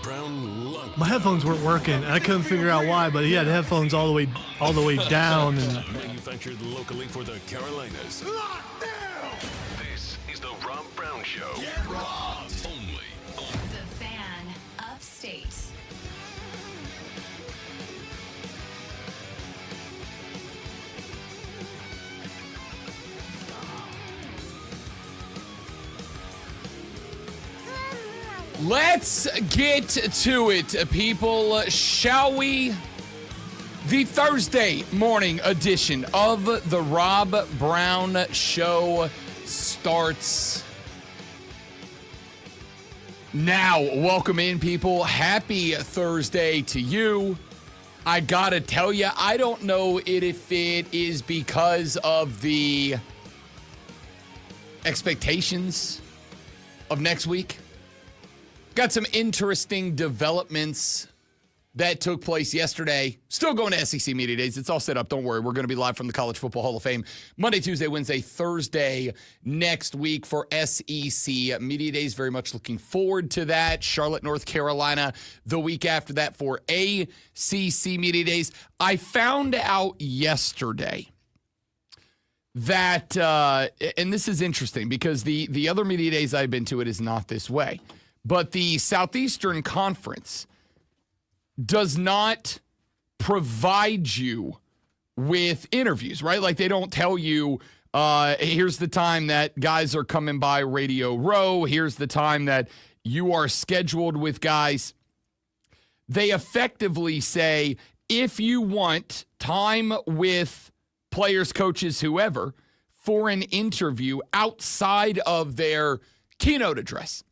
Brown Lug. My headphones weren't working. I couldn't figure out why, but he had headphones all the way down. And Manufactured locally for the Carolinas. This is the Rob Brown Show. Get robbed. Only on The Fan Upstate. Let's get to it, people, shall we? The Thursday morning edition of the Rob Brown Show starts now. Welcome in, people. Happy Thursday to you. I gotta tell you, I don't know if it is because of the expectations of next week. Got some interesting developments that took place yesterday. Still going to SEC Media Days. It's all set up. Don't worry. We're going to be live from the College Football Hall of Fame Monday, Tuesday, Wednesday, Thursday next week for SEC Media Days. Very much looking forward to that. Charlotte, North Carolina, the week after that for ACC Media Days. I found out yesterday that, and this is interesting because the other Media Days I've been to, it is not this way. But the Southeastern Conference does not provide you with interviews, right? Like they don't tell you, here's the time that guys are coming by Radio Row. Here's the time that you are scheduled with guys. They effectively say, if you want time with players, coaches, whoever, for an interview outside of their keynote address,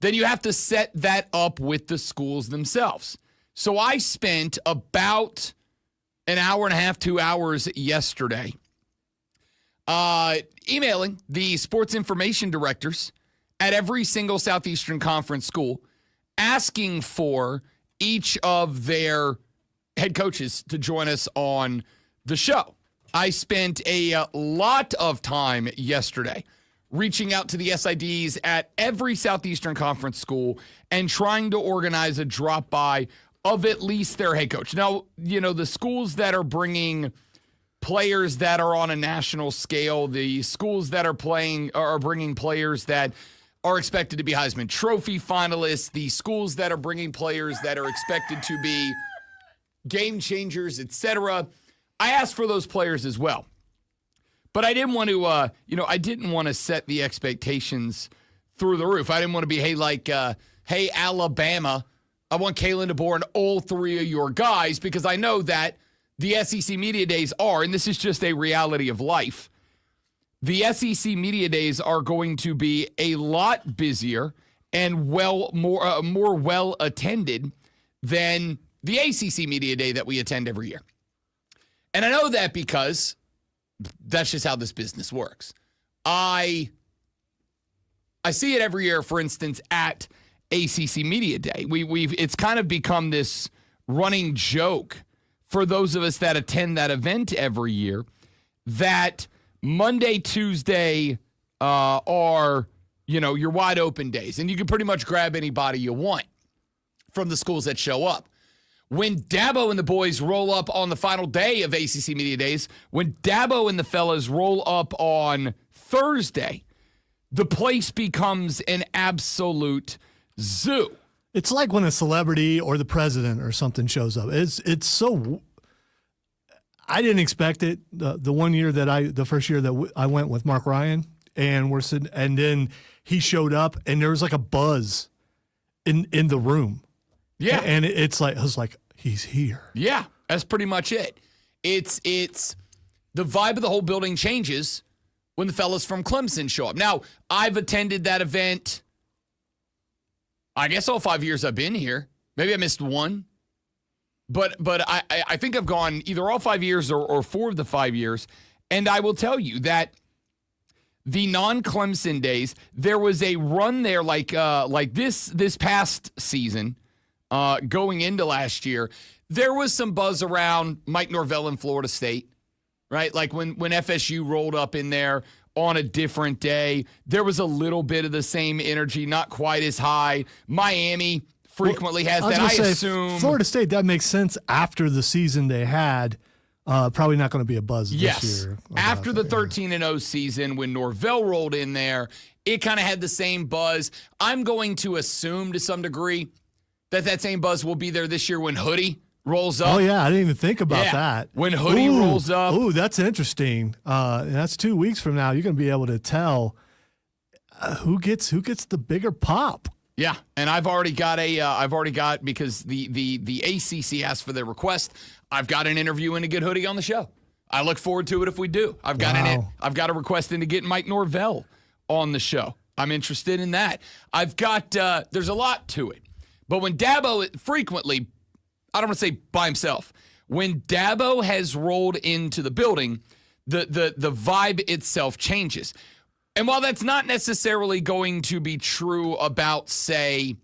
then you have to set that up with the schools themselves. So I spent about an hour and a half, 2 hours yesterday emailing the sports information directors at every single Southeastern Conference school, asking for each of their head coaches to join us on the show. I spent a lot of time yesterday reaching out to the SIDs at every Southeastern Conference school and trying to organize a drop-by of at least their head coach. Now, you know, the schools that are bringing players that are on a national scale, the schools that are bringing players that are expected to be Heisman Trophy finalists, the schools that are bringing players that are expected to be game changers, etc. I asked for those players as well. But I didn't want to, I didn't want to set the expectations through the roof. I didn't want to be, hey, Alabama, I want Kalen DeBoer and all three of your guys, because I know that the SEC Media Days are, and this is just a reality of life, the SEC Media Days are going to be a lot busier and more well attended than the ACC Media Day that we attend every year. And I know that because that's just how this business works. I see it every year, for instance, at ACC Media Day. It's kind of become this running joke for those of us that attend that event every year that Monday, Tuesday are, your wide open days. And you can pretty much grab anybody you want from the schools that show up. When Dabo and the boys roll up on the final day of ACC Media Days, when Dabo and the fellas roll up on Thursday, the place becomes an absolute zoo. it's like when a celebrity or the president or something shows up. It's so. I didn't expect it. The first year that I went with Mark Ryan, and we're sitting, and then he showed up, and there was like a buzz in the room. Yeah, and it's like I was like, he's here. Yeah, that's pretty much it. It's the vibe of the whole building changes when the fellas from Clemson show up. Now, I've attended that event, I guess all 5 years I've been here. Maybe I missed one. But I think I've gone either all 5 years or 4 of the 5 years. And I will tell you that the non-Clemson days, there was a run there like this past season, going into last year. There was some buzz around Mike Norvell in Florida State, right? Like when FSU rolled up in there on a different day, there was a little bit of the same energy, not quite as high. Miami frequently has that. I I say, assume Florida State, that makes sense after the season they had. Probably not going to be a buzz this year. After the 13-0 season, when Norvell rolled in there, it kind of had the same buzz. I'm going to assume to some degree that same buzz will be there this year when Hoodie rolls up. Oh, yeah. I didn't even think about that. When Hoodie rolls up. Ooh, that's interesting. That's 2 weeks from now. You're going to be able to tell who gets the bigger pop. Yeah, and I've already got because the ACC asked for their request. I've got an interview and to get Hoodie on the show. I look forward to it if we do. I've got a request into getting Mike Norvell on the show. I'm interested in that. I've got there's a lot to it. But when Dabo frequently, I don't want to say by himself, when Dabo has rolled into the building, the vibe itself changes. And while that's not necessarily going to be true about, say,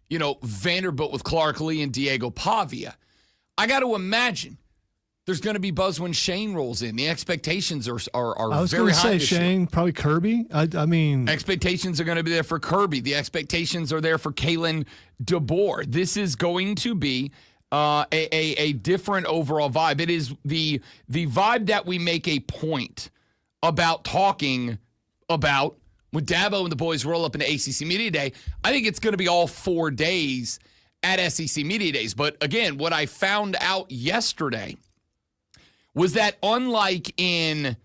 Vanderbilt with Clark Lee and Diego Pavia, I got to imagine there's going to be buzz when Shane rolls in. The expectations are I was very going to high. say Shane, probably Kirby. I mean, expectations are going to be there for Kirby. The expectations are there for Kalen DeBoer. This is going to be a different overall vibe. It is the vibe that we make a point about talking about when Dabo and the boys roll up into ACC Media Day. I think it's going to be all 4 days at SEC Media Days. But again, what I found out yesterday was that unlike in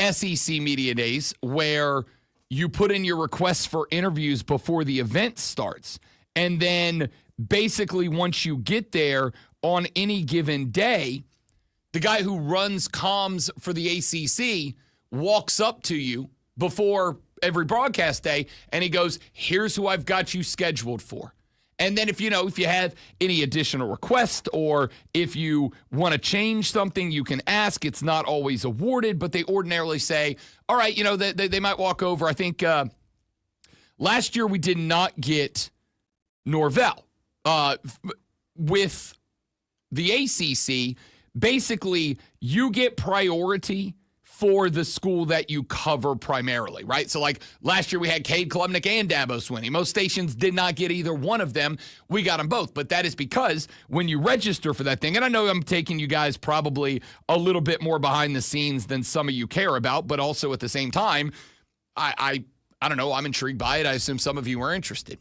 SEC Media Days, where you put in your requests for interviews before the event starts, and then basically once you get there on any given day, the guy who runs comms for the ACC walks up to you before every broadcast day and he goes, here's who I've got you scheduled for. And then if you have any additional requests or if you want to change something, you can ask. It's not always awarded, but they ordinarily say, all right, they might walk over. I think last year we did not get Norvell. With the ACC, basically you get priority for the school that you cover primarily, right? So like last year we had Cade Klubnik and Dabo Swinney. Most stations did not get either one of them. We got them both, but that is because when you register for that thing, and I know I'm taking you guys probably a little bit more behind the scenes than some of you care about, but also at the same time, I don't know, I'm intrigued by it. I assume some of you are interested.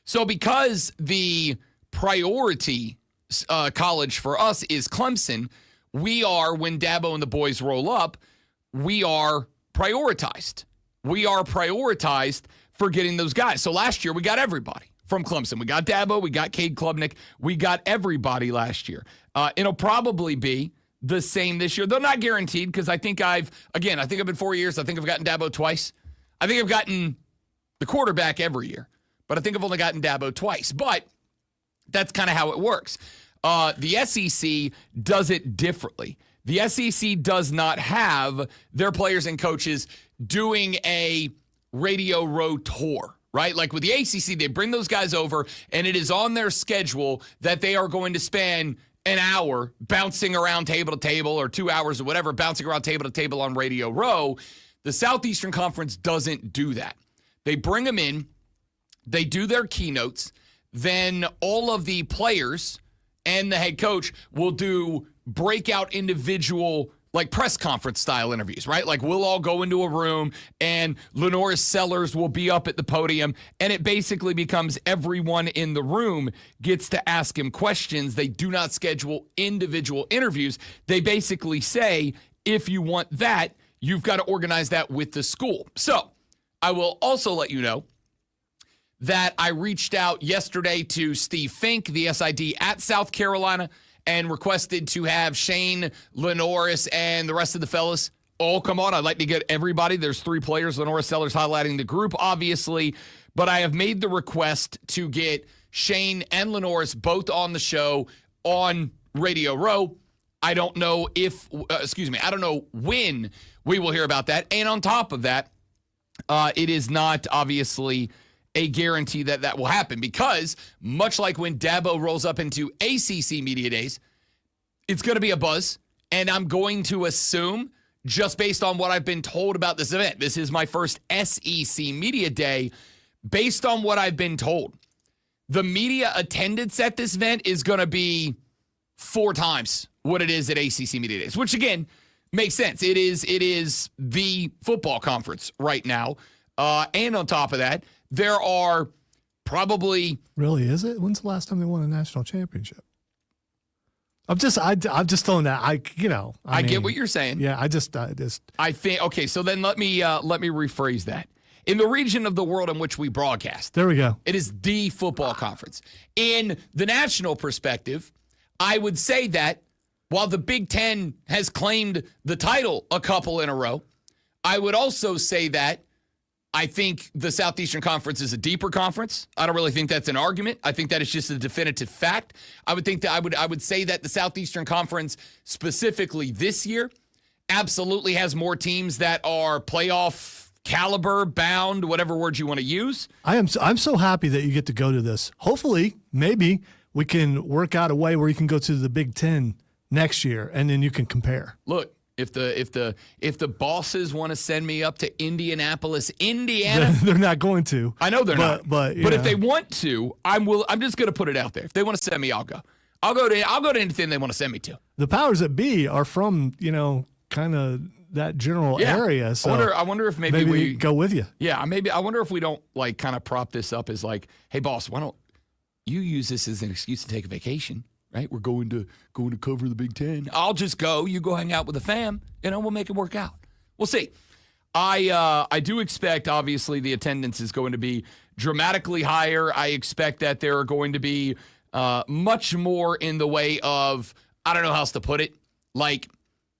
So because the priority college for us is Clemson, we are, when Dabo and the boys roll up, we are prioritized. We are prioritized for getting those guys. So last year, we got everybody from Clemson. We got Dabo, we got Cade Klubnik, we got everybody last year. It'll probably be the same this year. They're not guaranteed because I think I've been 4 years. I think I've gotten Dabo twice. I think I've gotten the quarterback every year, but I think I've only gotten Dabo twice. But that's kind of how it works. The SEC does it differently. The SEC does not have their players and coaches doing a Radio Row tour, right? Like with the ACC, they bring those guys over, and it is on their schedule that they are going to spend an hour bouncing around table to table or 2 hours or whatever, bouncing around table to table on Radio Row. The Southeastern Conference doesn't do that. They bring them in, they do their keynotes, then all of the players and the head coach will do breakout individual like press conference style interviews, right? Like we'll all go into a room and Lenora Sellers will be up at the podium and it basically becomes everyone in the room gets to ask him questions. They do not schedule individual interviews. They basically say, if you want that, you've got to organize that with the school. So I will also let you know that I reached out yesterday to Steve Fink, the SID at South Carolina, and requested to have Shane, Lenoris, and the rest of the fellas all come on. I'd like to get everybody. There's 3 players, Lenora Sellers highlighting the group, obviously, but I have made the request to get Shane and Lenoris both on the show on Radio Row. I don't know I don't know when we will hear about that. And on top of that, it is not obviously a guarantee that that will happen because much like when Dabo rolls up into ACC Media Days, it's going to be a buzz. And I'm going to assume, just based on what I've been told about this event, this is my first SEC Media Day, based on what I've been told, the media attendance at this event is going to be 4 times what it is at ACC Media Days, which again makes sense. It is the football conference right now. And on top of that, there are probably... Really, is it? When's the last time they won a national championship? I'm just throwing that. I mean, get what you're saying. Yeah, I think, okay, so then let me rephrase that. In the region of the world in which we broadcast, there we go. it is the football conference. In the national perspective, I would say that while the Big Ten has claimed the title a couple in a row, I would also say that I think the Southeastern Conference is a deeper conference. I don't really think that's an argument. I think that is just a definitive fact. I would think that I would say that the Southeastern Conference specifically this year absolutely has more teams that are playoff caliber, bound, whatever word you want to use. I'm so happy that you get to go to this. Hopefully, maybe we can work out a way where you can go to the Big Ten next year and then you can compare. Look, if the bosses want to send me up to Indianapolis, Indiana, they're not going to. I know they're not. But if they want to, I'm just going to put it out there. If they want to send me, I'll go. I'll go to anything they want to send me to. The powers that be are from, kind of that general area. So I wonder if maybe we go with you. Yeah, maybe I wonder if we don't like kind of prop this up as like, hey boss, why don't you use this as an excuse to take a vacation? Right? We're going to cover the Big Ten. I'll just go. You go hang out with the fam. We'll make it work out. We'll see. I do expect, obviously, the attendance is going to be dramatically higher. I expect that there are going to be much more in the way of, I don't know how else to put it, like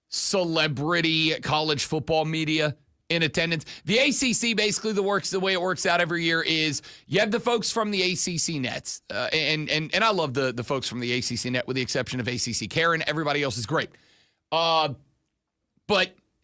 celebrity college football media in attendance. The ACC, basically, the way it works out every year is you have the folks from the ACC nets, and I love the folks from the ACC net with the exception of ACC Karen. Everybody else is great. But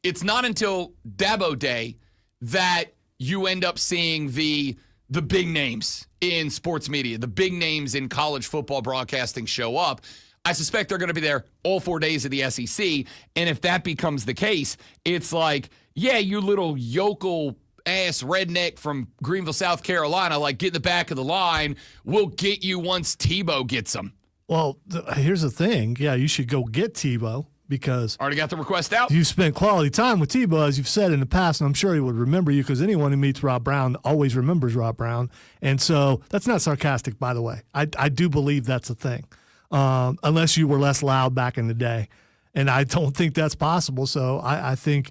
it's not until Dabo Day that you end up seeing the big names in sports media, the big names in college football broadcasting show up. I suspect they're going to be there all 4 days of the SEC, and if that becomes the case, it's like, yeah, you little yokel ass redneck from Greenville, South Carolina, like get in the back of the line. We'll get you once Tebow gets them. Well, here's the thing. Yeah, you should go get Tebow because already got the request out. You spent quality time with Tebow, as you've said in the past, and I'm sure he would remember you because anyone who meets Rob Brown always remembers Rob Brown. And so that's not sarcastic, by the way. I do believe that's a thing, unless you were less loud back in the day. And I don't think that's possible. So I think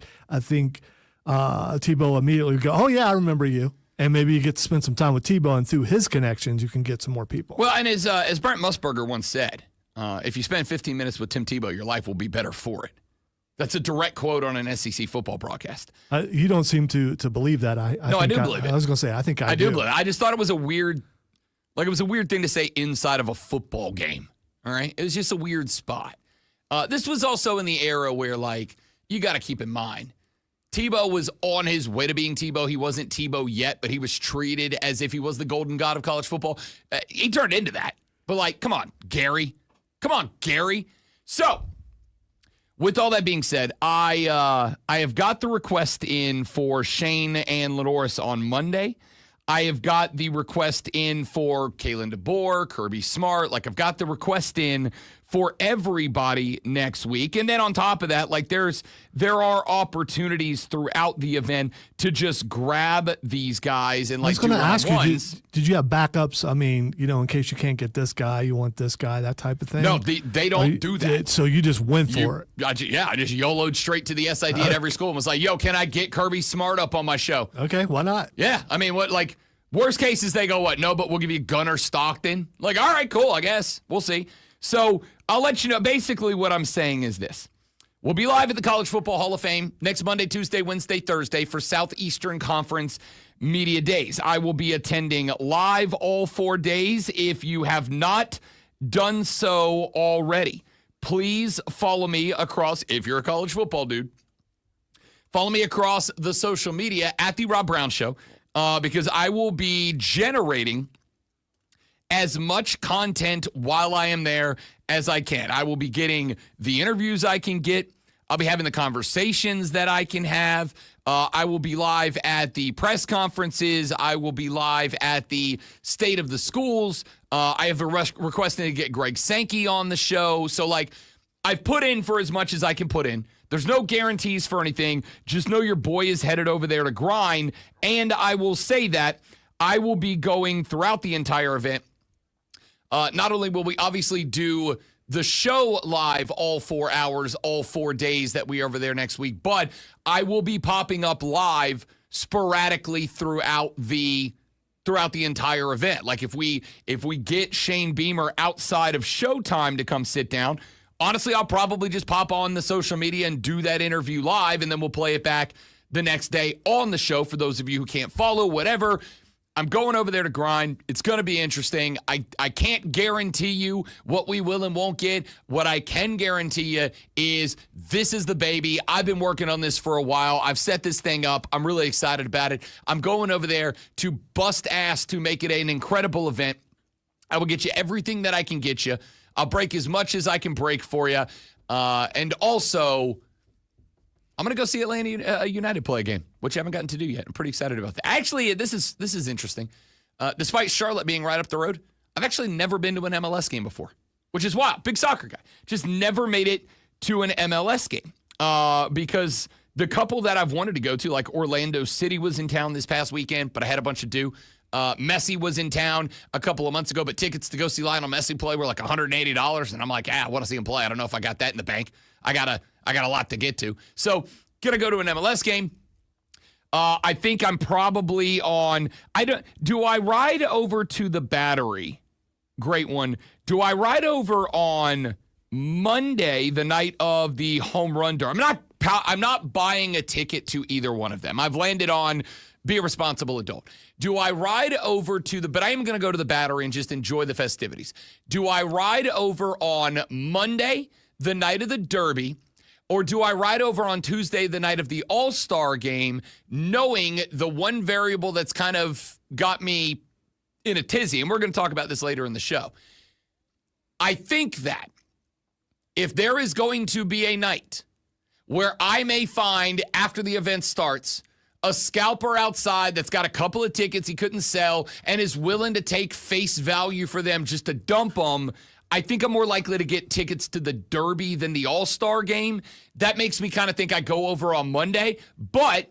Tebow immediately would go, oh, yeah, I remember you. And maybe you get to spend some time with Tebow, and through his connections, you can get some more people. Well, and as Brent Musburger once said, if you spend 15 minutes with Tim Tebow, your life will be better for it. That's a direct quote on an SEC football broadcast. You don't seem to believe that. I do believe it. I was going to say, I think I do. I do believe it. I just thought it was a weird thing to say inside of a football game. All right? It was just a weird spot. This was also in the era where, like, you got to keep in mind, Tebow was on his way to being Tebow. He wasn't Tebow yet, but he was treated as if he was the golden god of college football. He turned into that. But, like, come on, Gary. Come on, Gary. So, with all that being said, I have got the request in for Shane and Lenoris on Monday. I have got the request in for Kalen DeBoer, Kirby Smart. Like, I've got the request in for everybody next week. And then on top of that, like there are opportunities throughout the event to just grab these guys and like I was going to ask you, did you have backups? I mean, in case you can't get this guy, you want this guy, that type of thing? No, they don't do that. So you just went for it. I just YOLO'd straight to the SID at every school and was like, yo, can I get Kirby Smart up on my show? Okay, why not? Yeah, I mean, worst case is they go, what? No, but we'll give you Gunnar Stockton. Like, all right, cool, I guess. We'll see. So I'll let you know. Basically, what I'm saying is this. We'll be live at the College Football Hall of Fame next Monday, Tuesday, Wednesday, Thursday for Southeastern Conference Media Days. I will be attending live all 4 days. If you have not done so already, please follow me across, if you're a college football dude, follow me across the social media at The Rob Brown Show because I will be generating as much content while I am there as I can. I will be getting the interviews I can get. I'll be having the conversations that I can have. I will be live at the press conferences. I will be live at the State of the Schools. I have requested to get Greg Sankey on the show. So, like, I've put in for as much as I can put in. There's no guarantees for anything. Just know your boy is headed over there to grind. And I will say that I will be going throughout the entire event. Not only will we obviously do the show live all 4 hours, all 4 days that we are over there next week, but I will be popping up live sporadically throughout the entire event. Like if we get Shane Beamer outside of showtime to come sit down, honestly, I'll probably just pop on the social media and do that interview live, and then we'll play it back the next day on the show for those of you who can't follow, whatever. I'm going over there to grind. It's going to be interesting. I can't guarantee you what we will and won't get. What I can guarantee you is this is the baby. I've been working on this for a while. I've set this thing up. I'm really excited about it. I'm going over there to bust ass to make it an incredible event. I will get you everything that I can get you. I'll break as much as I can break for you. And also, I'm going to go see Atlanta United play a game, which I haven't gotten to do yet. I'm pretty excited about that. Actually, this is interesting. Despite Charlotte being right up the road, I've actually never been to an MLS game before, which is wild. Big soccer guy. Just never made it to an MLS game because the couple that I've wanted to go to, like Orlando City was in town this past weekend, but I had a bunch to do. Messi was in town a couple of months ago, but tickets to go see Lionel Messi play were like $180, and I'm like, I want to see him play. I don't know if I got that in the bank. I got a lot to get to. So, gonna go to an MLS game. I think I'm probably on. Do I ride over to the Battery? Great one. Do I ride over on Monday, the night of the home run derby? I'm not buying a ticket to either one of them. I've landed on be a responsible adult. Do I ride over but I am going to go to the Battery and just enjoy the festivities. Do I ride over on Monday, the night of the Derby, or do I ride over on Tuesday, the night of the All-Star game, knowing the one variable that's kind of got me in a tizzy? And we're going to talk about this later in the show. I think that if there is going to be a night where I may find, after the event starts, a scalper outside that's got a couple of tickets he couldn't sell and is willing to take face value for them just to dump them, I think I'm more likely to get tickets to the Derby than the All-Star game. That makes me kind of think I go over on Monday. But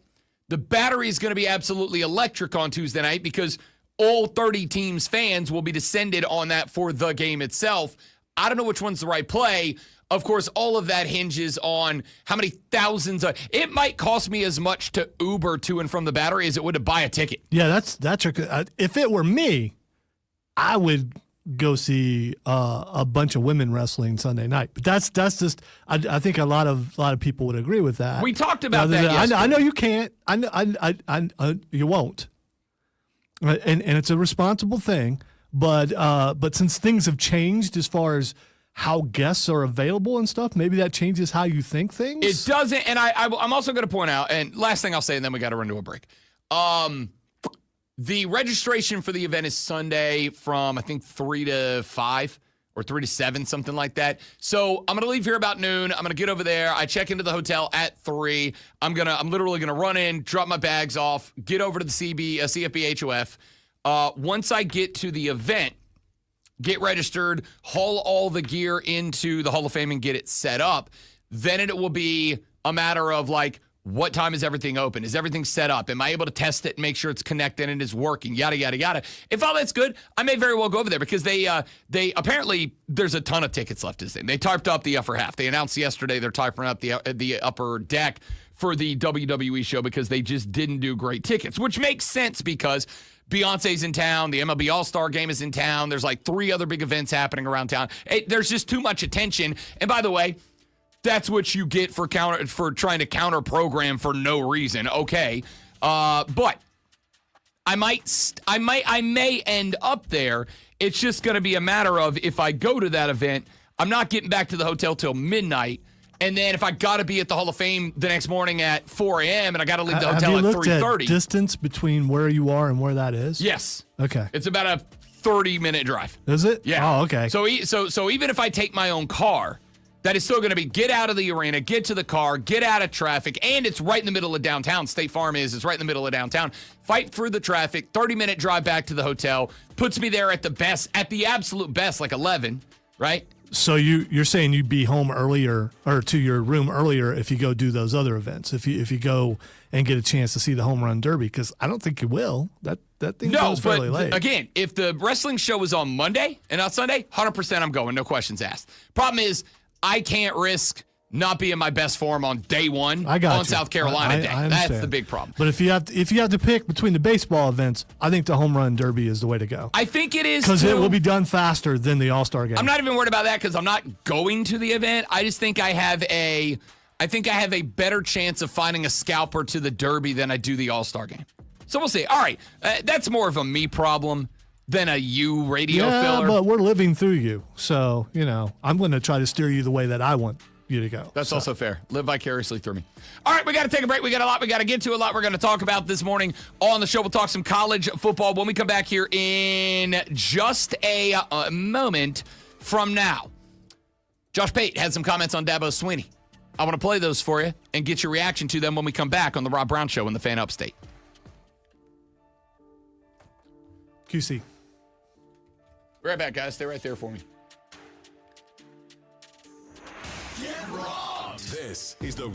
the Battery is going to be absolutely electric on Tuesday night because all 30 teams' fans will be descended on that for the game itself. I don't know which one's the right play. Of course, all of that hinges on how many thousands of. It might cost me as much to Uber to and from the Battery as it would to buy a ticket. Yeah, that's if it were me, I would go see a bunch of women wrestling Sunday night. But that's just. I think a lot of people would agree with that. We talked about that yesterday. I know you can't. You won't. And it's a responsible thing. But since things have changed as far as how guests are available and stuff, maybe that changes how you think things. It doesn't, and I'm also going to point out, and last thing I'll say, and then we got to run to a break. The registration for the event is Sunday from, I think, 3 to 5 or 3 to 7, something like that. So I'm going to leave here about noon. I'm going to get over there. I check into the hotel at 3. I'm literally going to run in, drop my bags off, get over to the CFB HOF. Once I get to the event, get registered, haul all the gear into the Hall of Fame and get it set up. Then it will be a matter of like, what time is everything open? Is everything set up? Am I able to test it and make sure it's connected and is working? Yada, yada, yada. If all that's good, I may very well go over there because they apparently there's a ton of tickets left this thing. They tarped up the upper half. They announced yesterday they're tarping up the upper deck for the WWE show because they just didn't do great tickets, which makes sense because Beyonce's in town. The MLB All-Star Game is in town. There's like 3 other big events happening around town. There's just too much attention. And by the way, that's what you get for trying to counter program for no reason. Okay. But I may end up there. It's just going to be a matter of if I go to that event, I'm not getting back to the hotel till midnight. And then if I got to be at the Hall of Fame the next morning at 4 a.m. and I got to leave the hotel at 3:30. Distance between where you are and where that is? Yes. Okay. It's about a 30-minute drive. Is it? Yeah. Oh, okay. So even if I take my own car that is still going to be get out of the arena, get to the car, get out of traffic, and it's right in the middle of downtown. State Farm is right in the middle of downtown. Fight through the traffic, 30-minute drive back to the hotel, puts me there at the absolute best, like 11, right? So you're saying you'd be home earlier or to your room earlier if you go do those other events, if you go and get a chance to see the home run derby, because I don't think you will. That thing goes fairly late. Again, if the wrestling show was on Monday and not Sunday, 100% I'm going, no questions asked. Problem is, I can't risk not being my best form on day one on South Carolina Day. I That's the big problem. But if you have to pick between the baseball events, I think the home run derby is the way to go. I think it is because it will be done faster than the All-Star game. I'm not even worried about that because I'm not going to the event. I just think I have a better chance of finding a scalper to the derby than I do the All-Star game. So we'll see. All right, that's more of a me problem than a you radio filler. But we're living through you, so I'm going to try to steer you the way that I want you to go. That's also fair. Live vicariously through me. All right, we got to take a break. We got a lot we got to get to, a lot we're going to talk about this morning on the show. We'll talk some college football when we come back here in just a moment from now. Josh Pate had some comments on Dabo Swinney. I want to play those for you and get your reaction to them when we come back on the Rob Brown Show in the Fan Upstate. QC. Be right back, guys. Stay right there for me. Get robbed. This is the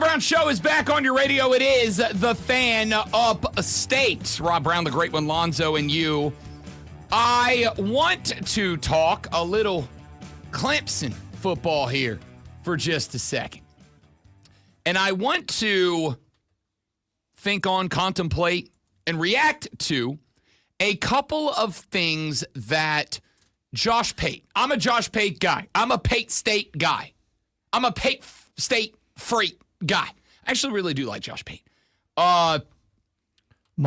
Brown Show is back on your radio. It is The Fan Upstate. Rob Brown, the great one, Lonzo, and you. I want to talk a little Clemson football here for just a second. And I want to think on, contemplate, and react to a couple of things that Josh Pate. I'm a Josh Pate guy. I'm a Pate State guy. I'm a Pate State freak guy. I actually really do like Josh Pate. My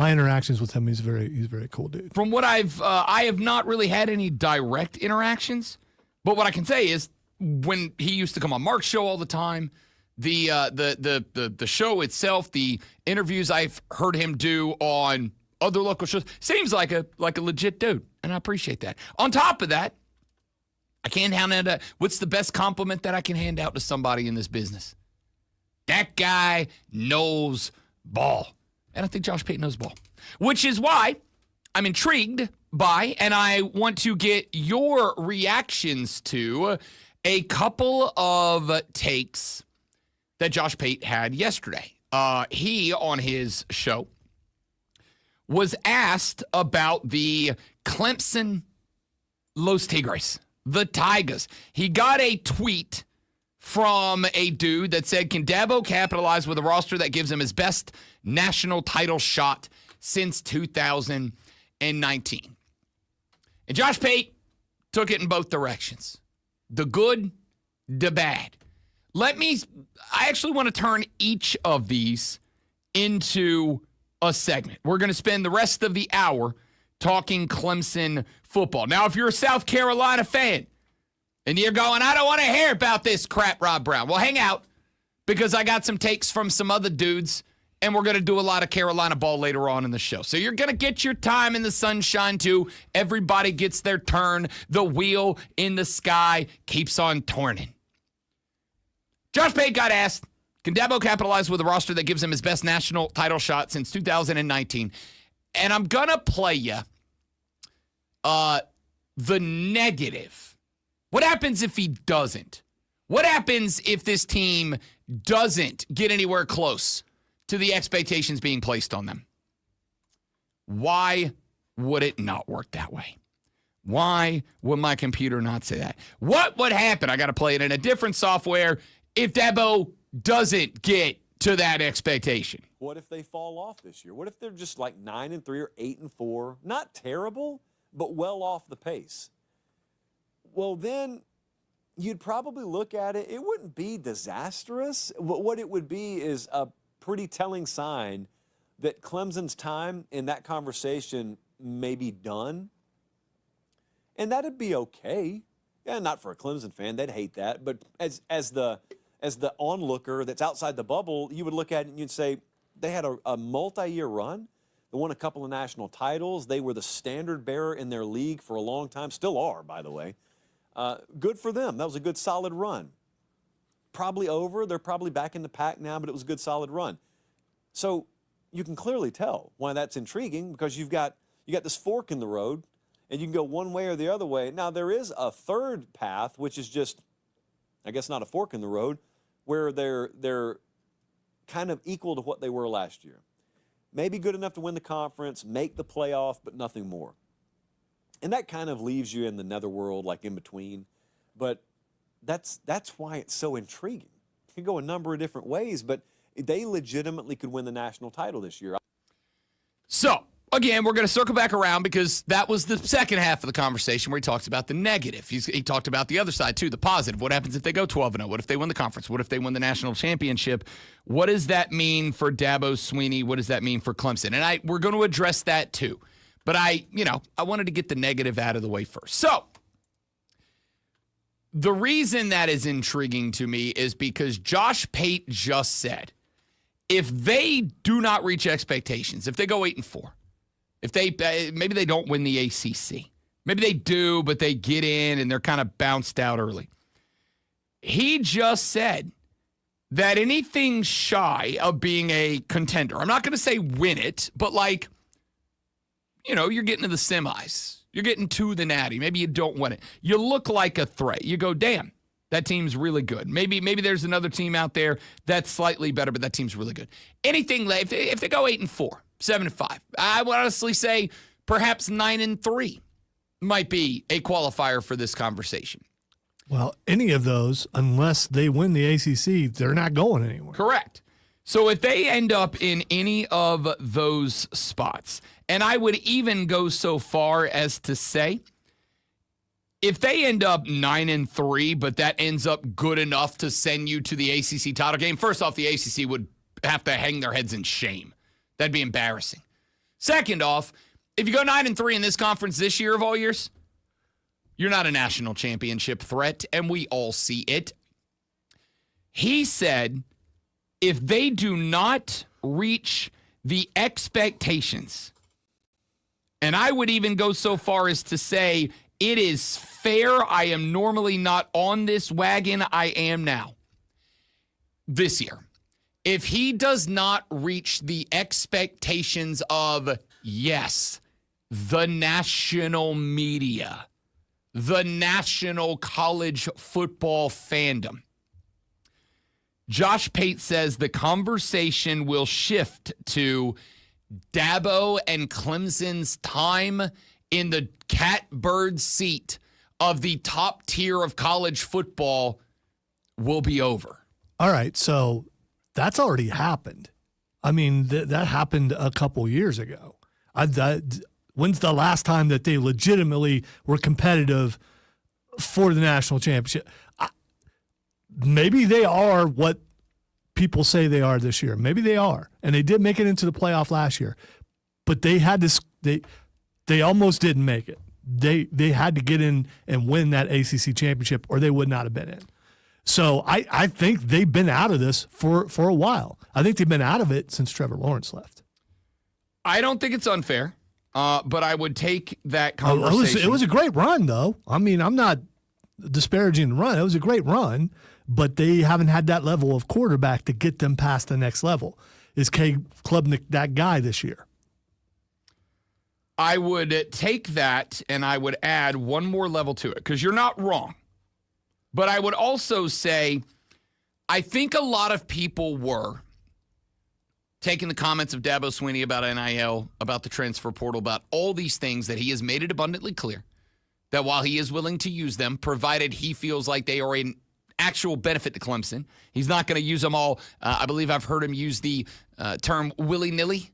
interactions with him, he's a very cool dude. From what I have not really had any direct interactions, but what I can say is when he used to come on Mark's show all the time, the show itself, the interviews I've heard him do on other local shows, seems like a legit dude, and I appreciate that. On top of that, I can't hand out what's the best compliment that I can hand out to somebody in this business? That guy knows ball. And I think Josh Pate knows ball, which is why I'm intrigued by, and I want to get your reactions to a couple of takes that Josh Pate had yesterday. He, on his show, was asked about the Clemson Los Tigres, the Tigers. He got a tweet from a dude that said, can Dabo capitalize with a roster that gives him his best national title shot since 2019? And Josh Pate took it in both directions. The good, the bad. I actually want to turn each of these into a segment. We're going to spend the rest of the hour talking Clemson football. Now, if you're a South Carolina fan and you're going, I don't want to hear about this crap, Rob Brown. Well, hang out, because I got some takes from some other dudes, and we're going to do a lot of Carolina ball later on in the show. So you're going to get your time in the sunshine, too. Everybody gets their turn. The wheel in the sky keeps on turning. Josh Pate got asked, can Dabo capitalize with a roster that gives him his best national title shot since 2019? And I'm going to play you the negative. What happens if he doesn't? What happens if this team doesn't get anywhere close to the expectations being placed on them? Why would it not work that way? Why would my computer not say that? What would happen? I got to play it in a different software if Dabo doesn't get to that expectation. What if they fall off this year? What if they're just like 9-3 or 8-4? Not terrible, but well off the pace. Well, then you'd probably look at it. It wouldn't be disastrous. What it would be is a pretty telling sign that Clemson's time in that conversation may be done. And that'd be okay. Yeah, not for a Clemson fan. They'd hate that. But as the onlooker that's outside the bubble, you would look at it and you'd say, they had a multi-year run. They won a couple of national titles. They were the standard bearer in their league for a long time. Still are, by the way. Good for them. That was a good, solid run. Probably over. They're probably back in the pack now, but it was a good, solid run. So you can clearly tell why that's intriguing, because you got this fork in the road, and you can go one way or the other way. Now, there is a third path, which is just, I guess, not a fork in the road, where they're kind of equal to what they were last year. Maybe good enough to win the conference, make the playoff, but nothing more. And that kind of leaves you in the netherworld, like in between. But that's why it's so intriguing. It could go a number of different ways, but they legitimately could win the national title this year. So, again, we're going to circle back around, because that was the second half of the conversation where he talks about the negative. He talked about the other side, too, the positive. What happens if they go 12-0? What if they win the conference? What if they win the national championship? What does that mean for Dabo Swinney? What does that mean for Clemson? And we're going to address that, too. But I wanted to get the negative out of the way first. So, the reason that is intriguing to me is because Josh Pate just said, if they do not reach expectations, if they go 8-4, if maybe they don't win the ACC, maybe they do, but they get in and they're kind of bounced out early. He just said that anything shy of being a contender, I'm not going to say win it, but like, you're getting to the semis. You're getting to the Natty. Maybe you don't win it. You look like a threat. You go, damn, That team's really good. Maybe there's another team out there that's slightly better, but that team's really good. Anything if they go 8-4, 7-5, I would honestly say perhaps 9-3 might be a qualifier for this conversation. Well, any of those, unless they win the ACC, they're not going anywhere. Correct. So if they end up in any of those spots, and I would even go so far as to say, if they end up 9-3, but that ends up good enough to send you to the ACC title game, first off, the ACC would have to hang their heads in shame. That'd be embarrassing. Second off, if you go 9-3 in this conference this year of all years, you're not a national championship threat, and we all see it. He said, if they do not reach the expectations, and I would even go so far as to say it is fair. I am normally not on this wagon. I am now. This year, if he does not reach the expectations of, yes, the national media, the national college football fandom, Josh Pate says the conversation will shift to Dabo and Clemson's time in the catbird seat of the top tier of college football will be over. All right, so that's already happened. I mean, that happened a couple years ago. When's the last time that they legitimately were competitive for the national championship? Maybe they are what people say they are this year. Maybe they are. And they did make it into the playoff last year. But they had this they almost didn't make it. They had to get in and win that ACC championship or they would not have been in. So I think they've been out of this for a while. I think they've been out of it since Trevor Lawrence left. I don't think it's unfair, but I would take that conversation. It was a great run, though. I mean, I'm not disparaging the run. It was a great run, but they haven't had that level of quarterback to get them past the next level. Is Caleb Klubnik that guy this year? I would take that and I would add one more level to it because you're not wrong. But I would also say I think a lot of people were taking the comments of Dabo Swinney about NIL, about the transfer portal, about all these things that he has made it abundantly clear that while he is willing to use them, provided he feels like they are an actual benefit to Clemson, he's not going to use them all. I believe I've heard him use the term willy-nilly.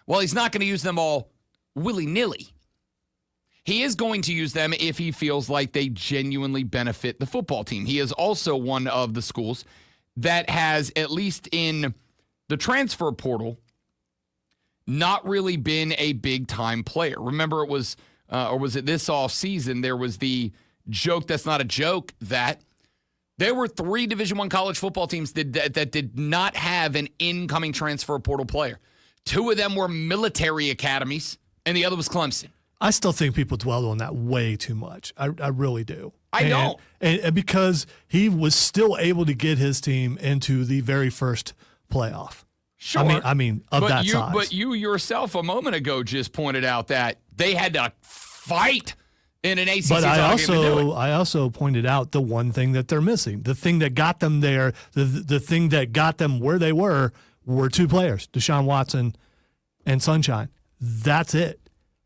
Well, he's not going to use them all willy-nilly. He is going to use them if he feels like they genuinely benefit the football team. He is also one of the schools that has, at least in the transfer portal, not really been a big-time player. Remember, it was, or was it this offseason, there was the joke that's not a joke that there were 3 Division I college football teams that did not have an incoming transfer portal player. 2 of them were military academies, and the other was Clemson. I still think people dwell on that way too much. I really do. I don't. And because he was still able to get his team into the very first playoff. Sure. I mean, that size. But you yourself a moment ago just pointed out that they had to fight in an ACC But game to do it. I also pointed out the one thing that they're missing. The thing that got them there, the thing that got them where they were 2 players, Deshaun Watson and Sunshine. That's it.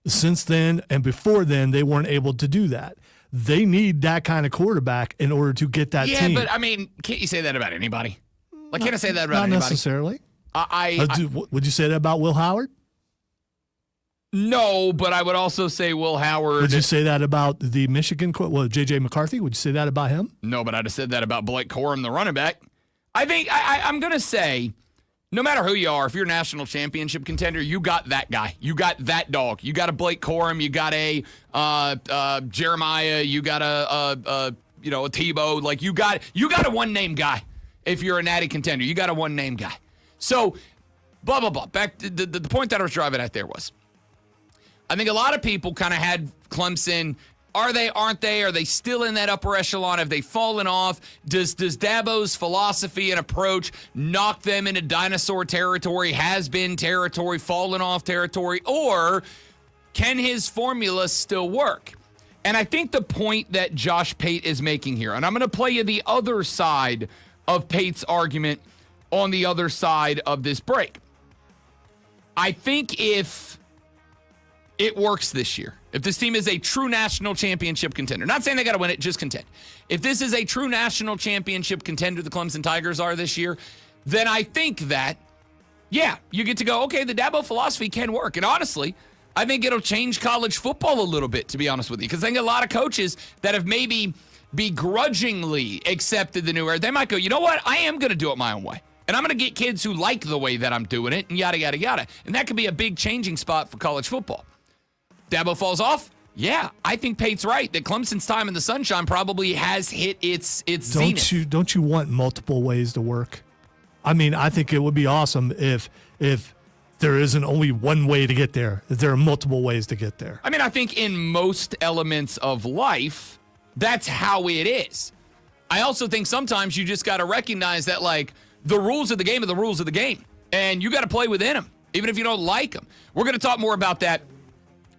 Since then and before then, they weren't able to do that. They need that kind of quarterback in order to get that team. Yeah, but I mean, can't you say that about anybody? Like, can't I say that about Not anybody? necessarily. I would you say that about Will Howard? No, but I would also say Will Howard. Would you say that about the Michigan, J.J. McCarthy? Would you say that about him? No, but I'd have said that about Blake Corum, the running back. I think I'm going to say, no matter who you are, if you're a national championship contender, you got that guy. You got that dog. You got a Blake Corum. You got a Jeremiah. You got a Tebow. Like you got a one-name guy. If you're a Natty Contender, you got a one-name guy. So, blah blah blah. Back to the point that I was driving at there was, I think a lot of people kind of had Clemson. Are they? Aren't they? Are they still in that upper echelon? Have they fallen off? Does Dabo's philosophy and approach knock them into dinosaur territory, has-been territory, fallen off territory? Or can his formula still work? And I think the point that Josh Pate is making here, and I'm going to play you the other side of Pate's argument on the other side of this break. I think if it works this year, if this team is a true national championship contender, not saying they got to win it, just contend. If this is a true national championship contender, the Clemson Tigers are this year, then I think that, yeah, you get to go, okay, the Dabo philosophy can work. And honestly, I think it'll change college football a little bit, to be honest with you, because I think a lot of coaches that have maybe begrudgingly accepted the new era, they might go, you know what, I am going to do it my own way. And I'm going to get kids who like the way that I'm doing it, and yada, yada, yada. And that could be a big changing spot for college football. Dabo falls off? Yeah, I think Pate's right that Clemson's time in the sunshine probably has hit its zenith. Don't you want multiple ways to work? I mean, I think it would be awesome if there isn't only one way to get there. If there are multiple ways to get there. I mean, I think in most elements of life, that's how it is. I also think sometimes you just got to recognize that, like, the rules of the game are the rules of the game, and you got to play within them, even if you don't like them. We're going to talk more about that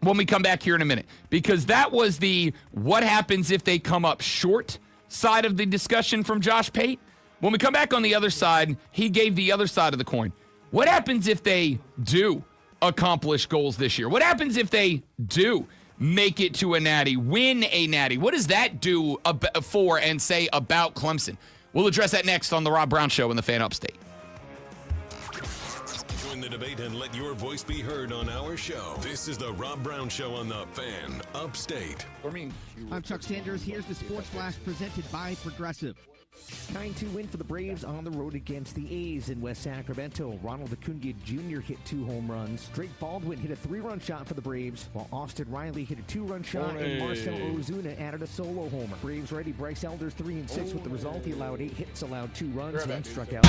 when we come back here in a minute, because that was the what happens if they come up short side of the discussion from Josh Pate. When we come back on the other side, he gave the other side of the coin. What happens if they do accomplish goals this year? What happens if they do make it to a Natty, win a Natty? What does that do for and say about Clemson? We'll address that next on The Rob Brown Show in the Fan Upstate. Join the debate and let your voice be heard on our show. This is The Rob Brown Show on the Fan Upstate. I'm Chuck Sanders. Here's the Sports Flash presented by Progressive. 9-2 win for the Braves on the road against the A's in West Sacramento. Ronald Acuna Jr. hit 2 home runs. Drake Baldwin hit a 3-run shot for the Braves, while Austin Riley hit a 2-run shot, and Marcell Ozuna added a solo homer. Braves righty Bryce Elder's 3-6 with the result. He allowed 8 hits, allowed 2 runs, and struck out.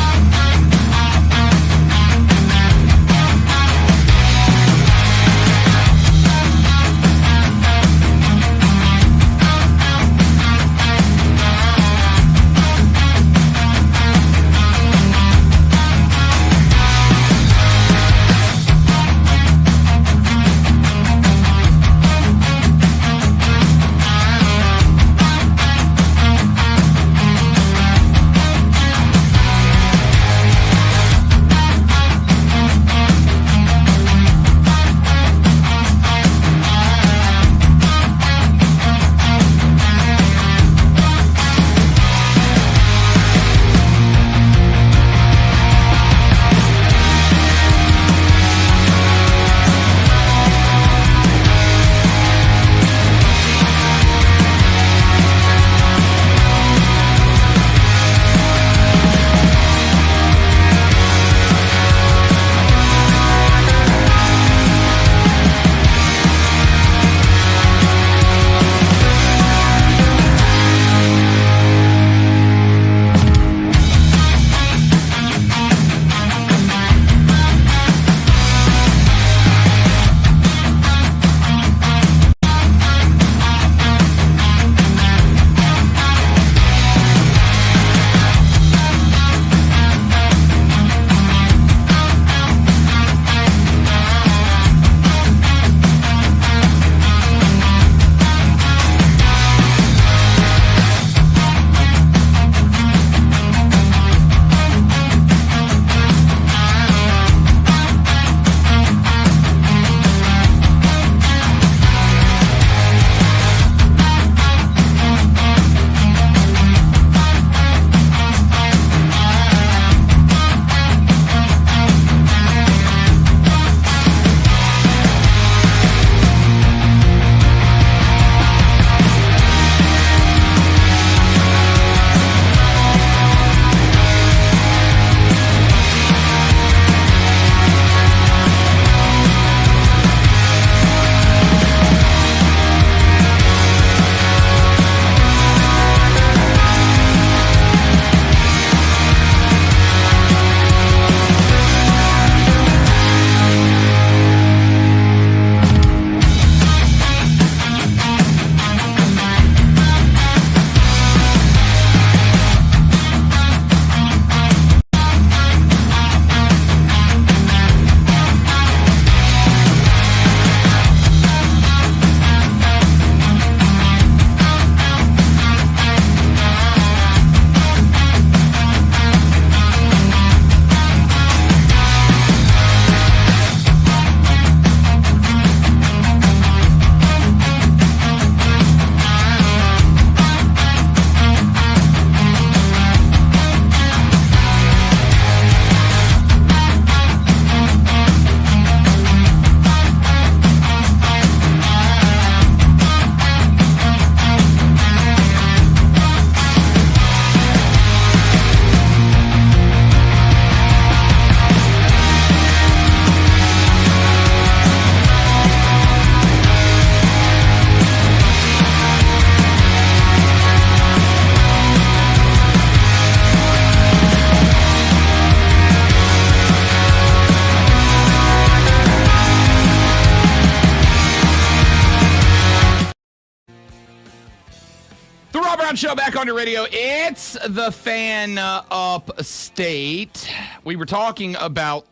Rob Brown Show back on your radio. It's the Fan Upstate. We were talking about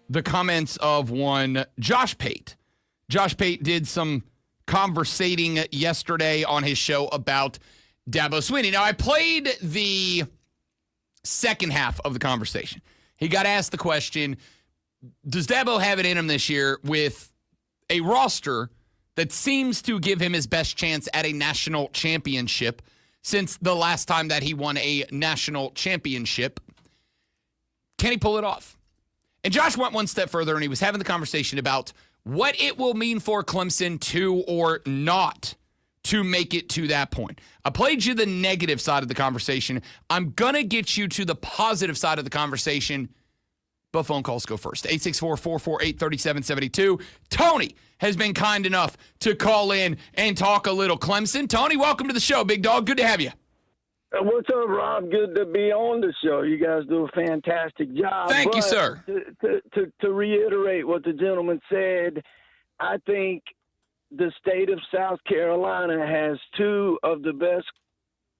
the comments of one Josh Pate. Josh Pate did some conversating yesterday on his show about Dabo Swinney. Now, I played the second half of the conversation. He got asked the question, does Dabo have it in him this year with a roster that seems to give him his best chance at a national championship since the last time that he won a national championship? Can he pull it off? And Josh went one step further, and he was having the conversation about what it will mean for Clemson to or not to make it to that point. I played you the negative side of the conversation. I'm going to get you to the positive side of the conversation, but phone calls go first. 864-448-3772. Tony has been kind enough to call in and talk a little Clemson. Tony, welcome to the show, big dog. Good to have you. What's up, Rob? Good to be on the show. You guys do a fantastic job. Thank you, sir. To reiterate what the gentleman said, I think the state of South Carolina has two of the best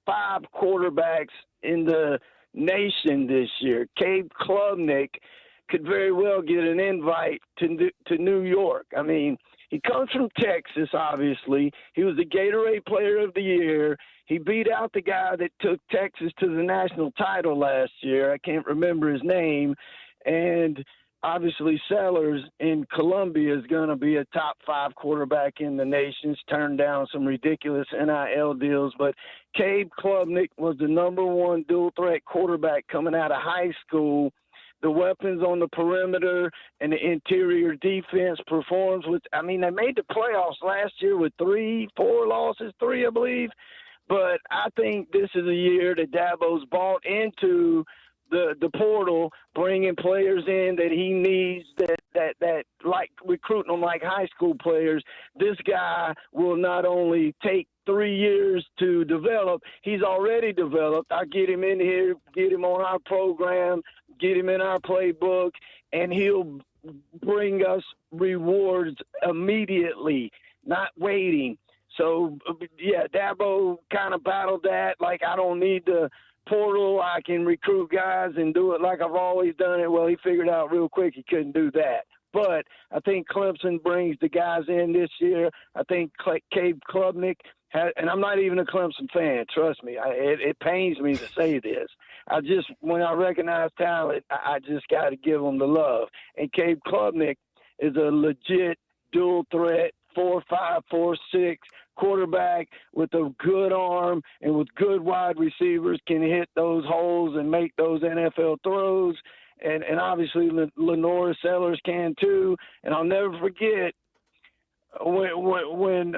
5 quarterbacks in the nation this year. Cade Klubnik could very well get an invite to New York. I mean, he comes from Texas, obviously. He was the Gatorade Player of the Year. He beat out the guy that took Texas to the national title last year. I can't remember his name. And obviously Sellers in Columbia is going to be a top 5 quarterback in the nation. He's turned down some ridiculous NIL deals. But Cade Klubnik was the number 1 dual-threat quarterback coming out of high school. The weapons on the perimeter and the interior defense performs with, I mean, they made the playoffs last year with 4 losses, I believe. But I think this is a year that Dabo's bought into the portal, bringing players in that he needs, that like recruiting them like high school players. This guy will not only take 3 years to develop, he's already developed. I get him in here, get him on our program, get him in our playbook, and he'll bring us rewards immediately, not waiting. So, yeah, Dabo kind of battled that. Like, I don't need the portal. I can recruit guys and do it like I've always done it. Well, he figured out real quick he couldn't do that. But I think Clemson brings the guys in this year. I think Cade Klubnik has, and I'm not even a Clemson fan, trust me. It pains me to say this. When I recognize talent, I just got to give them the love. And Cade Klubnik is a legit dual threat, 4.5, 4.6 quarterback with a good arm and with good wide receivers, can hit those holes and make those NFL throws. And obviously Lenore Sellers can too. And I'll never forget when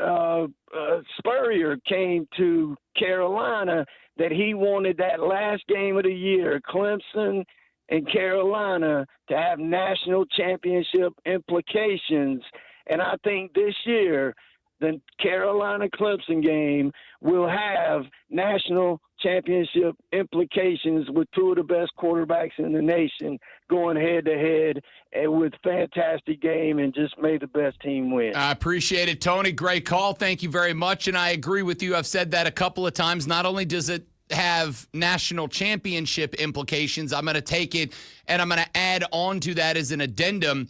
Spurrier came to Carolina that he wanted that last game of the year, Clemson and Carolina, to have national championship implications. And I think this year the Carolina-Clemson game will have national championship implications with 2 of the best quarterbacks in the nation going head-to-head and with fantastic game, and just may the best team win. I appreciate it, Tony. Great call. Thank you very much, and I agree with you. I've said that a couple of times. Not only does it have national championship implications, I'm going to take it and I'm going to add on to that as an addendum,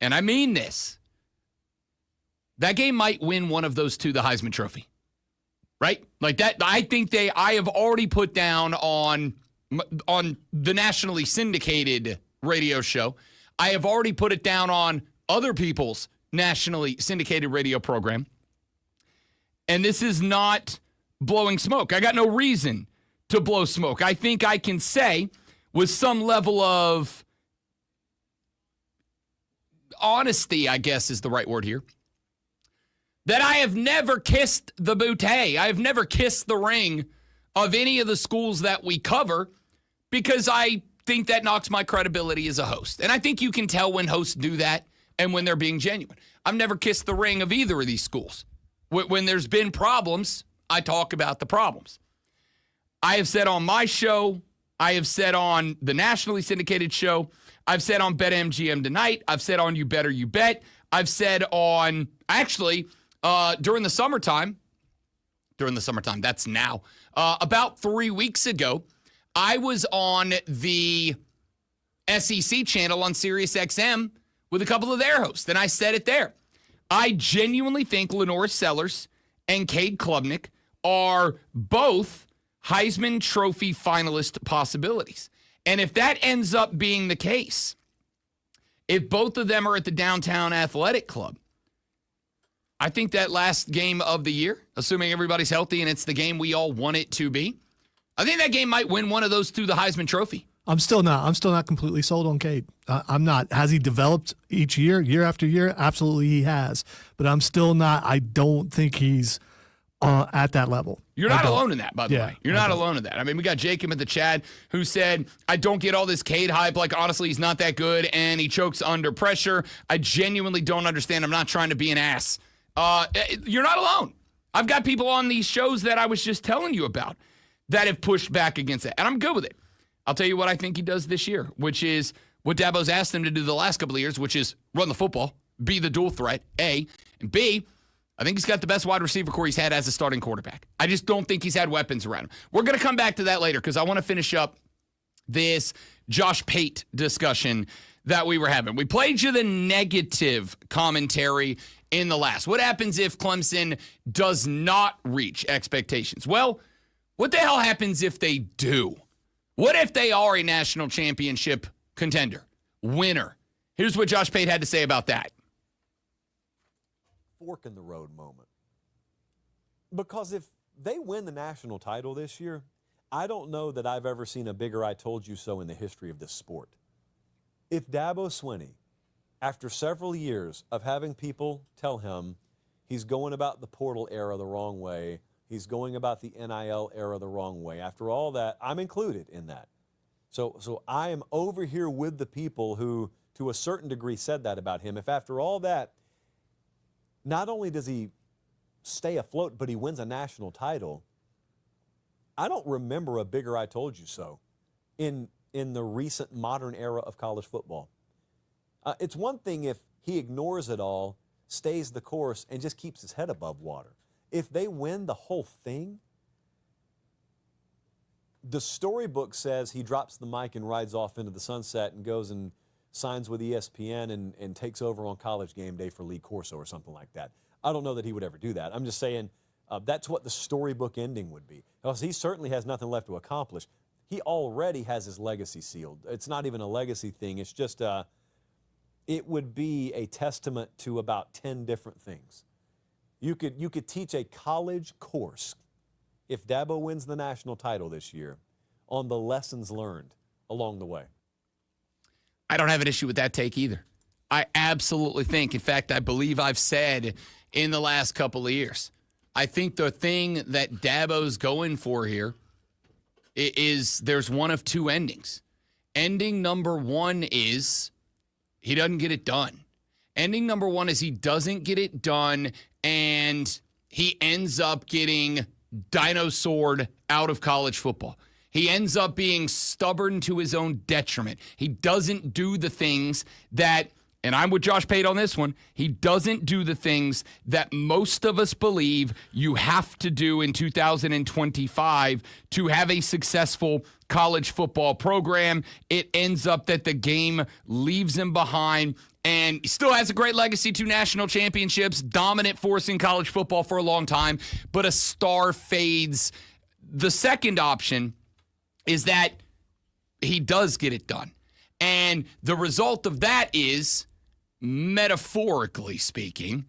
and I mean this. That game might win one of those 2 the Heisman Trophy, right? Like that. I think I have already put down on the nationally syndicated radio show. I have already put it down on other people's nationally syndicated radio program. And this is not blowing smoke. I got no reason to blow smoke. I think I can say with some level of honesty, I guess is the right word here, that I have never kissed the bouquet. I have never kissed the ring of any of the schools that we cover because I think that knocks my credibility as a host. And I think you can tell when hosts do that and when they're being genuine. I've never kissed the ring of either of these schools. When there's been problems, I talk about the problems. I have said on my show, I have said on the nationally syndicated show, I've said on BetMGM Tonight, I've said on You Better You Bet, I've said on, actually, during the summertime, during the summertime. That's now. About 3 weeks ago, I was on the SEC channel on Sirius XM with a couple of their hosts, and I said it there. I genuinely think Lenore Sellers and Cade Klubnik are both Heisman Trophy finalist possibilities. And if that ends up being the case, if both of them are at the Downtown Athletic Club, I think that last game of the year, assuming everybody's healthy and it's the game we all want it to be, I think that game might win one of those two the Heisman Trophy. I'm still not completely sold on Cade. I'm not. Has he developed each year after year? Absolutely he has. But I'm still not. I don't think he's at that level. You're not alone in that, by the way. You're not alone in that. I mean, we got Jacob in the chat who said, I don't get all this Cade hype. Like, honestly, he's not that good, and he chokes under pressure. I genuinely don't understand. I'm not trying to be an ass. You're not alone. I've got people on these shows that I was just telling you about that have pushed back against it, and I'm good with it. I'll tell you what I think he does this year, which is what Dabo's asked him to do the last couple of years, which is run the football, be the dual threat, A. And B, I think he's got the best wide receiver core he's had as a starting quarterback. I just don't think he's had weapons around him. We're going to come back to that later because I want to finish up this Josh Pate discussion that we were having. We played you the negative commentary in the last. What happens if Clemson does not reach expectations? Well, what the hell happens if they do? What if they are a national championship contender, winner? Here's what Josh Pate had to say about that. Fork in the road moment. Because if they win the national title this year, I don't know that I've ever seen a bigger I told you so in the history of this sport. If Dabo Swinney, after several years of having people tell him he's going about the portal era the wrong way, he's going about the NIL era the wrong way. After all that, I'm included in that. So I am over here with the people who, to a certain degree, said that about him. If after all that, not only does he stay afloat, but he wins a national title, I don't remember a bigger I told you so in the recent modern era of college football. It's one thing if he ignores it all, stays the course, and just keeps his head above water. If they win the whole thing, the storybook says he drops the mic and rides off into the sunset and goes and signs with ESPN and takes over on College Game Day for Lee Corso or something like that. I don't know that he would ever do that. I'm just saying that's what the storybook ending would be. Because he certainly has nothing left to accomplish. He already has his legacy sealed. It's not even a legacy thing. It's just it would be a testament to about 10 different things. You could teach a college course if Dabo wins the national title this year on the lessons learned along the way. I don't have an issue with that take either. I absolutely think, in fact, I believe I've said in the last couple of years, I think the thing that Dabo's going for here is there's one of two endings. Ending number one is he doesn't get it done. Ending number one is he doesn't get it done and he ends up getting dinosaured out of college football. He ends up being stubborn to his own detriment. He doesn't do the things that, and I'm with Josh Pate on this one, he doesn't do the things that most of us believe you have to do in 2025 to have a successful college football program. It ends up that the game leaves him behind, and he still has a great legacy, 2 national championships, dominant force in college football for a long time, but a star fades. The second option is that he does get it done. And the result of that is, metaphorically speaking,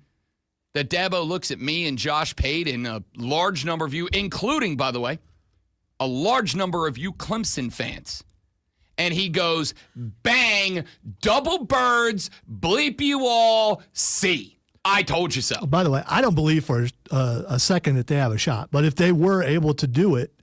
that Dabo looks at me and Josh Pate and a large number of you, including, by the way, a large number of you Clemson fans, and he goes, bang, double birds, bleep you all, see. I told you so. By the way, I don't believe for a second that they have a shot. But if they were able to do it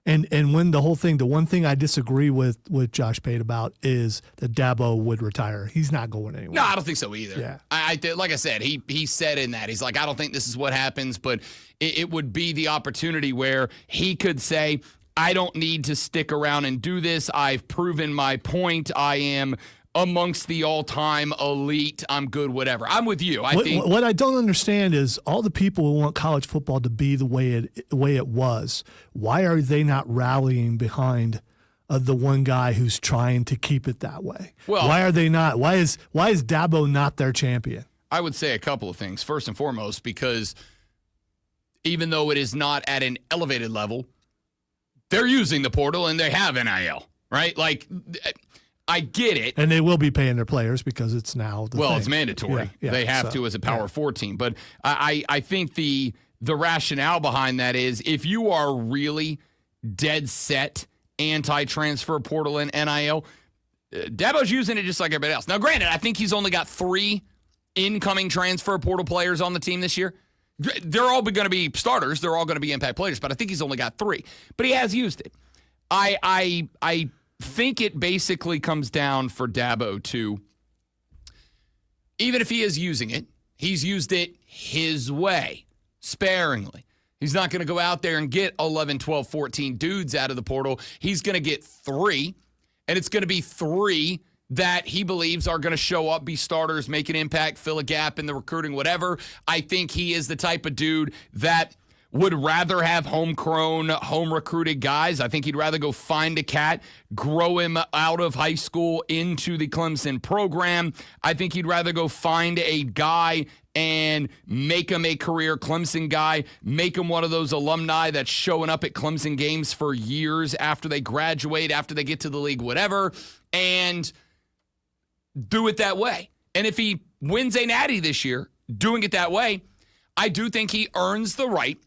and win the whole thing, the one thing I disagree with Josh Pate about is that Dabo would retire. He's not going anywhere. No, I don't think so either. Yeah. I like I said, he said in that, he's like, I don't think this is what happens, but it would be the opportunity where he could say, I don't need to stick around and do this. I've proven my point. I am amongst the all-time elite, I'm good, whatever. I'm with you. I think What I don't understand is all the people who want college football to be the way it was. Why are they not rallying behind the one guy who's trying to keep it that way? Well, why are they not? Why is Dabo not their champion? I would say a couple of things. First and foremost, because even though it is not at an elevated level, they're using the portal and they have NIL, right? Like, I get it. And they will be paying their players because it's now the thing. It's mandatory. Yeah, they have to as a Power 4 team. But I think the rationale behind that is if you are really dead set anti-transfer portal and NIL, Dabo's using it just like everybody else. Now, granted, I think he's only got 3 incoming transfer portal players on the team this year. They're all going to be starters. They're all going to be impact players, but I think he's only got 3. But he has used it. I think it basically comes down for Dabo to, even if he is using it, he's used it his way, sparingly. He's not going to go out there and get 11, 12, 14 dudes out of the portal. He's going to get 3, and it's going to be 3 that he believes are going to show up, be starters, make an impact, fill a gap in the recruiting, whatever. I think he is the type of dude that would rather have homegrown, home-recruited guys. I think he'd rather go find a cat, grow him out of high school into the Clemson program. I think he'd rather go find a guy and make him a career Clemson guy, make him one of those alumni that's showing up at Clemson games for years after they graduate, after they get to the league, whatever, and do it that way. And if he wins a Natty this year, doing it that way, I do think he earns the right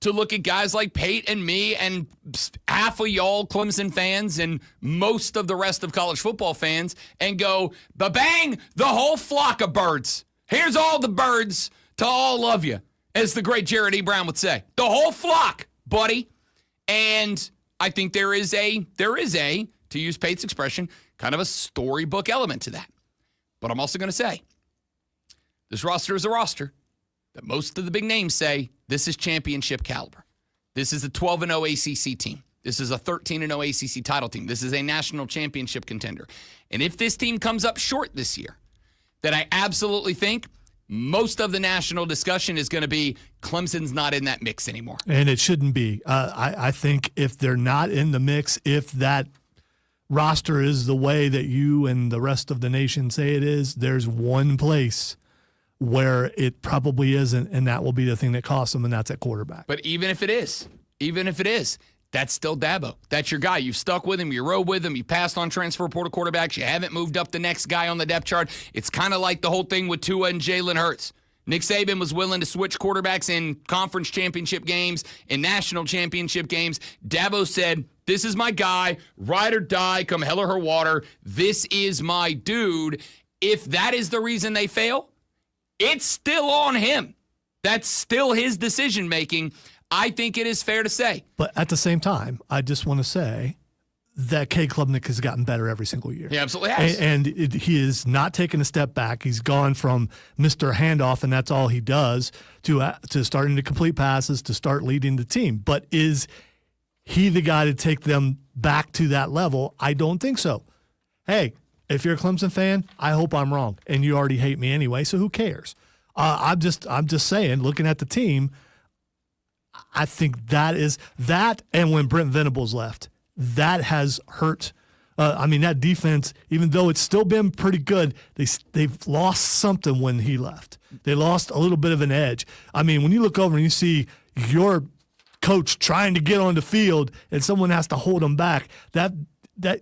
to look at guys like Pate and me and half of y'all Clemson fans and most of the rest of college football fans and go, ba-bang, the whole flock of birds. Here's all the birds to all of you, as the great Jared E. Brown would say. The whole flock, buddy. And I think there is a, to use Pate's expression, kind of a storybook element to that. But I'm also going to say, this roster is a roster that most of the big names say this is championship caliber. This is a 12-0 ACC team. This is a 13-0 ACC title team. This is a national championship contender. And if this team comes up short this year, then I absolutely think most of the national discussion is going to be Clemson's not in that mix anymore. And it shouldn't be. I think if they're not in the mix, if that roster is the way that you and the rest of the nation say it is, there's one place where it probably isn't, and that will be the thing that costs them, and that's at quarterback. But even if it is, that's still Dabo. That's your guy. You've stuck with him. You rode with him. You passed on transfer portal quarterbacks. You haven't moved up the next guy on the depth chart. It's kind of like the whole thing with Tua and Jalen Hurts. Nick Saban was willing to switch quarterbacks in conference championship games, in national championship games. Dabo said, this is my guy, ride or die, come hell or her water. This is my dude. If that is the reason they fail, it's still on him. That's still his decision-making. I think it is fair to say. But at the same time, I just want to say that Cade Klubnik has gotten better every single year. He absolutely has. And he is not taking a step back. He's gone from Mr. Handoff, and that's all he does, to starting to complete passes, to start leading the team. But is he the guy to take them back to that level? I don't think so. Hey, if you're a Clemson fan, I hope I'm wrong, and you already hate me anyway, so who cares? I'm just saying, looking at the team, I think that is that, and when Brent Venables left, that has hurt. That defense, even though it's still been pretty good, they've lost something when he left. They lost a little bit of an edge. I mean, when you look over and you see your coach trying to get on the field and someone has to hold him back, that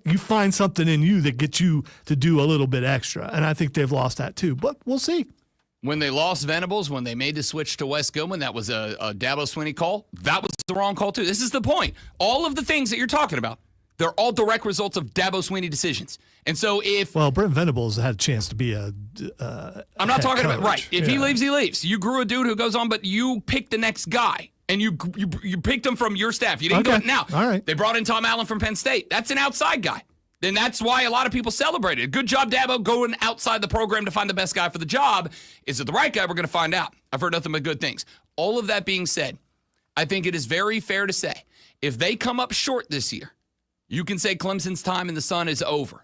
you find something in you that gets you to do a little bit extra. And I think they've lost that too, but we'll see. When they lost Venables, when they made the switch to Wes Goodwin, that was a Dabo Swinney call. That was the wrong call too. This is the point. All of the things that you're talking about, they're all direct results of Dabo Swinney decisions. And so Brent Venables had a chance to be I'm not talking about, right. If he leaves, he leaves. You grew a dude who goes on, but you picked the next guy. And you picked him from your staff. You didn't go now. All right. They brought in Tom Allen from Penn State. That's an outside guy. Then that's why a lot of people celebrated. Good job, Dabo, going outside the program to find the best guy for the job. Is it the right guy? We're going to find out. I've heard nothing but good things. All of that being said, I think it is very fair to say, if they come up short this year, you can say Clemson's time in the sun is over.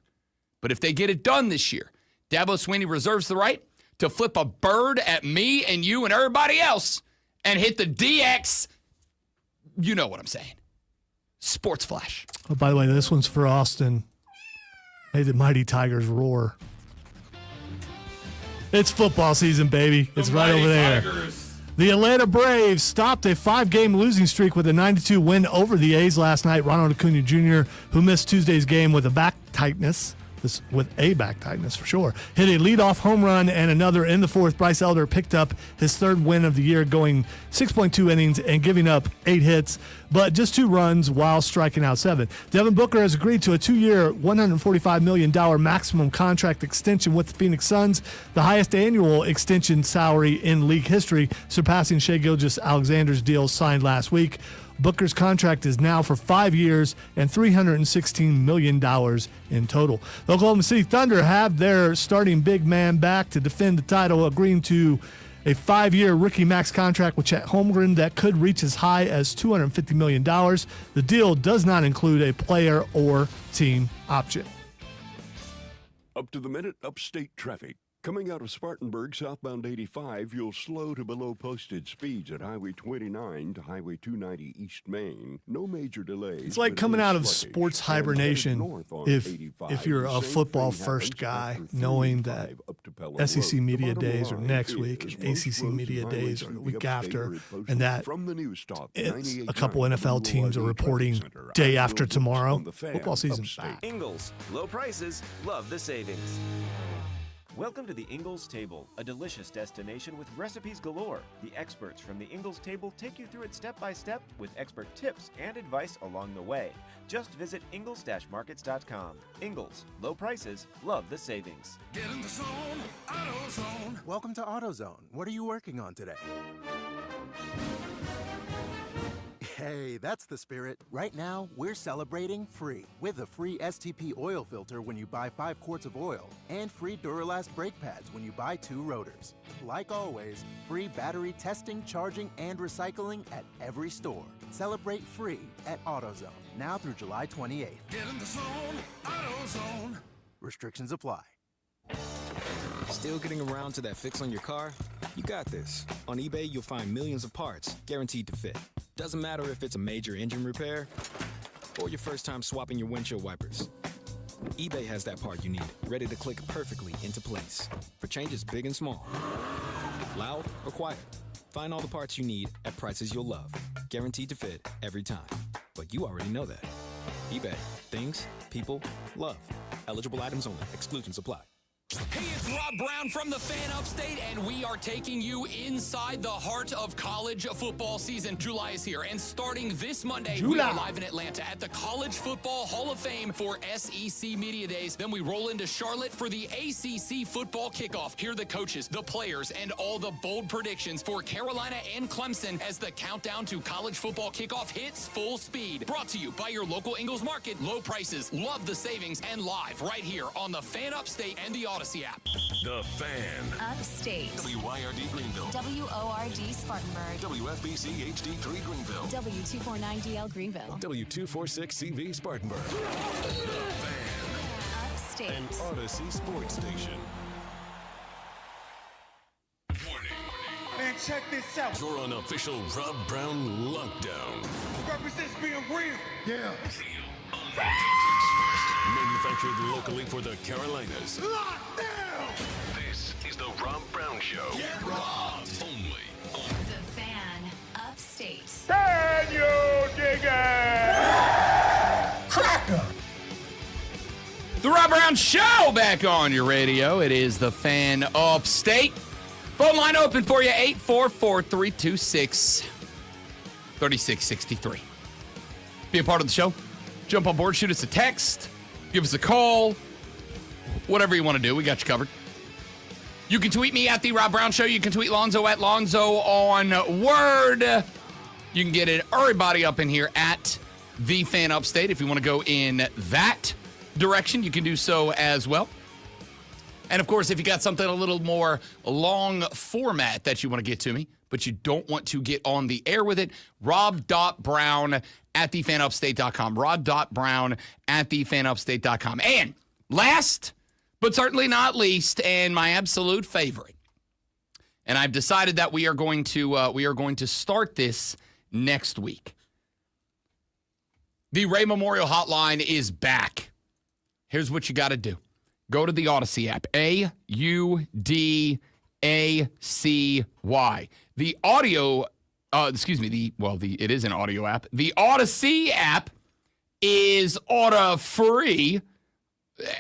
But if they get it done this year, Dabo Swinney reserves the right to flip a bird at me and you and everybody else and hit the DX. You know what I'm saying. Sports Flash. Oh, by the way, this one's for Austin. Hey, the Mighty Tigers roar. It's football season, baby. It's right over there. The Atlanta Braves stopped a 5-game losing streak with a 9-2 win over the A's last night. Ronald Acuna Jr., who missed Tuesday's game with a back tightness, for sure, hit a leadoff home run and another in the fourth. Bryce Elder picked up his third win of the year, going 6.2 innings and giving up 8 hits, but just 2 runs while striking out 7. Devin Booker has agreed to a 2-year, $145 million maximum contract extension with the Phoenix Suns, the highest annual extension salary in league history, surpassing Shai Gilgeous-Alexander's deal signed last week. Booker's contract is now for 5 years and $316 million in total. The Oklahoma City Thunder have their starting big man back to defend the title, agreeing to a 5-year rookie max contract with Chet Holmgren that could reach as high as $250 million. The deal does not include a player or team option. Up to the minute upstate traffic. Coming out of Spartanburg, southbound 85, you'll slow to below posted speeds at Highway 29 to Highway 290 East Main. No major delays. It's like coming out of sports hibernation if you're a football first guy, knowing that SEC Media Days are next week, and ACC Media Days are the week after, and that it's a couple NFL teams are reporting day after tomorrow. Football season's back. Ingles, low prices, love the savings. Welcome to the Ingles Table, a delicious destination with recipes galore. The experts from the Ingles Table take you through it step by step with expert tips and advice along the way. Just visit ingles-markets.com. Ingles, low prices, love the savings. Get in the zone, AutoZone. Welcome to AutoZone. What are you working on today? Hey, that's the spirit. Right now, we're celebrating free with a free STP oil filter when you buy 5 quarts of oil and free Duralast brake pads when you buy 2 rotors. Like always, free battery testing, charging, and recycling at every store. Celebrate free at AutoZone, now through July 28th. Get in the zone, AutoZone. Restrictions apply. Still getting around to that fix on your car? You got this. On eBay, you'll find millions of parts, guaranteed to fit. Doesn't matter if it's a major engine repair or your first time swapping your windshield wipers. eBay has that part you need, ready to click perfectly into place for changes big and small. Loud or quiet, find all the parts you need at prices you'll love, guaranteed to fit every time. But you already know that. eBay, things, people, love. Eligible items only. Exclusions apply. Hey, it's Rob Brown from the Fan Upstate, and we are taking you inside the heart of college football season. July is here, and starting this Monday, we are live in Atlanta at the College Football Hall of Fame for SEC Media Days. Then we roll into Charlotte for the ACC football kickoff. Hear the coaches, the players, and all the bold predictions for Carolina and Clemson as the countdown to college football kickoff hits full speed. Brought to you by your local Ingles Market. Low prices, love the savings, and live right here on the Fan Upstate and the Odyssey app. The Fan. Upstate. WYRD Greenville. WORD Spartanburg. WFBC HD3 Greenville. W249DL Greenville. W246CV Spartanburg. The Fan. Upstate. An Odyssey sports station. Warning. Man, check this out. You're on official Rob Brown lockdown. Represents being real. Yeah. Manufactured locally for the Carolinas. Lockdown! This is the Rob Brown Show. Get robbed! Only on The Fan. Upstate. Can you dig it? Cracker! The Rob Brown Show back on your radio. It is the Fan Upstate. Phone line open for you, 844-326-3663. Be a part of the show. Jump on board, shoot us a text, give us a call, whatever you want to do. We got you covered. You can tweet me at The Rob Brown Show. You can tweet Lonzo at Lonzo on Word. You can get everybody up in here at The Fan Upstate. If you want to go in that direction, you can do so as well. And, of course, if you got something a little more long format that you want to get to me, but you don't want to get on the air with it, rob.brown at thefanupstate.com. Rob.brown at thefanupstate.com. And Last, but certainly not least, and my absolute favorite. And I've decided that we are going to start this next week. The Ray Memorial Hotline is back. Here's what you got to do. Go to the Odyssey app. AUDACY. The audio, it is an audio app. The Odyssey app is free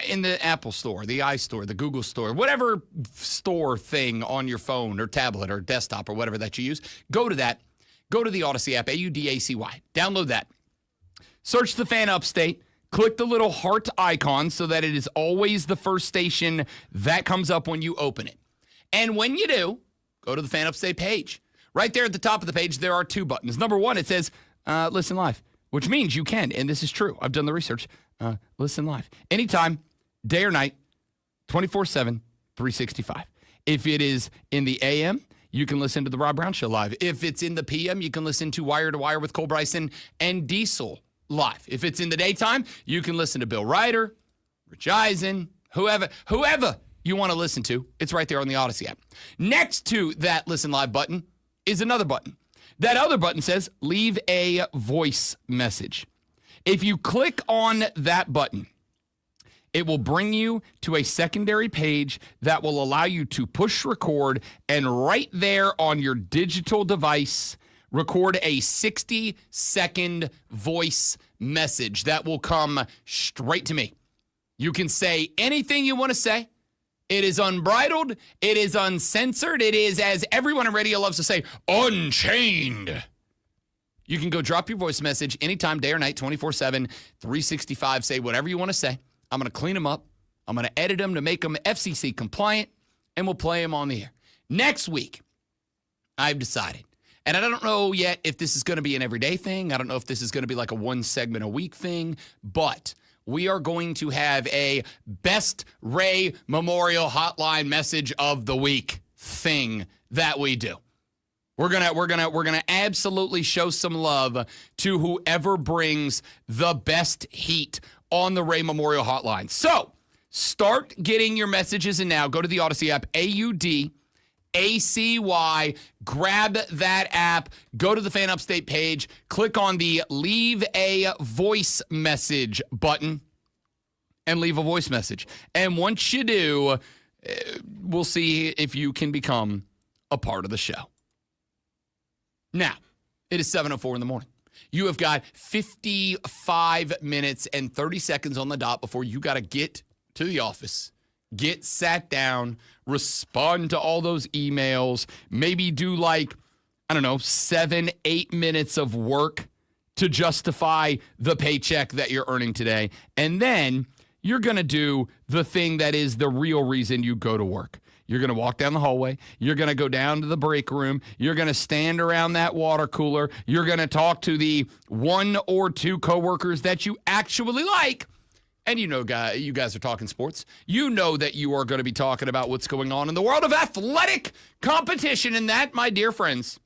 in the Apple Store, the iStore, the Google Store, whatever store thing on your phone or tablet or desktop or whatever that you use. Go to that. Go to the Odyssey app, AUDACY. Download that. Search the Fan Upstate. Click the little heart icon so that it is always the first station that comes up when you open it. And when you do, go to the Fan Upstate page. Right there at the top of the page, there are two buttons. Number one, it says Listen Live, which means you can, and this is true. I've done the research. Listen live. Anytime, day or night, 24/7, 365. If it is in the AM, you can listen to the Rob Brown Show live. If it's in the PM, you can listen to Wire to Wire with Cole Bryson and Diesel live. If it's in the daytime, you can listen to Bill Ryder, Rich Eisen, whoever you want to listen to. It's right there on the Odyssey app. Next to that Listen Live button is another button. That other button says leave a voice message. If you click on that button, it will bring you to a secondary page that will allow you to push record and right there on your digital device, record a 60-second voice message that will come straight to me. You can say anything you want to say. It is unbridled. It is uncensored. It is, as everyone on radio loves to say, unchained. You can go drop your voice message anytime, day or night, 24/7, 365. Say whatever you want to say. I'm going to clean them up. I'm going to edit them to make them FCC compliant, and we'll play them on the air. Next week, I've decided, and I don't know yet if this is going to be an everyday thing. I don't know if this is going to be like a one segment a week thing, but we are going to have a Best Ray Memorial Hotline Message of the Week thing that we do. We're gonna absolutely show some love to whoever brings the best heat on the Ray Memorial Hotline. So start getting your messages in now. Go to the Odyssey app, AUDACY. Grab that app. Go to the Fan Upstate page. Click on the Leave a Voice Message button and leave a voice message. And once you do, we'll see if you can become a part of the show. Now, it is 7:04 in the morning. You have got 55 minutes and 30 seconds on the dot before you got to get to the office, get sat down, respond to all those emails, maybe do 7-8 minutes of work to justify the paycheck that you're earning today. And then you're going to do the thing that is the real reason you go to work. You're going to walk down the hallway. You're going to go down to the break room. You're going to stand around that water cooler. You're going to talk to the one or two coworkers that you actually like. And you guys are talking sports. You know that you are going to be talking about what's going on in the world of athletic competition. And that, my dear friends,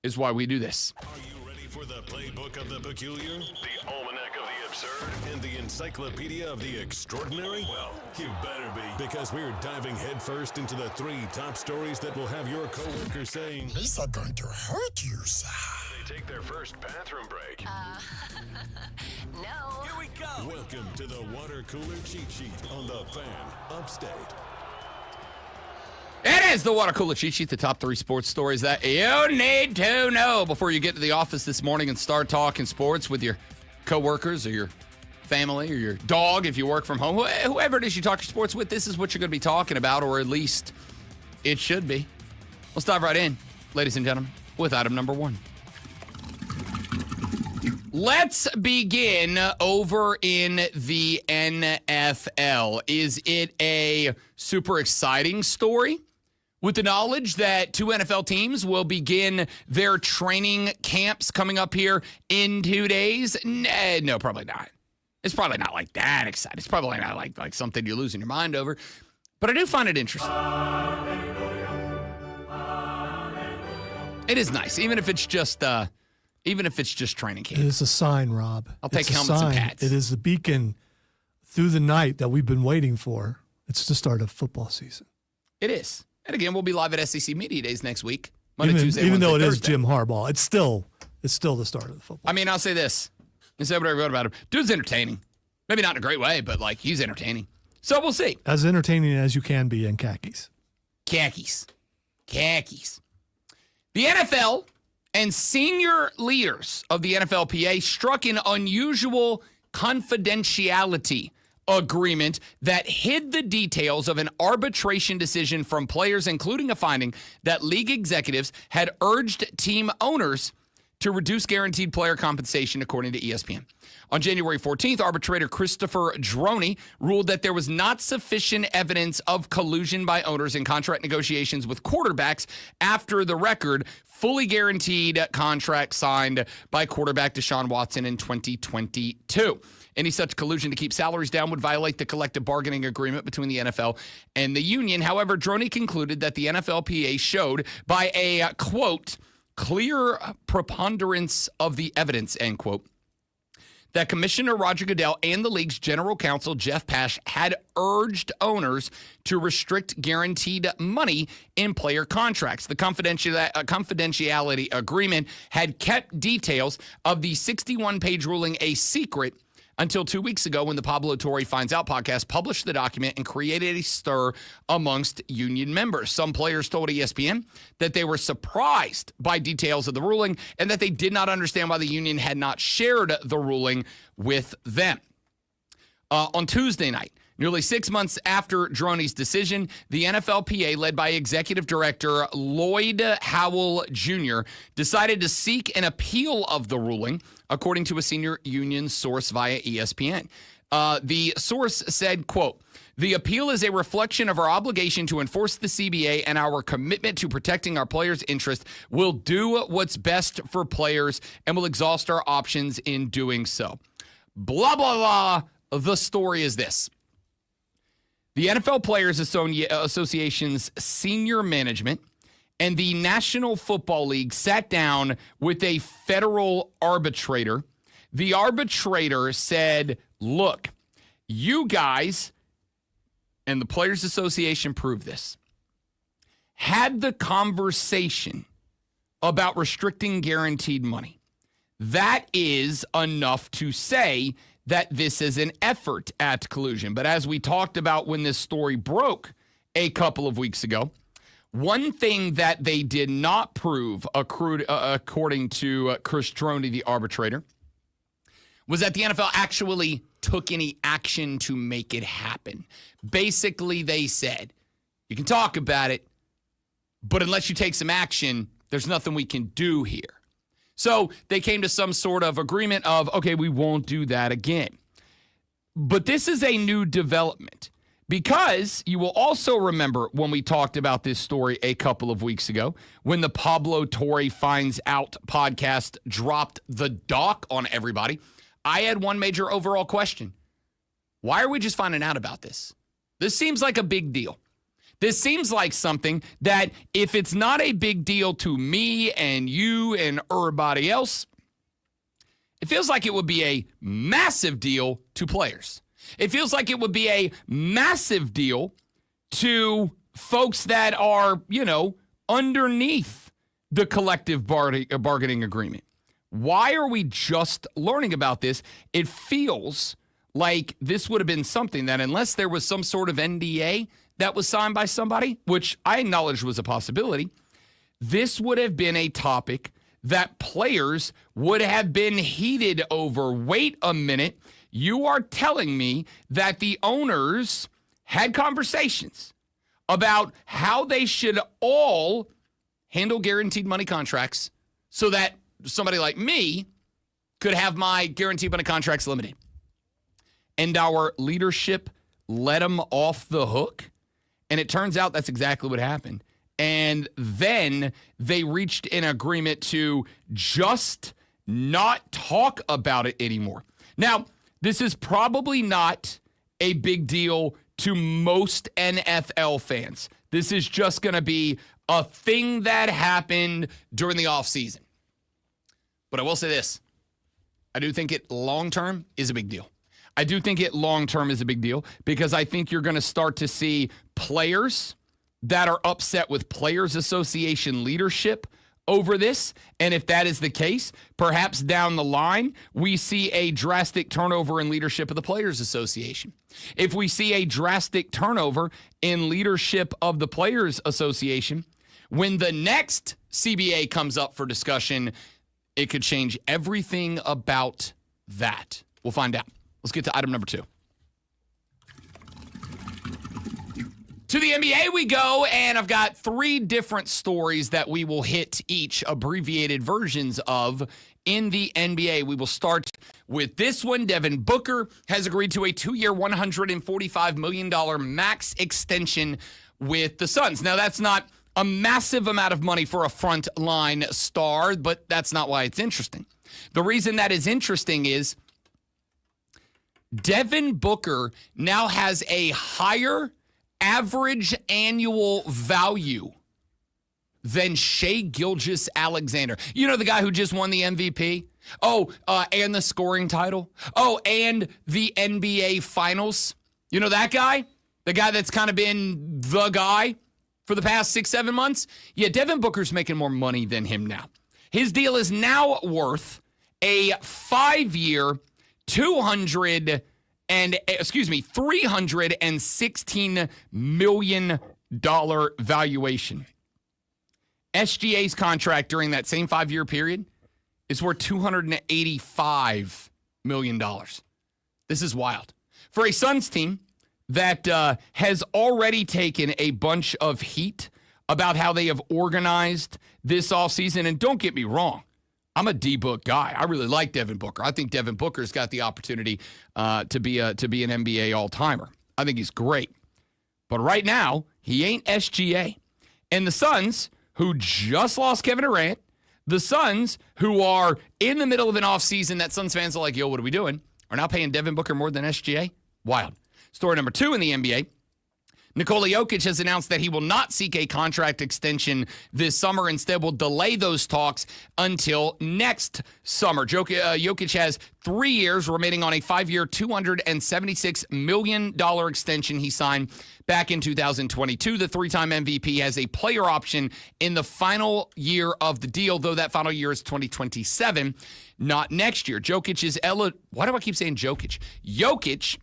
is why we do this. Are you ready for the playbook of the peculiar, the almanac of the absurd, and the encyclopedia of the extraordinary? Well, you better be, because we're diving headfirst into the 3 top stories that will have your coworkers saying, "These are going to hurt you, sir." They take their first bathroom break. No. Here we go. Welcome to the water cooler cheat sheet on the Fan Upstate. It is the Water Cooler Cheat Sheet, the top 3 sports stories that you need to know before you get to the office this morning and start talking sports with your coworkers or your family or your dog if you work from home. Whoever it is you talk sports with, this is what you're going to be talking about, or at least it should be. Let's dive right in, ladies and gentlemen, with item number 1. Let's begin over in the NFL. Is it a super exciting story? With the knowledge that 2 NFL teams will begin their training camps coming up here in 2 days? No, probably not. It's probably not like that exciting. It's probably not like something you're losing your mind over. But I do find it interesting. It is nice, even if it's just training camp. It is a sign, Rob. I'll take It's a helmets and sign. pads. It is a beacon through the night that we've been waiting for. It's the start of football season. It is. And again, we'll be live at SEC Media Days next week. Monday, Even, Tuesday, even Wednesday, though it is Thursday. Jim Harbaugh, it's still the start of the football. I mean, I'll say this. And say whatever I wrote about him. Dude's entertaining. Maybe not in a great way, but like he's entertaining. So we'll see. As entertaining as you can be in khakis. Khakis. The NFL and senior leaders of the NFLPA struck an unusual confidentiality agreement that hid the details of an arbitration decision from players, including a finding that league executives had urged team owners to reduce guaranteed player compensation, according to ESPN. On January 14th, arbitrator Christopher Droney ruled that there was not sufficient evidence of collusion by owners in contract negotiations with quarterbacks after the record fully guaranteed contract signed by quarterback Deshaun Watson in 2022. Any such collusion to keep salaries down would violate the collective bargaining agreement between the NFL and the union. However, Droney concluded that the NFLPA showed by a, quote, clear preponderance of the evidence, end quote, that Commissioner Roger Goodell and the league's general counsel, Jeff Pash, had urged owners to restrict guaranteed money in player contracts. The confidentiality agreement had kept details of the 61-page ruling a secret until 2 weeks ago when the Pablo Torre Finds Out podcast published the document and created a stir amongst union members. Some players told ESPN that they were surprised by details of the ruling and that they did not understand why the union had not shared the ruling with them. On Tuesday night, nearly 6 months after Droney's decision, the NFLPA, led by Executive Director Lloyd Howell Jr., decided to seek an appeal of the ruling, according to a senior union source via ESPN. The source said, quote, "The appeal is a reflection of our obligation to enforce the CBA and our commitment to protecting our players' interests. We'll do what's best for players and will exhaust our options in doing so." Blah, blah, blah. The story is this. The NFL Players Association's senior management and the National Football League sat down with a federal arbitrator. The arbitrator said, look, you guys, and the Players Association proved this, had the conversation about restricting guaranteed money. That is enough to say that this is an effort at collusion. But as we talked about when this story broke a couple of weeks ago, one thing that they did not prove, according to Chris Droney, the arbitrator, was that the NFL actually took any action to make it happen. Basically, they said, you can talk about it, but unless you take some action, there's nothing we can do here. So they came to some sort of agreement of, okay, we won't do that again. But this is a new development because you will also remember when we talked about this story a couple of weeks ago, when the Pablo Torre Finds Out podcast dropped the dock on everybody, I had one major overall question. Why are we just finding out about this? This seems like a big deal. This seems like something that if it's not a big deal to me and you and everybody else, it feels like it would be a massive deal to players. It feels like it would be a massive deal to folks that are, underneath the collective bargaining agreement. Why are we just learning about this? It feels like this would have been something that unless there was some sort of NDA that was signed by somebody, which I acknowledge was a possibility, this would have been a topic that players would have been heated over. Wait a minute. You are telling me that the owners had conversations about how they should all handle guaranteed money contracts so that somebody like me could have my guaranteed money contracts limited. And our leadership let them off the hook. And it turns out that's exactly what happened. And then they reached an agreement to just not talk about it anymore. Now, this is probably not a big deal to most NFL fans. This is just going to be a thing that happened during the offseason. But I will say this. I do think it long-term is a big deal. I do think it long-term is a big deal because I think you're going to start to see players that are upset with Players Association leadership over this. And if that is the case, perhaps down the line, we see a drastic turnover in leadership of the Players Association. If we see a drastic turnover in leadership of the Players Association, when the next CBA comes up for discussion, it could change everything about that. We'll find out. Let's get to item number 2. To the NBA we go, and I've got 3 different stories that we will hit each, abbreviated versions of, in the NBA. We will start with this one. Devin Booker has agreed to a 2-year, $145 million max extension with the Suns. Now, that's not a massive amount of money for a frontline star, but that's not why it's interesting. The reason that is interesting is Devin Booker now has a higher average annual value than Shai Gilgeous-Alexander. You know, the guy who just won the MVP? And the scoring title? And the NBA Finals? You know that guy? The guy that's kind of been the guy for the past 6-7 months? Yeah, Devin Booker's making more money than him now. His deal is now worth a 5-year, $316 million valuation. SGA's contract during that same 5-year period is worth $285 million. This is wild. For a Suns team that has already taken a bunch of heat about how they have organized this offseason, and don't get me wrong, I'm a D-Book guy. I really like Devin Booker. I think Devin Booker's got the opportunity to be an NBA all-timer. I think he's great. But right now, he ain't SGA. And the Suns, who just lost Kevin Durant, the Suns, who are in the middle of an offseason that Suns fans are like, yo, what are we doing? Are now paying Devin Booker more than SGA? Wild. Story number 2 in the NBA. Nikola Jokic has announced that he will not seek a contract extension this summer. Instead, will delay those talks until next summer. Jokic has 3 years remaining on a 5-year, $276 million extension he signed back in 2022. The 3-time MVP has a player option in the final year of the deal, though that final year is 2027, not next year. Jokic is why do I keep saying Jokic? Jokic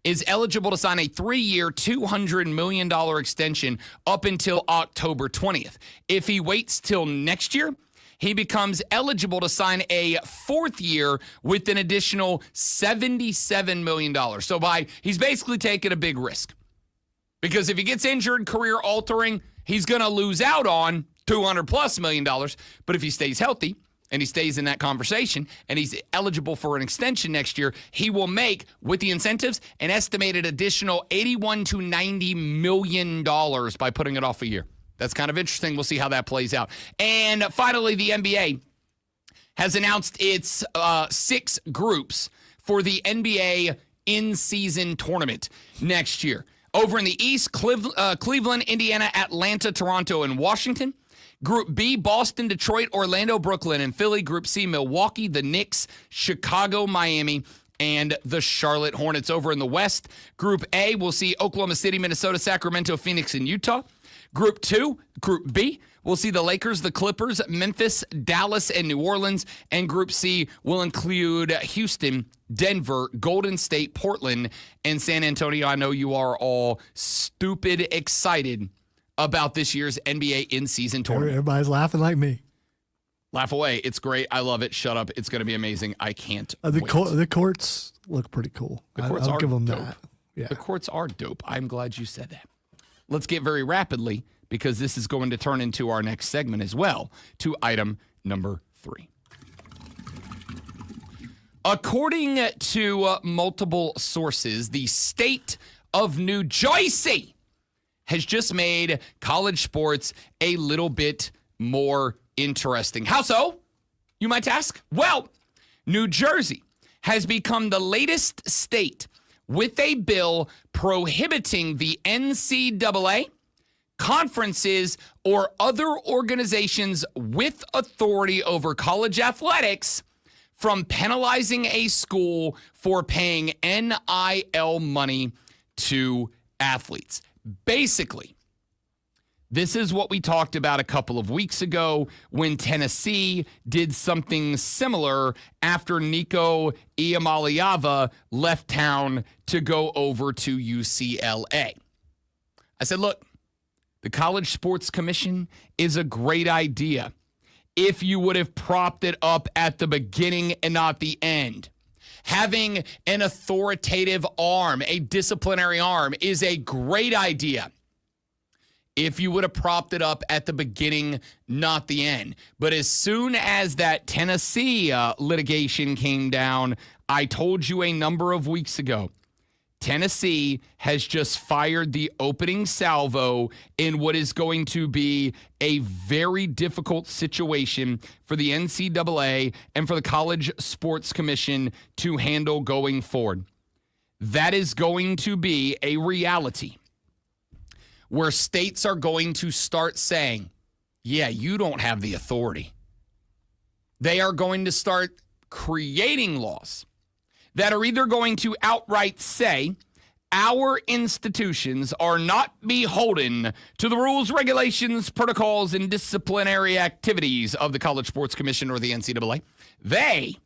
is eligible to sign a 3-year, $200 million extension up until October 20th. If he waits till next year, he becomes eligible to sign a 4th year with an additional $77 million. So he's basically taking a big risk. Because if he gets injured, career-altering, he's going to lose out on $200+ million. But if he stays healthy, and he stays in that conversation, and he's eligible for an extension next year, he will make, with the incentives, an estimated additional $81 to $90 million by putting it off a year. That's kind of interesting. We'll see how that plays out. And finally, the NBA has announced its 6 groups for the NBA in-season tournament next year. Over in the East, Cleveland, Indiana, Atlanta, Toronto, and Washington. Group B, Boston, Detroit, Orlando, Brooklyn, and Philly. Group C, Milwaukee, the Knicks, Chicago, Miami, and the Charlotte Hornets. Over in the West, Group A, we'll see Oklahoma City, Minnesota, Sacramento, Phoenix, and Utah. Group B, we'll see the Lakers, the Clippers, Memphis, Dallas, and New Orleans. And Group C will include Houston, Denver, Golden State, Portland, and San Antonio. I know you are all stupid excited about this year's NBA in-season tournament. Everybody's laughing like me. Laugh away. It's great. I love it. Shut up. It's going to be amazing. I can't wait. The courts look pretty cool. The courts I'll are give them dope. that. Yeah. The courts are dope. I'm glad you said that. Let's get very rapidly, because this is going to turn into our next segment as well, to item number 3. According to multiple sources, the state of New Jersey has just made college sports a little bit more interesting. How so, you might ask? Well, New Jersey has become the latest state with a bill prohibiting the NCAA, conferences, or other organizations with authority over college athletics from penalizing a school for paying NIL money to athletes. Basically, this is what we talked about a couple of weeks ago when Tennessee did something similar after Nico Iamaleava left town to go over to UCLA. I said, look, the College Sports Commission is a great idea if you would have propped it up at the beginning and not the end. Having an authoritative arm, a disciplinary arm, is a great idea if you would have propped it up at the beginning, not the end. But as soon as that Tennessee litigation came down, I told you a number of weeks ago, Tennessee has just fired the opening salvo in what is going to be a very difficult situation for the NCAA and for the College Sports Commission to handle going forward. That is going to be a reality where states are going to start saying, yeah, you don't have the authority. They are going to start creating laws that are either going to outright say, our institutions are not beholden to the rules, regulations, protocols, and disciplinary activities of the College Sports Commission or the NCAA. They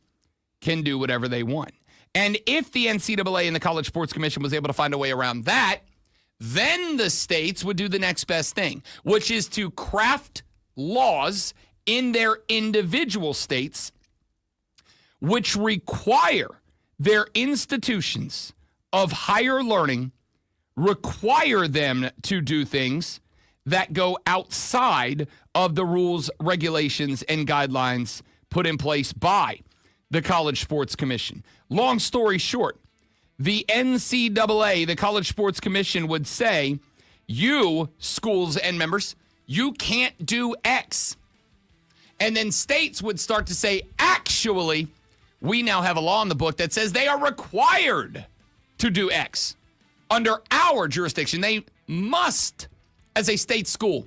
can do whatever they want. And if the NCAA and the College Sports Commission was able to find a way around that, then the states would do the next best thing, which is to craft laws in their individual states which require their institutions of higher learning, require them to do things that go outside of the rules, regulations, and guidelines put in place by the College Sports Commission. Long story short, the NCAA, the College Sports Commission, would say, you, schools and members, you can't do X. And then states would start to say, actually, we now have a law in the book that says they are required to do X. Under our jurisdiction, they must, as a state school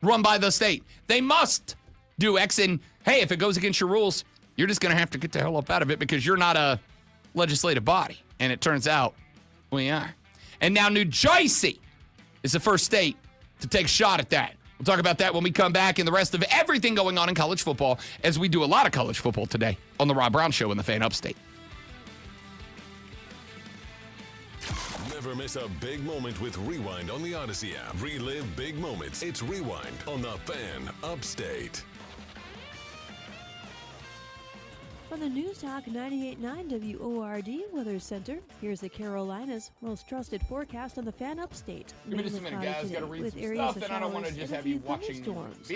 run by the state, they must do X. And hey, if it goes against your rules, you're just going to have to get the hell up out of it because you're not a legislative body. And it turns out we are. And now New Jersey is the first state to take a shot at that. We'll talk about that when we come back and the rest of everything going on in college football, as we do a lot of college football today on The Rob Brown Show in the Fan Upstate. Never miss a big moment with Rewind on the Odyssey app. Relive big moments. It's Rewind on the Fan Upstate. From the News Talk 98.9 WORD Weather Center, here's the Carolinas' most trusted forecast on the Fan Upstate. Give me just a minute, guys. Got to read with some areas stuff, of and I don't want to showers just and have a you few watching. thunderstorms.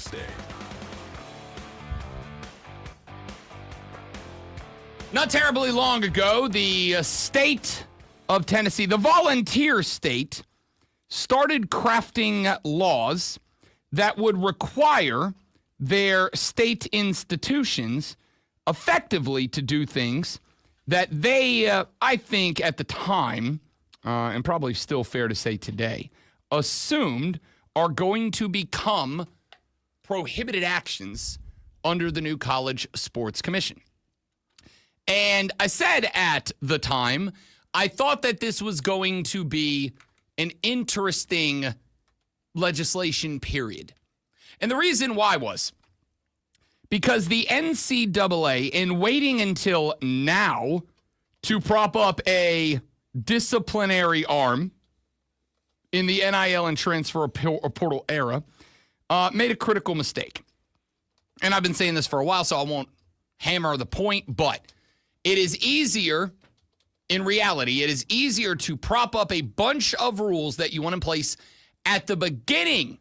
Upstate. Not terribly long ago, the state of Tennessee, the volunteer state, started crafting laws that would require their state institutions effectively to do things that they, I think at the time, and probably still fair to say today, assumed are going to become prohibited actions under the new College Sports Commission. And I said at the time, I thought that this was going to be an interesting legislation period. And the reason why was because the NCAA, in waiting until now to prop up a disciplinary arm in the NIL and transfer portal era, made a critical mistake. And I've been saying this for a while, so I won't hammer the point, but it is easier, in reality, it is easier to prop up a bunch of rules that you want in place at the beginning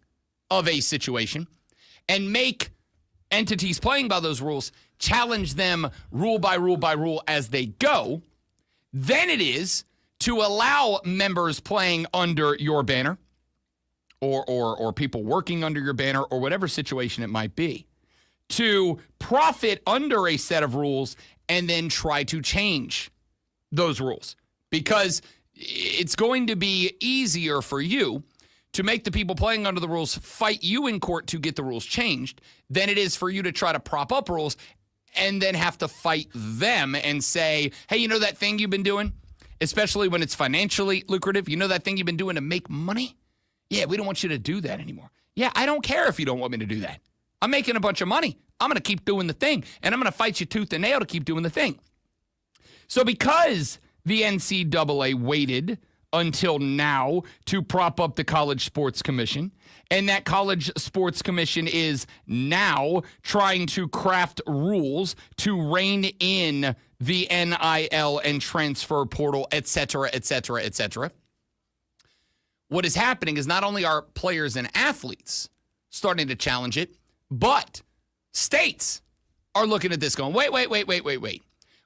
of a situation and make entities playing by those rules challenge them rule by rule by rule as they go, than it is to allow members playing under your banner or people working under your banner or whatever situation it might be to profit under a set of rules and then try to change those rules. Because it's going to be easier for you to make the people playing under the rules fight you in court to get the rules changed than it is for you to try to prop up rules and then have to fight them and say, hey, you know that thing you've been doing? Especially when it's financially lucrative. You know that thing you've been doing to make money? Yeah, we don't want you to do that anymore. Yeah, I don't care if you don't want me to do that. I'm making a bunch of money. I'm going to keep doing the thing, and I'm going to fight you tooth and nail to keep doing the thing. So because the NCAA waited until now to prop up the College Sports Commission, and that College Sports Commission is now trying to craft rules to rein in the NIL and transfer portal, et cetera, et cetera, et cetera. What is happening is not only are players and athletes starting to challenge it, but states are looking at this going, wait.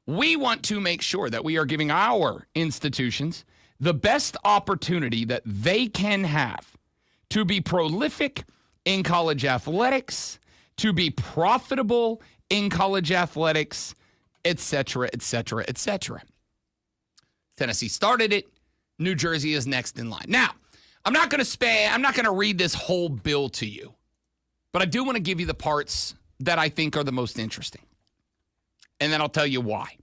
We want to make sure that we are giving our institutions the best opportunity that they can have to be prolific in college athletics, to be profitable in college athletics, et cetera, et cetera, et cetera. Tennessee started it. New Jersey is next in line. Now, I'm not going to read this whole bill to you, but I do want to give you the parts that I think are the most interesting. And then I'll tell you why.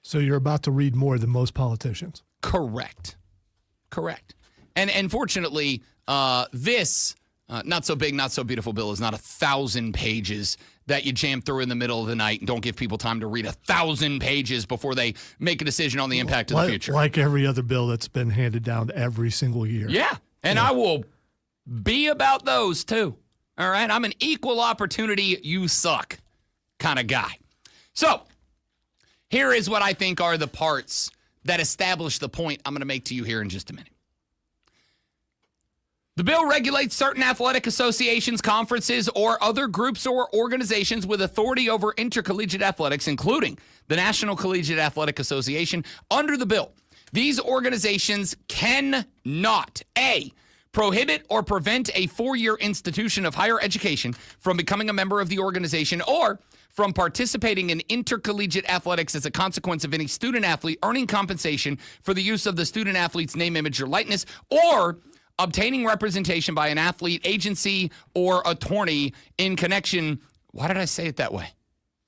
So you're about to read more than most politicians. Correct. And fortunately, this not so big, not so beautiful bill is not 1,000 pages that you jam through in the middle of the night and don't give people time to read 1,000 pages before they make a decision on the impact of the future. Like every other bill that's been handed down every single year. Yeah, and I will be about those too. All right, I'm an equal opportunity, you suck kind of guy. So here is what I think are the parts that establish the point I'm going to make to you here in just a minute. The bill regulates certain athletic associations, conferences, or other groups or organizations with authority over intercollegiate athletics, including the National Collegiate Athletic Association. Under the bill, these organizations cannot, A, prohibit or prevent a four-year institution of higher education from becoming a member of the organization or from participating in intercollegiate athletics as a consequence of any student-athlete earning compensation for the use of the student-athlete's name, image, or likeness, or obtaining representation by an athlete, agency, or attorney in connection. Why did I say it that way?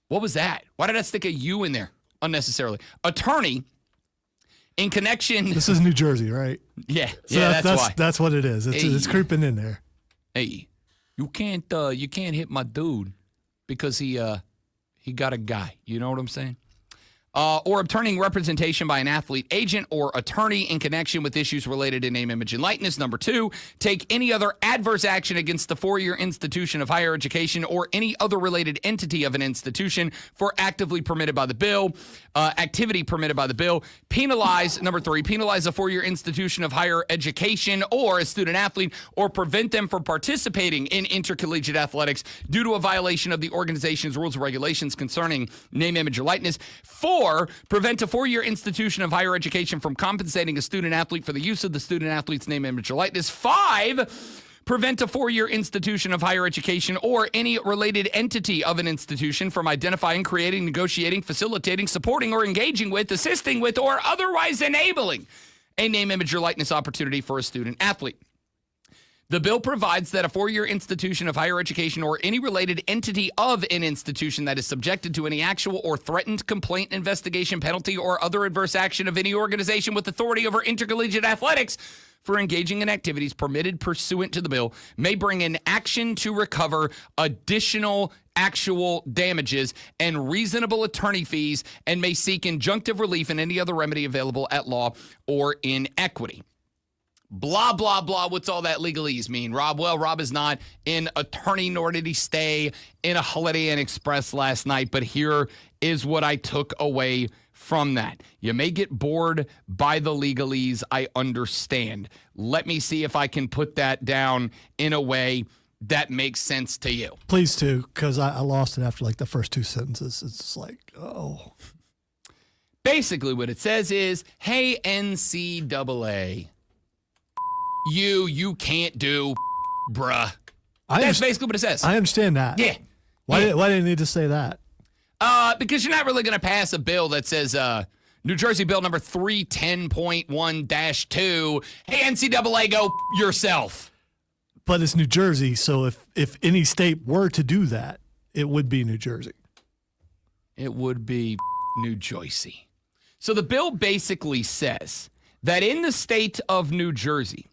What was that? Why did I stick a U in there unnecessarily? Attorney in connection. This is New Jersey, right? Yeah. So yeah, that's why. That's what it is. It's creeping in there. Hey, you can't hit my dude because he got a guy. You know what I'm saying? or obtaining representation by an athlete, agent, or attorney in connection with issues related to name, image, and likeness. Number 2, take any other adverse action against the four-year institution of higher education or any other related entity of an institution for actively permitted by the bill, activity permitted by the bill. Penalize, number 3, penalize a four-year institution of higher education or a student athlete or prevent them from participating in intercollegiate athletics due to a violation of the organization's rules and regulations concerning name, image, or likeness. 4, prevent a four-year institution of higher education from compensating a student athlete for the use of the student athlete's name, image, or likeness. 5, prevent a four-year institution of higher education or any related entity of an institution from identifying, creating, negotiating, facilitating, supporting, or engaging with, assisting with, or otherwise enabling a name, image, or likeness opportunity for a student athlete. The bill provides that a four-year institution of higher education or any related entity of an institution that is subjected to any actual or threatened complaint, investigation, penalty, or other adverse action of any organization with authority over intercollegiate athletics for engaging in activities permitted pursuant to the bill may bring an action to recover additional actual damages and reasonable attorney fees and may seek injunctive relief and any other remedy available at law or in equity. Blah, blah, blah. What's all that legalese mean, Rob? Well, Rob is not an attorney, nor did he stay in a Holiday Inn Express last night. But here is what I took away from that. You may get bored by the legalese. I understand. Let me see if I can put that down in a way that makes sense to you. Please do, because I lost it after like the first 2 sentences. It's just like, oh. Basically, what it says is, hey, NCAA. You can't do, bruh. That's basically what it says. I understand that. Yeah. Why didn't you need to say that? Because you're not really going to pass a bill that says New Jersey Bill number 310.1-2. Hey, NCAA, go yourself. But it's New Jersey, so if any state were to do that, it would be New Jersey. It would be New Jersey. So the bill basically says that in the state of New Jersey,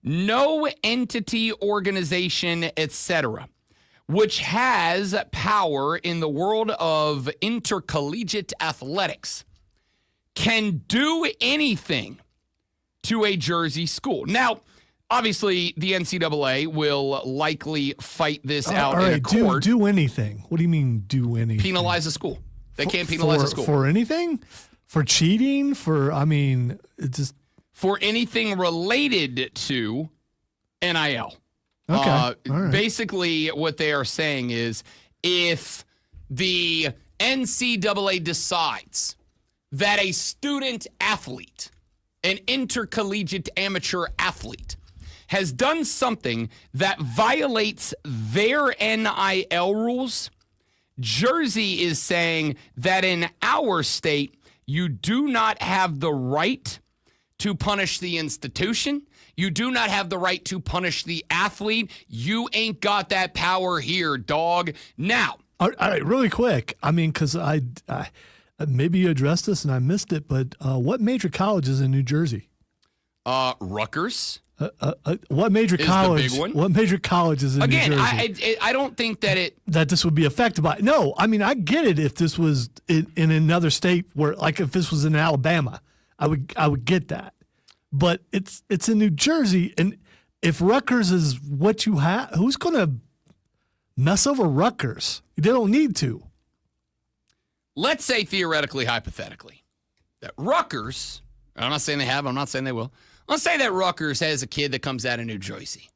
no entity, organization, etc., which has power in the world of intercollegiate athletics can do anything to a Jersey school. Now, obviously, the NCAA will likely fight this out in a court. Do anything. What do you mean do anything? Penalize a school. They can't penalize a school. For anything? For cheating? It's just... For anything related to NIL. Okay. All right. Basically, what they are saying is if the NCAA decides that a student athlete, an intercollegiate amateur athlete, has done something that violates their NIL rules, Jersey is saying that in our state, you do not have the right to punish the institution. You do not have the right to punish the athlete. You ain't got that power here, dog. Now. All right, really quick. Because I maybe you addressed this and I missed it, but what major college is in New Jersey? Rutgers. What major college? The big one. What major college is in New Jersey? Again, I don't think that this would be affected by. No, I get it if this was in another state where, like, if this was in Alabama, I would get that. But it's in New Jersey, and if Rutgers is what you have, who's going to mess over Rutgers? They don't need to. Let's say theoretically, hypothetically, that Rutgers, I'm not saying they have, I'm not saying they will. Let's say that Rutgers has a kid that comes out of New Jersey.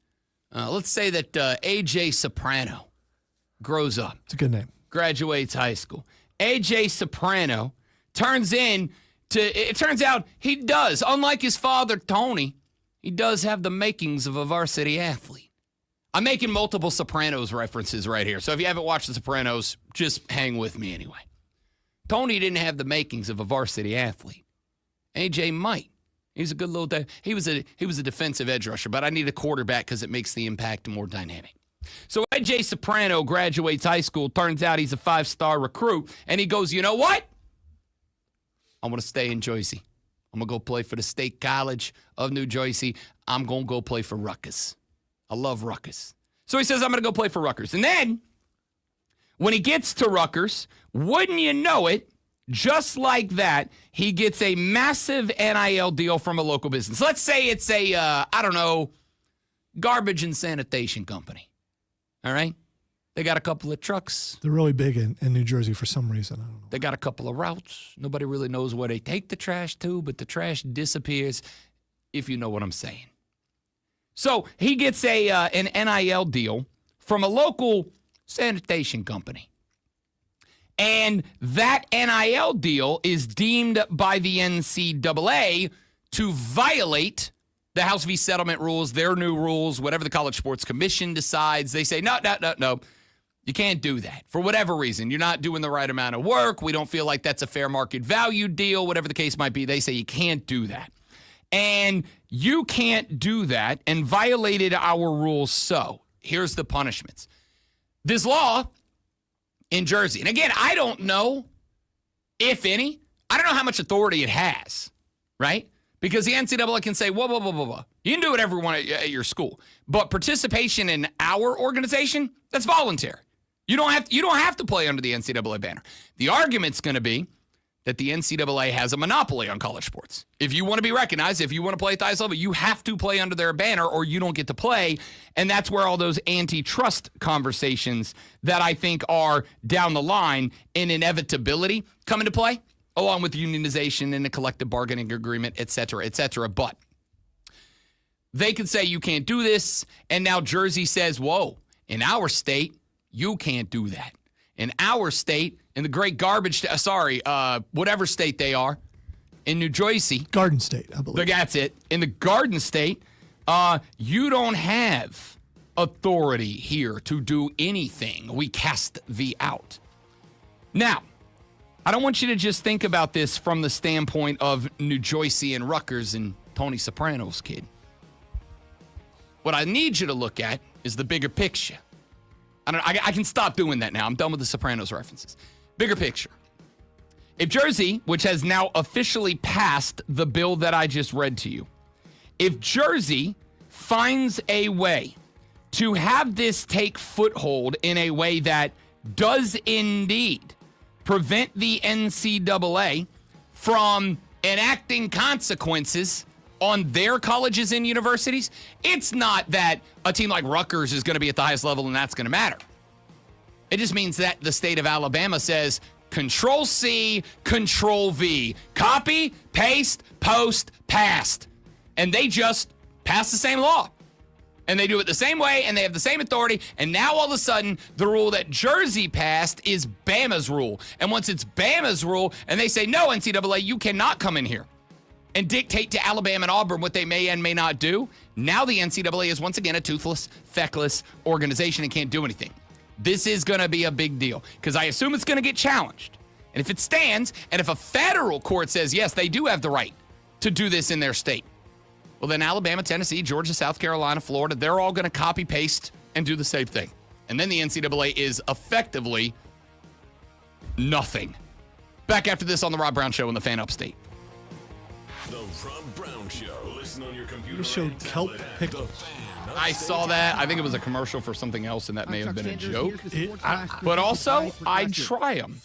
Let's say that A.J. Soprano grows up. It's a good name. Graduates high school. A.J. Soprano it turns out he does, unlike his father, Tony, he does have the makings of a varsity athlete. I'm making multiple Sopranos references right here, so if you haven't watched The Sopranos, just hang with me anyway. Tony didn't have the makings of a varsity athlete. A.J. might. He's a good little he was a defensive edge rusher, but I need a quarterback because it makes the impact more dynamic. So A.J. Soprano graduates high school. Turns out he's a 5-star recruit, and he goes, you know what? I want to stay in Jersey. I'm going to go play for the State College of New Jersey. I'm going to go play for Rutgers. I love Rutgers. So he says, I'm going to go play for Rutgers. And then when he gets to Rutgers, wouldn't you know it, just like that, he gets a massive NIL deal from a local business. Let's say it's a, garbage and sanitation company. All right? They got a couple of trucks. They're really big in New Jersey for some reason. I don't know. They got a couple of routes. Nobody really knows where they take the trash to, but the trash disappears, if you know what I'm saying. So he gets an NIL deal from a local sanitation company. And that NIL deal is deemed by the NCAA to violate the House v. Settlement rules, their new rules, whatever the College Sports Commission decides. They say, no. You can't do that for whatever reason. You're not doing the right amount of work. We don't feel like that's a fair market value deal, whatever the case might be. They say you can't do that. And you can't do that and violated our rules. So here's the punishments. This law in Jersey, and again, I don't know, if any, I don't know how much authority it has, right? Because the NCAA can say, whoa. You can do whatever you want at your school. But participation in our organization, that's voluntary. You don't have to play under the NCAA banner. The argument's going to be that the NCAA has a monopoly on college sports. If you want to be recognized, if you want to play at the highest level, you have to play under their banner or you don't get to play. And that's where all those antitrust conversations that I think are down the line in inevitability come into play, along with unionization and a collective bargaining agreement, et cetera, et cetera. But they could say you can't do this, and now Jersey says, whoa, in our state, you can't do that. In our state, in the great whatever state they are, in New Jersey. Garden State, I believe. That's it. In the Garden State, you don't have authority here to do anything. We cast thee out. Now, I don't want you to just think about this from the standpoint of New Jersey and Rutgers and Tony Soprano's kid. What I need you to look at is the bigger picture. I can stop doing that now. I'm done with the Sopranos references. Bigger picture. If Jersey, which has now officially passed the bill that I just read to you, if Jersey finds a way to have this take foothold in a way that does indeed prevent the NCAA from enacting consequences on their colleges and universities, it's not that a team like Rutgers is going to be at the highest level and that's going to matter. It just means that the state of Alabama says, Control-C, Control-V. Copy, paste, post, passed. And they just pass the same law. And they do it the same way, and they have the same authority. And now all of a sudden, the rule that Jersey passed is Bama's rule. And once it's Bama's rule, and they say, no, NCAA, you cannot come in here and dictate to Alabama and Auburn what they may and may not do. Now the NCAA is once again a toothless, feckless organization and can't do anything. This is going to be a big deal because I assume it's going to get challenged. And if it stands, and if a federal court says, yes, they do have the right to do this in their state, well, then Alabama, Tennessee, Georgia, South Carolina, Florida, they're all going to copy, paste, and do the same thing. And then the NCAA is effectively nothing. Back after this on The Rob Brown Show in the Fan Upstate. The Rob Brown Show. Listen on your computer. You showed kelp pickles. I saw that. I think it was a commercial for something else, and that may have been a joke. But also, I try them.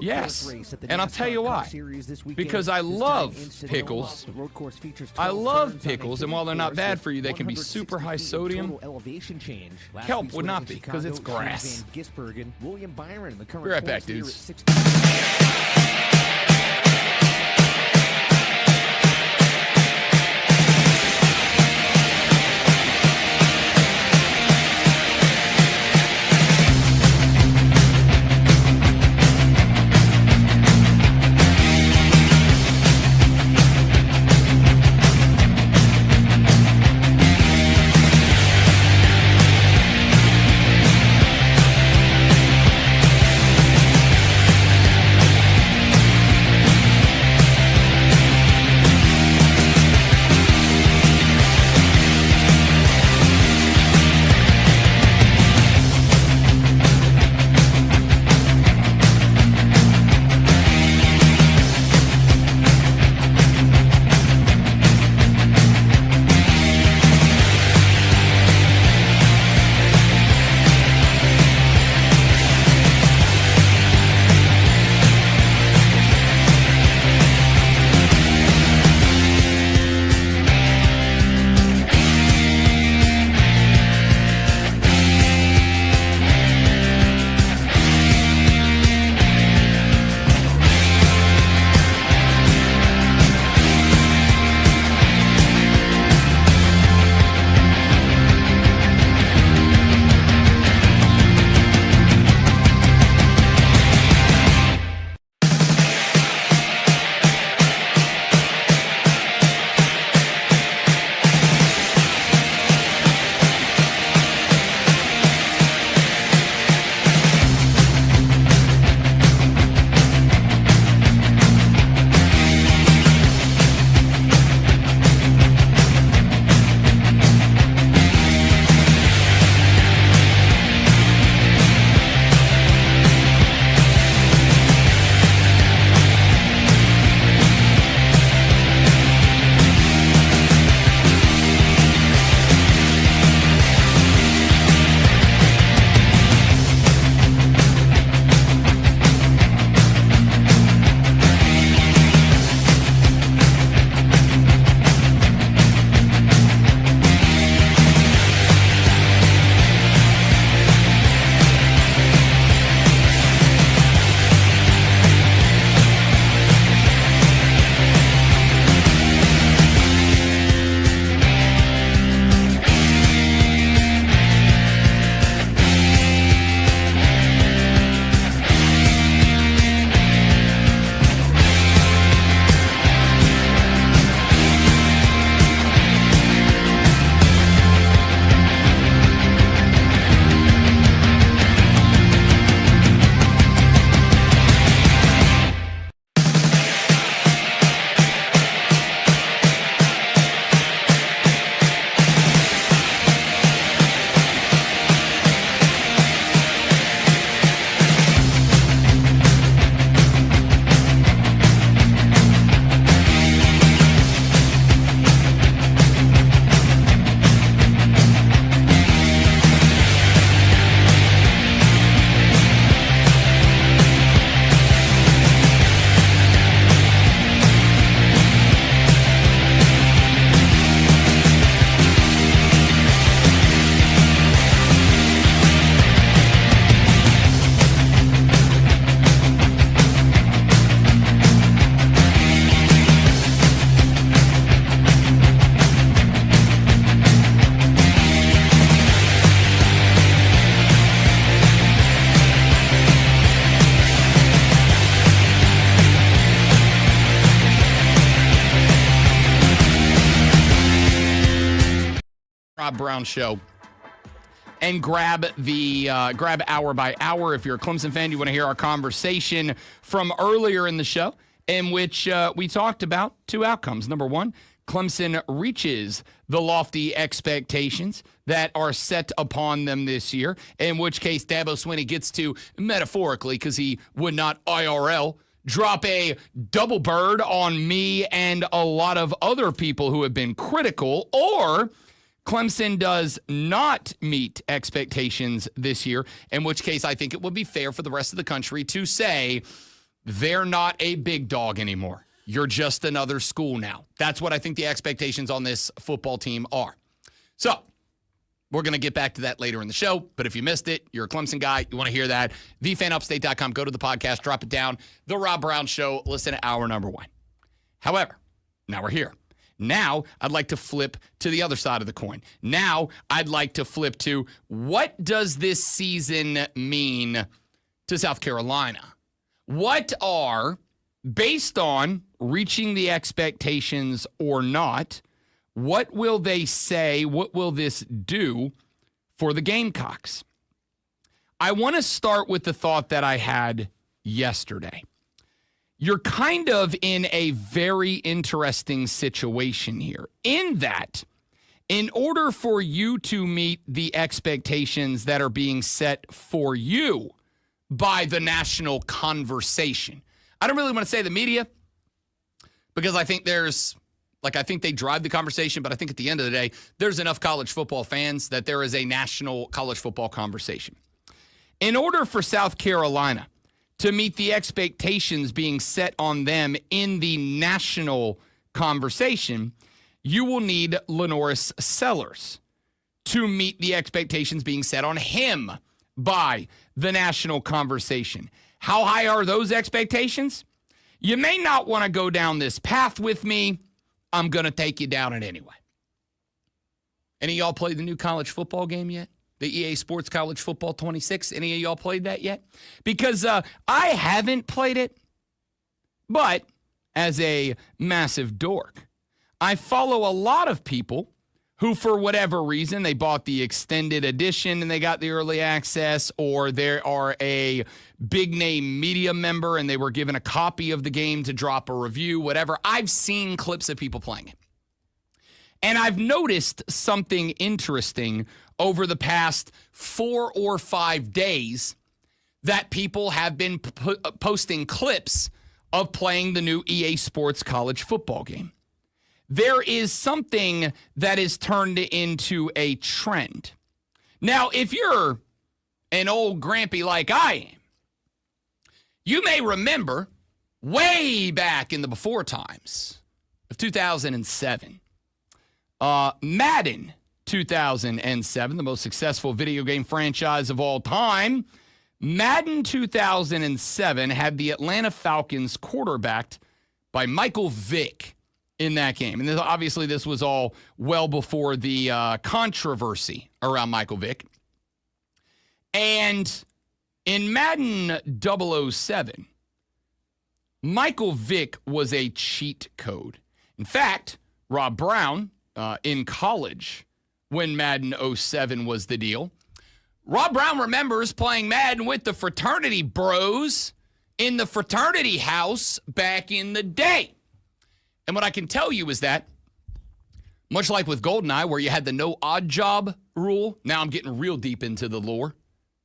Yes. And I'll tell you why. Because I love pickles. I love pickles, and while they're not bad for you, they can be super high sodium. Kelp would not be, because it's grass. Be right back, dudes. Rob Brown Show and grab hour by hour. If you're a Clemson fan, you want to hear our conversation from earlier in the show in which we talked about two outcomes. Number one, Clemson reaches the lofty expectations that are set upon them this year, in which case Dabo Swinney gets to, metaphorically, because he would not IRL, drop a double bird on me and a lot of other people who have been critical, or Clemson does not meet expectations this year, in which case I think it would be fair for the rest of the country to say they're not a big dog anymore. You're just another school now. That's what I think the expectations on this football team are. So we're going to get back to that later in the show, but if you missed it, you're a Clemson guy, you want to hear that, thefanupstate.com, go to the podcast, drop it down, The Rob Brown Show, listen to hour number 1. However, now we're here. Now I'd like to flip to the other side of the coin. Now I'd like to flip to, what does this season mean to South Carolina? What are, based on reaching the expectations or not, what will they say? What will this do for the Gamecocks? I want to start with the thought that I had yesterday. You're kind of in a very interesting situation here, in that in order for you to meet the expectations that are being set for you by the national conversation, I don't really want to say the media, because I think I think they drive the conversation, but I think at the end of the day, there's enough college football fans that there is a national college football conversation. In order for South Carolina to meet the expectations being set on them in the national conversation, you will need Lenoris Sellers to meet the expectations being set on him by the national conversation. How high are those expectations? You may not want to go down this path with me. I'm going to take you down it anyway. Any of y'all played the new college football game yet? The EA Sports College Football 26? Any of y'all played that yet? Because I haven't played it, but as a massive dork, I follow a lot of people who, for whatever reason, they bought the extended edition and they got the early access, or they are a big-name media member and they were given a copy of the game to drop a review, whatever. I've seen clips of people playing it. And I've noticed something interesting over the past 4 or 5 days, that people have been posting clips of playing the new EA Sports College football game. There is something that is turned into a trend. Now, if you're an old grampy like I am, you may remember way back in the before times of 2007, Madden 2007, the most successful video game franchise of all time. Madden 2007 had the Atlanta Falcons quarterbacked by Michael Vick in that game. And obviously this was all well before the controversy around Michael Vick. And in Madden 007, Michael Vick was a cheat code. In fact, Rob Brown, in college, when Madden 07 was the deal, Rob Brown remembers playing Madden with the fraternity bros in the fraternity house back in the day. And what I can tell you is that, much like with GoldenEye, where you had the no odd job rule, now I'm getting real deep into the lore.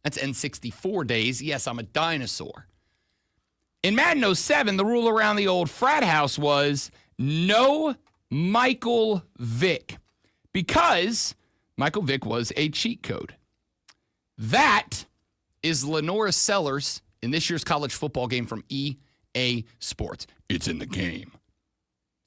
That's N64 days. Yes, I'm a dinosaur. In Madden 07, the rule around the old frat house was no Michael Vick, because Michael Vick was a cheat code. That is Lenoris Sellers in this year's college football game from EA Sports. It's in the game.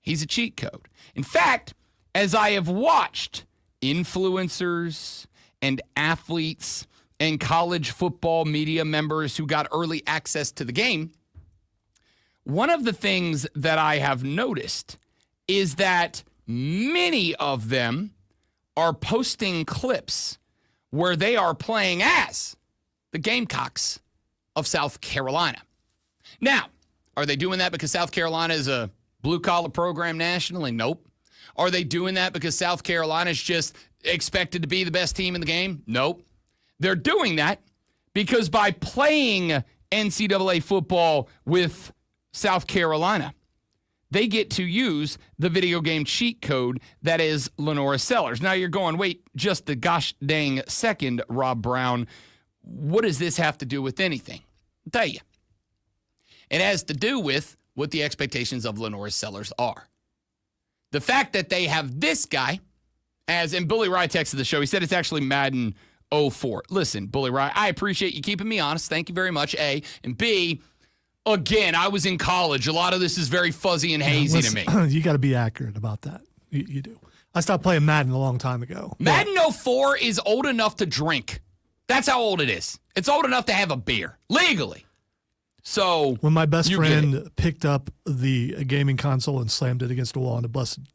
He's a cheat code. In fact, as I have watched influencers and athletes and college football media members who got early access to the game, one of the things that I have noticed is that many of them are posting clips where they are playing as the Gamecocks of South Carolina. Now, are they doing that because South Carolina is a blue-collar program nationally? Nope. Are they doing that because South Carolina is just expected to be the best team in the game? Nope. They're doing that because by playing NCAA football with South Carolina, they get to use the video game cheat code that is Lenora Sellers. Now you're going, wait, just the gosh dang second, Rob Brown. What does this have to do with anything? I'll tell you. It has to do with what the expectations of Lenora Sellers are. The fact that they have this guy, and Bully Rye texted the show, he said it's actually Madden 04. Listen, Bully Rye, I appreciate you keeping me honest. Thank you very much, A. And B, again, I was in college. A lot of this is very fuzzy and hazy to me. You got to be accurate about that. You do. I stopped playing Madden a long time ago. Madden 04 is old enough to drink. That's how old it is. It's old enough to have a beer, legally. So when my best friend picked up the gaming console and slammed it against a wall and it busted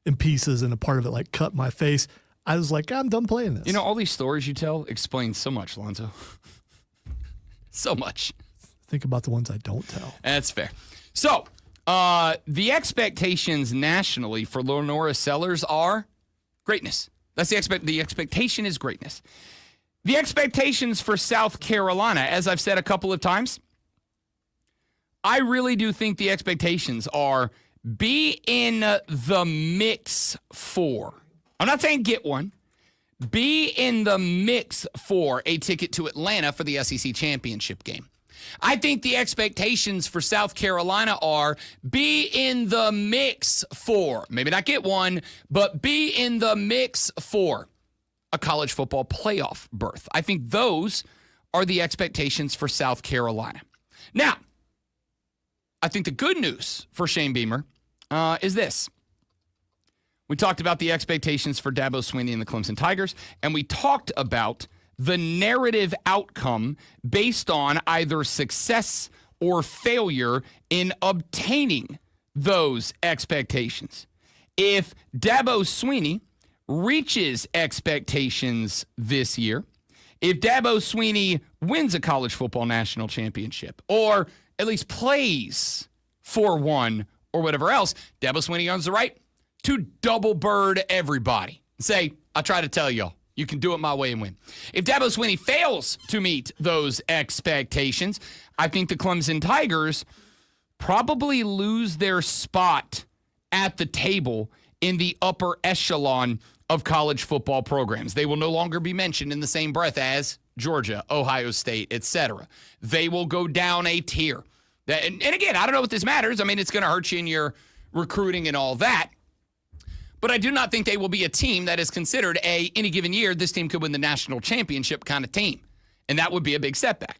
in pieces and a part of it like cut my face, I was like, I'm done playing this. You know, all these stories you tell explain so much, Lonzo. So much. Think about the ones I don't tell. That's fair. So the expectations nationally for Lenora Sellers are greatness. That's the expectation is greatness. The expectations for South Carolina, as I've said a couple of times, I really do think the expectations are be in the mix for. I'm not saying get one. Be in the mix for a ticket to Atlanta for the SEC championship game. I think the expectations for South Carolina are be in the mix for, maybe not get one, but be in the mix for a college football playoff berth. I think those are the expectations for South Carolina. Now, I think the good news for Shane Beamer is this. We talked about the expectations for Dabo Swinney and the Clemson Tigers, and we talked about the narrative outcome based on either success or failure in obtaining those expectations. If Dabo Swinney reaches expectations this year, if Dabo Swinney wins a college football national championship, or at least plays for one or whatever else, Dabo Swinney earns the right to double bird everybody and say, I try to tell y'all, you can do it my way and win. If Dabo Swinney fails to meet those expectations, I think the Clemson Tigers probably lose their spot at the table in the upper echelon of college football programs. They will no longer be mentioned in the same breath as Georgia, Ohio State, etc. They will go down a tier. And again, I don't know if this matters. I mean, it's going to hurt you in your recruiting and all that. But I do not think they will be a team that is considered any given year, this team could win the national championship kind of team. And that would be a big setback.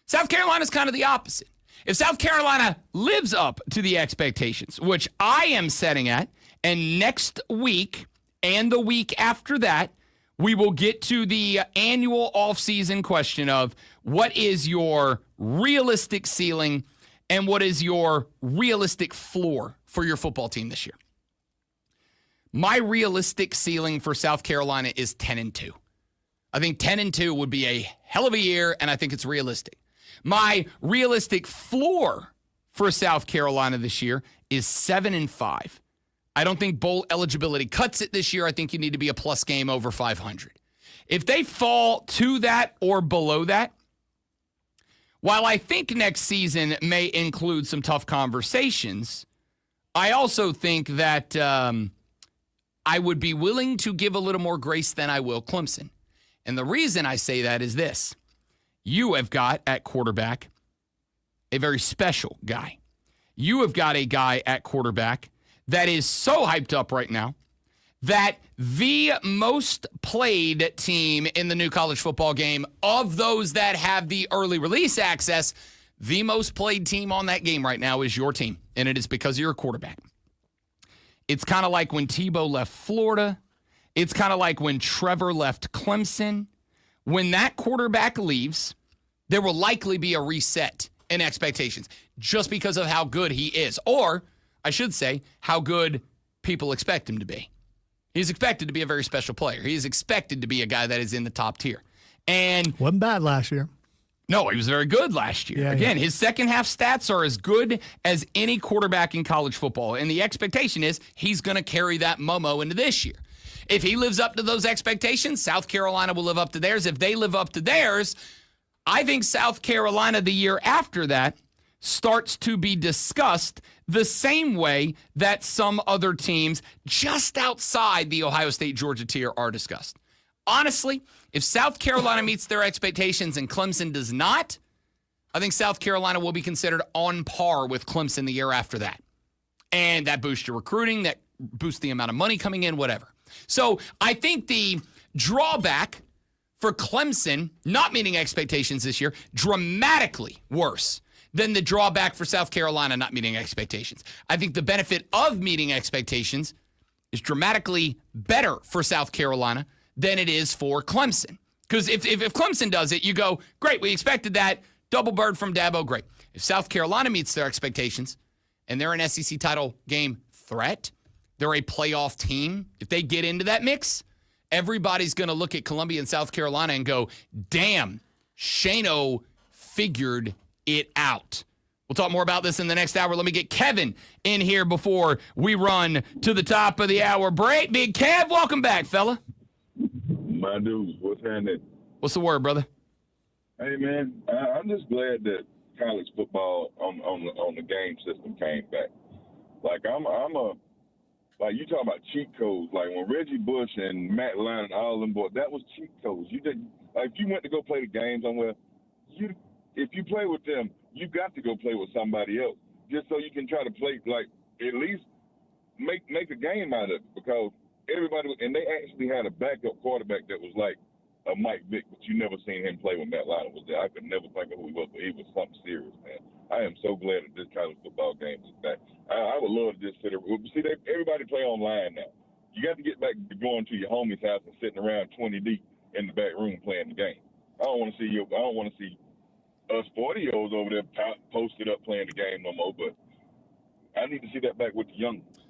South Carolina's kind of the opposite. If South Carolina lives up to the expectations, which I am setting at, and next week and the week after that, we will get to the annual offseason question of what is your realistic ceiling and what is your realistic floor for your football team this year. My realistic ceiling for South Carolina is 10-2. I think 10-2 would be a hell of a year, and I think it's realistic. My realistic floor for South Carolina this year is 7-5. I don't think bowl eligibility cuts it this year. I think you need to be a plus game over 500. If they fall to that or below that, while I think next season may include some tough conversations, I also think that I would be willing to give a little more grace than I will Clemson. And the reason I say that is this. You have got at quarterback a very special guy. You have got a guy at quarterback that is so hyped up right now that the most played team in the new college football game of those that have the early release access, the most played team on that game right now is your team, and it is because you're a quarterback. It's kind of like when Tebow left Florida. It's kind of like when Trevor left Clemson. When that quarterback leaves, there will likely be a reset in expectations just because of how good he is. Or, I should say, how good people expect him to be. He's expected to be a very special player. He is expected to be a guy that is in the top tier. And wasn't bad last year. No, he was very good last year. Again, his second half stats are as good as any quarterback in college football. And the expectation is he's going to carry that Momo into this year. If he lives up to those expectations, South Carolina will live up to theirs. If they live up to theirs, I think South Carolina the year after that starts to be discussed the same way that some other teams just outside the Ohio State-Georgia tier are discussed. Honestly, if South Carolina meets their expectations and Clemson does not, I think South Carolina will be considered on par with Clemson the year after that. And that boosts your recruiting, that boosts the amount of money coming in, whatever. So I think the drawback for Clemson not meeting expectations this year, dramatically worse than the drawback for South Carolina not meeting expectations. I think the benefit of meeting expectations is dramatically better for South Carolina than it is for Clemson. Because if Clemson does it, you go, great, we expected that. Double bird from Dabo, great. If South Carolina meets their expectations and they're an SEC title game threat, they're a playoff team, if they get into that mix, everybody's going to look at Columbia and South Carolina and go, damn, Shano figured it out. We'll talk more about this in the next hour. Let me get Kevin in here before we run to the top of the hour break. Big Kev, welcome back, fella. My dude, what's happening? What's the word, brother? Hey, man, I'm just glad that college football on the game system came back. Like, like you talking about cheat codes. Like when Reggie Bush and Matt Lyon and all them boys, that was cheat codes. You didn't, like, if you went to go play the game somewhere, if you play with them, you got to go play with somebody else just so you can try to play, like, at least make a game out of it, because everybody, and they actually had a backup quarterback that was like a Mike Vick, but you never seen him play when Matt Lyon was there. I could never think of who he was, but he was something serious, man. I am so glad that this college football game is back. I would love to just sit around. See, everybody play online now. You got to get back to going to your homie's house and sitting around 20 deep in the back room playing the game. I don't want to see us 40-year-olds over there posted up playing the game no more, but I need to see that back with the young ones.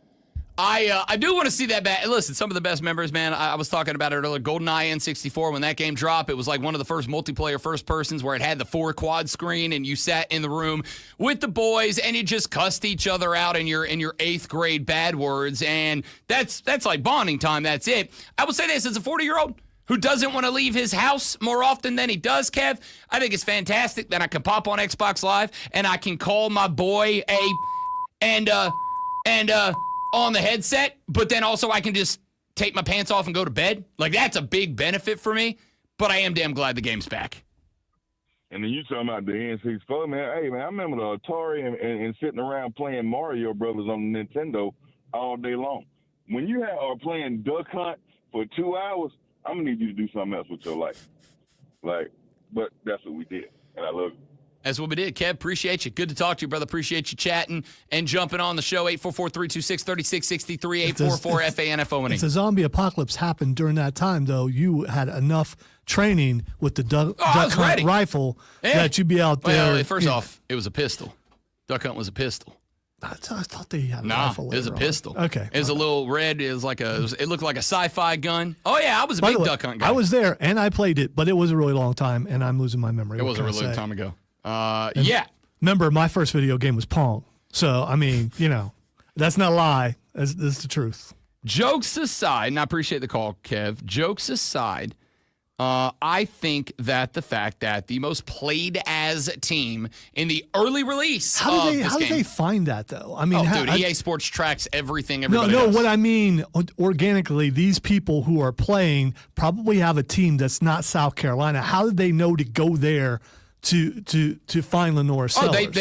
I do want to see that back. Listen, some of the best members, man, I was talking about it earlier. GoldenEye N64, when that game dropped, it was like one of the first multiplayer first persons where it had the 4-quad screen and you sat in the room with the boys and you just cussed each other out in your 8th grade bad words. And that's like bonding time. That's it. I will say this, as a 40-year-old who doesn't want to leave his house more often than he does, Kev, I think it's fantastic that I can pop on Xbox Live and I can call my boy on the headset, but then also I can just take my pants off and go to bed. Like, that's a big benefit for me, but I am damn glad the game's back. And then you talking about the N64, man. Hey, man, I remember the Atari and sitting around playing Mario Brothers on the Nintendo all day long. When you are playing Duck Hunt for 2 hours, I'm going to need you to do something else with your life. Like, but that's what we did, and I love it. That's what we did. Kev, appreciate you. Good to talk to you, brother. Appreciate you chatting and jumping on the show. 844-326-3663, 844-FANFO. If the zombie apocalypse happened during that time, though, you had enough training with the duck hunt rifle that you'd be out there. Well, first off, it was a pistol. Duck hunt was a pistol. I thought they had a Nah, rifle. it was a pistol. Okay. It was a little red. It looked like a sci-fi gun. Oh, yeah, I was a big duck hunt guy. I was there, and I played it, but it was a really long time, and I'm losing my memory. It was a really long time ago. Yeah. Remember, my first video game was Pong. So, I mean, that's not a lie. That's the truth. Jokes aside, and I appreciate the call, Kev. Jokes aside, I think that the fact that the most played as team in the early release How did they find that, though? I mean, EA Sports tracks everything everybody does. What I mean, organically, these people who are playing probably have a team that's not South Carolina. How did they know to go there to find Lenore Sellers? Oh, they like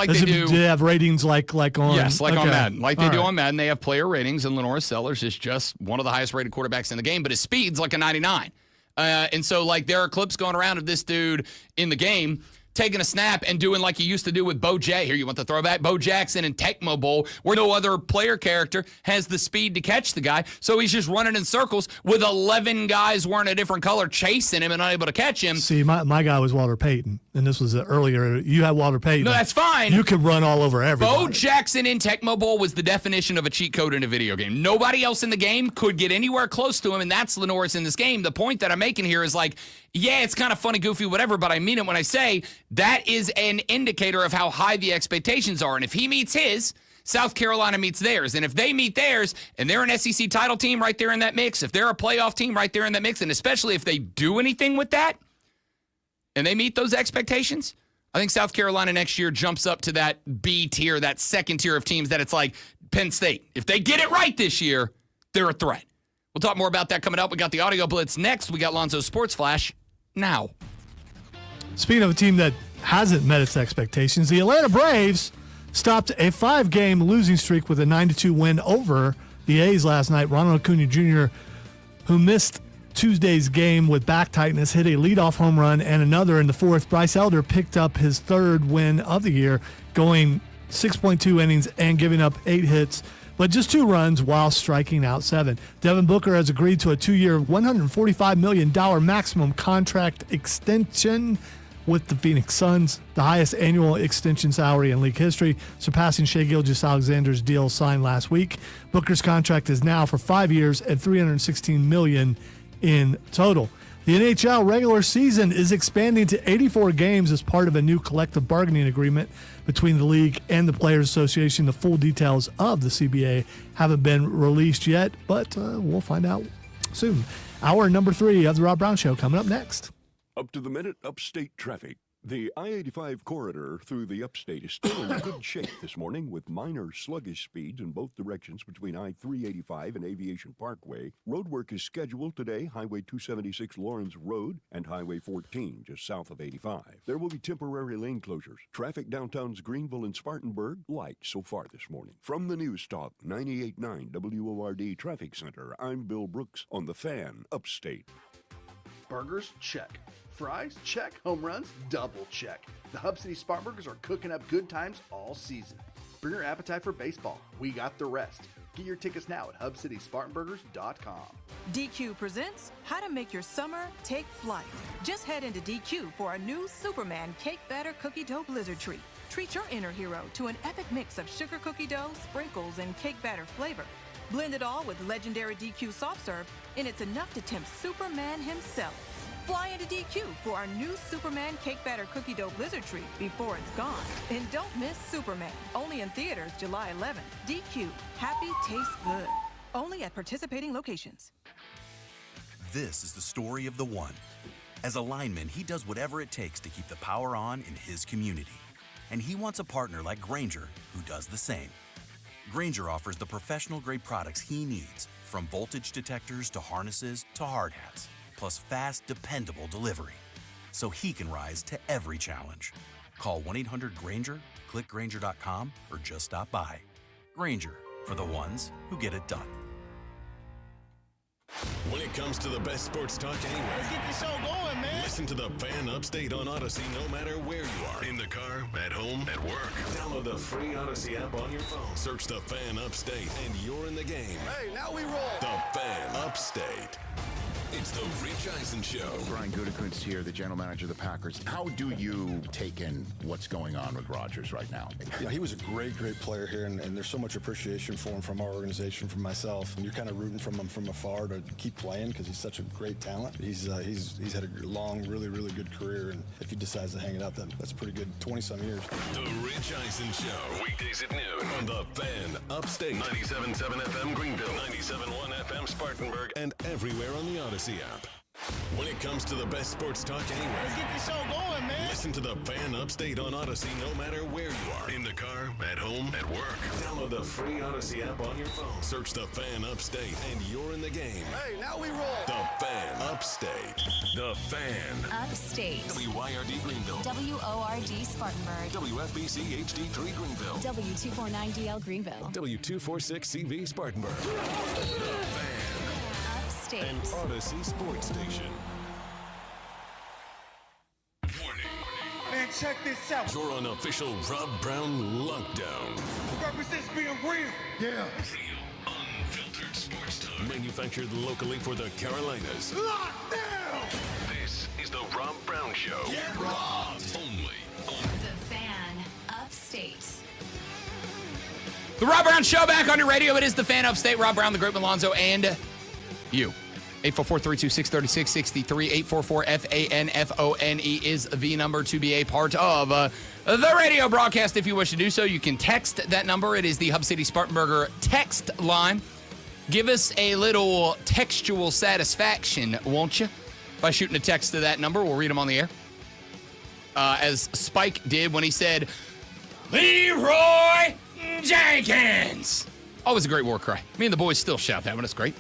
they do. Do they have ratings like on? Yes, on Madden. Like they do on Madden, they have player ratings, and Lenore Sellers is just one of the highest rated quarterbacks in the game, but his speed's like a 99. And so, like, there are clips going around of this dude in the game taking a snap and doing like he used to do with Bo Jackson. Here, you want the throwback? Bo Jackson in Tecmo Bowl, where no other player character has the speed to catch the guy. So he's just running in circles with 11 guys wearing a different color chasing him and unable to catch him. See, my guy was Walter Payton, and this was earlier. You had Walter Payton. No, that's fine. You could run all over everybody. Bo Jackson in Tecmo Bowl was the definition of a cheat code in a video game. Nobody else in the game could get anywhere close to him, and that's Lenore's in this game. The point that I'm making here is like, yeah, it's kind of funny, goofy, whatever, but I mean it when I say that is an indicator of how high the expectations are. And if he meets his, South Carolina meets theirs. And if they meet theirs and they're an SEC title team right there in that mix, if they're a playoff team right there in that mix, and especially if they do anything with that and they meet those expectations, I think South Carolina next year jumps up to that B tier, that second tier of teams that it's like Penn State. If they get it right this year, they're a threat. We'll talk more about that coming up. We got the Audio Blitz next. We got Lonzo's Sports Flash now. Speaking of a team that hasn't met its expectations, the Atlanta Braves stopped a 5-game losing streak with a 9-2 win over the A's last night. Ronald Acuna Jr., who missed Tuesday's game with back tightness, hit a leadoff home run and another in the fourth. Bryce Elder picked up his third win of the year, going 6.2 innings and giving up 8 hits, but just 2 runs while striking out 7. Devin Booker has agreed to a 2-year, $145 million maximum contract extension with the Phoenix Suns, the highest annual extension salary in league history, surpassing Shai Gilgeous-Alexander's deal signed last week. Booker's contract is now for 5 years and $316 million in total. The NHL regular season is expanding to 84 games as part of a new collective bargaining agreement between the league and the Players Association. The full details of the CBA haven't been released yet, but we'll find out soon. Hour number 3 of the Rob Brown Show coming up next. Up to the minute upstate traffic. The I-85 corridor through the upstate is still in good shape this morning with minor sluggish speeds in both directions between I-385 and Aviation Parkway. Roadwork is scheduled today, Highway 276 Lawrence Road and Highway 14 just south of 85. There will be temporary lane closures. Traffic downtowns Greenville and Spartanburg light so far this morning. From the News Talk 98.9 WORD Traffic Center, I'm Bill Brooks on The Fan Upstate. Burgers? Check. Fries? Check. Home runs? Double check. The Hub City Spartanburgers are cooking up good times all season. Bring your appetite for baseball. We got the rest. Get your tickets now at HubCitySpartanburgers.com. DQ presents How to Make Your Summer Take Flight. Just head into DQ for a new Superman Cake Batter Cookie Dough Blizzard Treat. Treat your inner hero to an epic mix of sugar cookie dough, sprinkles, and cake batter flavor. Blend it all with legendary DQ soft serve, and it's enough to tempt Superman himself. Fly into DQ for our new Superman Cake Batter Cookie Dough Blizzard Treat before it's gone. And don't miss Superman. Only in theaters July 11th. DQ. Happy tastes good. Only at participating locations. This is the story of the one. As a lineman, he does whatever it takes to keep the power on in his community. And he wants a partner like Grainger who does the same. Grainger offers the professional-grade products he needs, from voltage detectors to harnesses to hard hats, plus fast, dependable delivery, so he can rise to every challenge. Call 1-800-GRAINGER, click Grainger.com, or just stop by. Grainger, for the ones who get it done. When it comes to the best sports talk anywhere, Let's get this show going, man. Listen to the Fan Upstate on Odyssey no matter where you are. In the car, at home, at work. Download the free Odyssey app on your phone. Search the Fan Upstate and you're in the game. Hey, now we roll. The Fan Upstate. It's the Rich Eisen Show. Brian Gutekunst here, the general manager of the Packers. How do you take in what's going on with Rodgers right now? Yeah, he was a great player here, and there's so much appreciation for him from our organization, from myself. And you're kind of rooting from him from afar to keep playing because he's such a great talent. He's had a long, really good career, and if he decides to hang it up, that's a pretty good 20-some years. The Rich Eisen Show. Weekdays at noon on the Fan Upstate. 97.7 FM Greenville, 97.1 FM Spartanburg, and everywhere on the Odyssey app. When it comes to the best sports talk anywhere, Let's get this show going, man. Listen to the Fan Upstate on Odyssey no matter where you are. In the car, at home, at work. Download the free Odyssey app on your phone. Search the Fan Upstate and you're in the game. Hey, now we roll. The Fan Upstate. The Fan Upstate. WYRD Greenville. WORD Spartanburg. WFBC HD3 Greenville. W249DL Greenville. W246CV Spartanburg. The Fan. Upstate. An Odyssey Sports Station. Man, check this out. You're on official Rob Brown lockdown. Represents being real. Yeah. Real, unfiltered sports talk. Manufactured locally for the Carolinas. Lockdown. This is the Rob Brown Show. Get robbed. Only on The Fan Upstate. The Rob Brown Show back on your radio. It is the Fan Upstate. Rob Brown, the Group, Alonzo, and you. 844-326-3663, 844-FANFONE is the number to be a part of the radio broadcast. If you wish to do so, you can text that number. It is the Hub City Spartanburger text line. Give us a little textual satisfaction, won't you? By shooting a text to that number. We'll read them on the air. As Spike did when he said, Leroy Jenkins. Always a great war cry. Me and the boys still shout that one. It's great.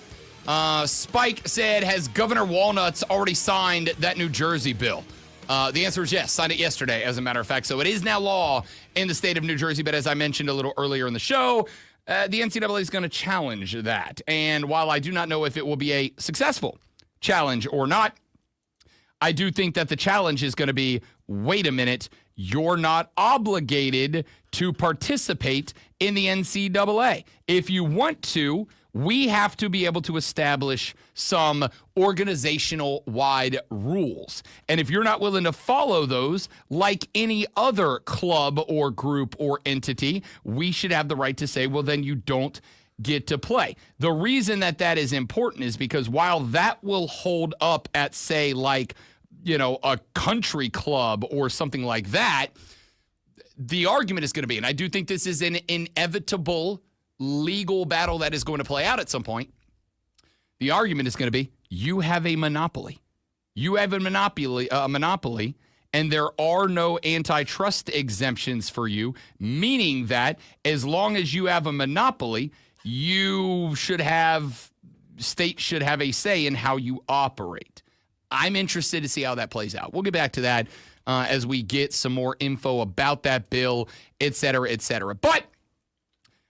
Spike said, has Governor Walnuts already signed that New Jersey bill? The answer is yes. Signed it yesterday, as a matter of fact. So it is now law in the state of New Jersey. But as I mentioned a little earlier in the show, the NCAA is going to challenge that. And while I do not know if it will be a successful challenge or not, I do think that the challenge is going to be, wait a minute, you're not obligated to participate in the NCAA. If you want to, we have to be able to establish some organizational-wide rules. And if you're not willing to follow those, like any other club or group or entity, we should have the right to say, well, then you don't get to play. The reason that that is important is because while that will hold up at, say, like, you know, a country club or something like that, the argument is going to be, and I do think this is an inevitable legal battle that is going to play out at some point. The argument is going to be, you have a monopoly. You have a monopoly, and there are no antitrust exemptions for you, meaning that as long as you have a monopoly, states should have a say in how you operate. I'm interested to see how that plays out. We'll get back to that as we get some more info about that bill, et cetera, et cetera. But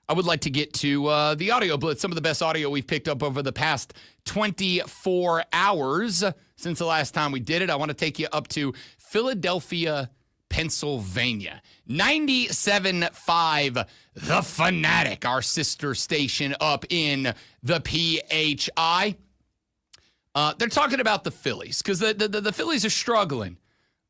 I would like to get to the audio blitz, some of the best audio we've picked up over the past 24 hours since the last time we did it. I want to take you up to Philadelphia, Pennsylvania. 97.5, The Fanatic, our sister station up in the PHI. They're talking about the Phillies because the Phillies are struggling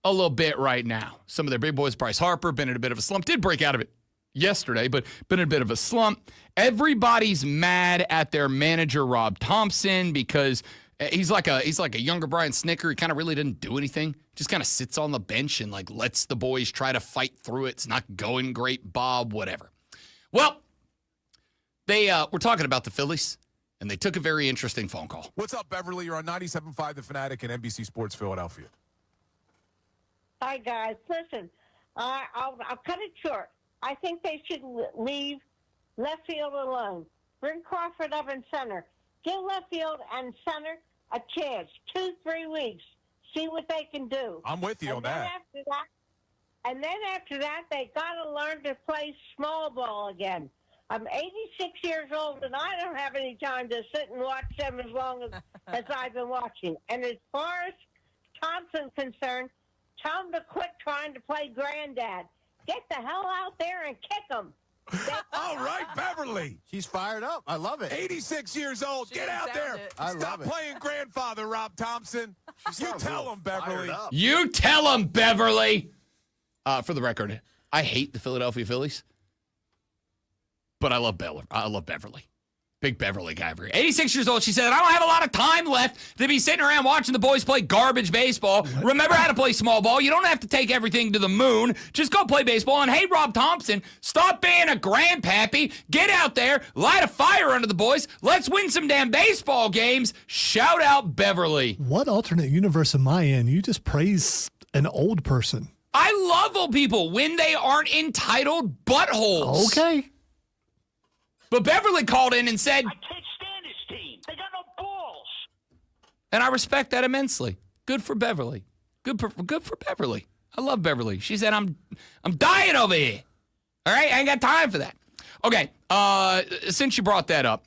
a little bit right now. Some of their big boys, Bryce Harper, been in a bit of a slump. Did break out of it yesterday, but been in a bit of a slump. Everybody's mad at their manager, Rob Thompson, because he's like a younger Brian Snicker. He kind of really didn't do anything. Just kind of sits on the bench and like lets the boys try to fight through it. It's not going great, Bob, whatever. Well, they were talking about the Phillies, and they took a very interesting phone call. What's up, Beverly? You're on 97.5 The Fanatic and NBC Sports Philadelphia. Hi, guys. Listen, I'll cut it short. I think they should leave left field alone. Bring Crawford up in center. Give left field and center a chance. 2-3 weeks. See what they can do. I'm with you on that. And then after that, they got to learn to play small ball again. I'm 86 years old, and I don't have any time to sit and watch them as long as I've been watching. And as far as Thompson's concerned, tell him to quit trying to play granddad. Get the hell out there and kick them. All right, Beverly. She's fired up. I love it. 86 years old. Get out there. Stop playing grandfather, Rob Thompson. You tell him, Beverly. You tell him, Beverly. For the record, I hate the Philadelphia Phillies, but I love Beverly. Big Beverly guy over here. 86 years old. She said, I don't have a lot of time left to be sitting around watching the boys play garbage baseball. Remember how to play small ball. You don't have to take everything to the moon. Just go play baseball. And hey, Rob Thompson, stop being a grandpappy. Get out there, light a fire under the boys. Let's win some damn baseball games. Shout out Beverly. What alternate universe am I in? You just praise an old person. I love old people when they aren't entitled buttholes. Okay. But Beverly called in and said, I can't stand this team. They got no balls. and I respect that immensely. Good for Beverly. Good for Beverly. I love Beverly. She said, I'm dying over here. All right, I ain't got time for that. Okay, since you brought that up,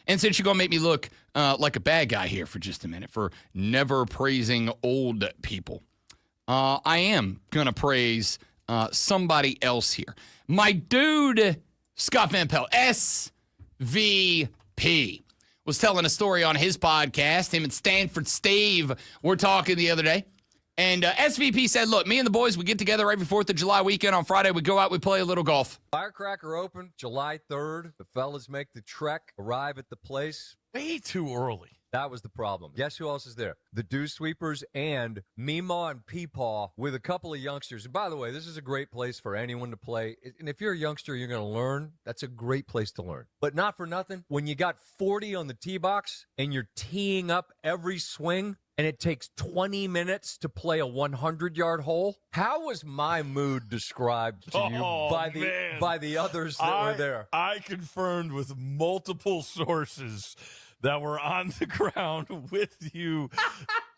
and since you're going to make me look like a bad guy here for just a minute for never praising old people, I am going to praise somebody else here. My dude, Scott Van Pelt, SVP, was telling a story on his podcast. Him and Stanford Steve were talking the other day. And SVP said, look, me and the boys, we get together every 4th of July weekend. On Friday, we go out, we play a little golf. Firecracker Open, July 3rd. The fellas make the trek, arrive at the place. Way too early. That was the problem. Guess who else is there? The Dew Sweepers and Meemaw and Peepaw with a couple of youngsters. And by the way, this is a great place for anyone to play. And if you're a youngster, you're going to learn. That's a great place to learn. But not for nothing. When you got 40 on the tee box and you're teeing up every swing, and it takes 20 minutes to play a 100-yard hole? How was my mood described to you by the others that were there? I confirmed with multiple sources that were on the ground with you,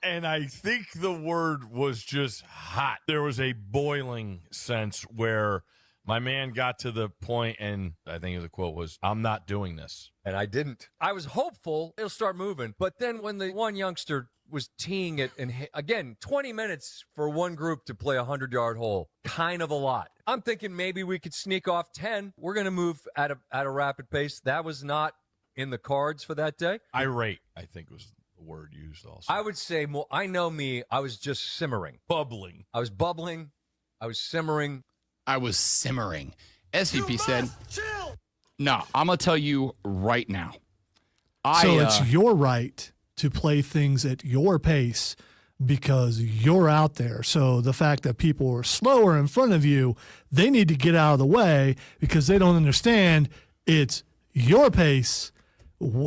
and I think the word was just hot. There was a boiling sense where my man got to the point, and I think the quote was, "I'm not doing this." And I didn't. I was hopeful it'll start moving, but then when the one youngster was teeing it, and again, 20 minutes for one group to play a 100-yard hole, kind of a lot. I'm thinking maybe we could sneak off 10. We're going to move at a rapid pace. That was not in the cards for that day. Irate, I think, was the word used also. I would say more. I know me. I was just simmering. Bubbling. I was bubbling. I was simmering. I was simmering. SVP said, "No, I'm going to tell you right now." So it's your right to play things at your pace because you're out there. So the fact that people are slower in front of you, they need to get out of the way because they don't understand it's your pace,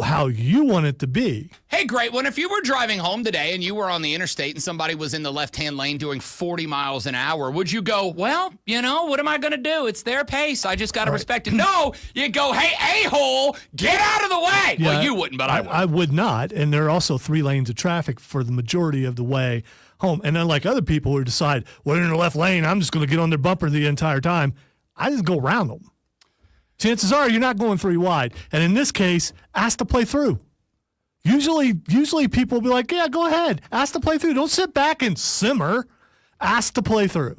how you want it to be. Hey, great one. If you were driving home today and you were on the interstate and somebody was in the left-hand lane doing 40 miles an hour, would you go, well, what am I going to do? It's their pace. I just got to respect it. No, you go, hey, a-hole, get out of the way. Yeah, well, you wouldn't, but I would. I would not. And there are also 3 lanes of traffic for the majority of the way home. And unlike other people who decide, well, they're in the left lane, I'm just going to get on their bumper the entire time, I just go around them. Chances are you're not going 3 wide. And in this case, ask to play through. Usually people will be like, yeah, go ahead. Ask to play through. Don't sit back and simmer. Ask to play through.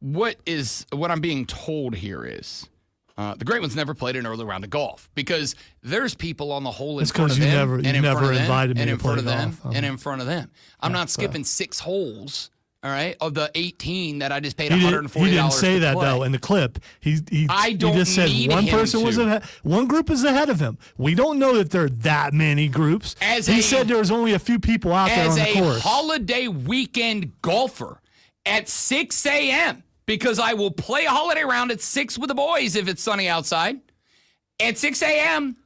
What I'm being told here is the great ones never played an early round of golf because there's people on the hole in front of them and in front of them and in front of them and in front of them. I'm not skipping 6 holes. All right, of the 18 that I just paid $140. He didn't say that though in the clip. He just said one person was ahead, one group is ahead of him. We don't know that there are that many groups. He said there was only a few people out there on the course. As a holiday weekend golfer at 6 a.m. because I will play a holiday round at 6 with the boys if it's sunny outside. At 6 a.m.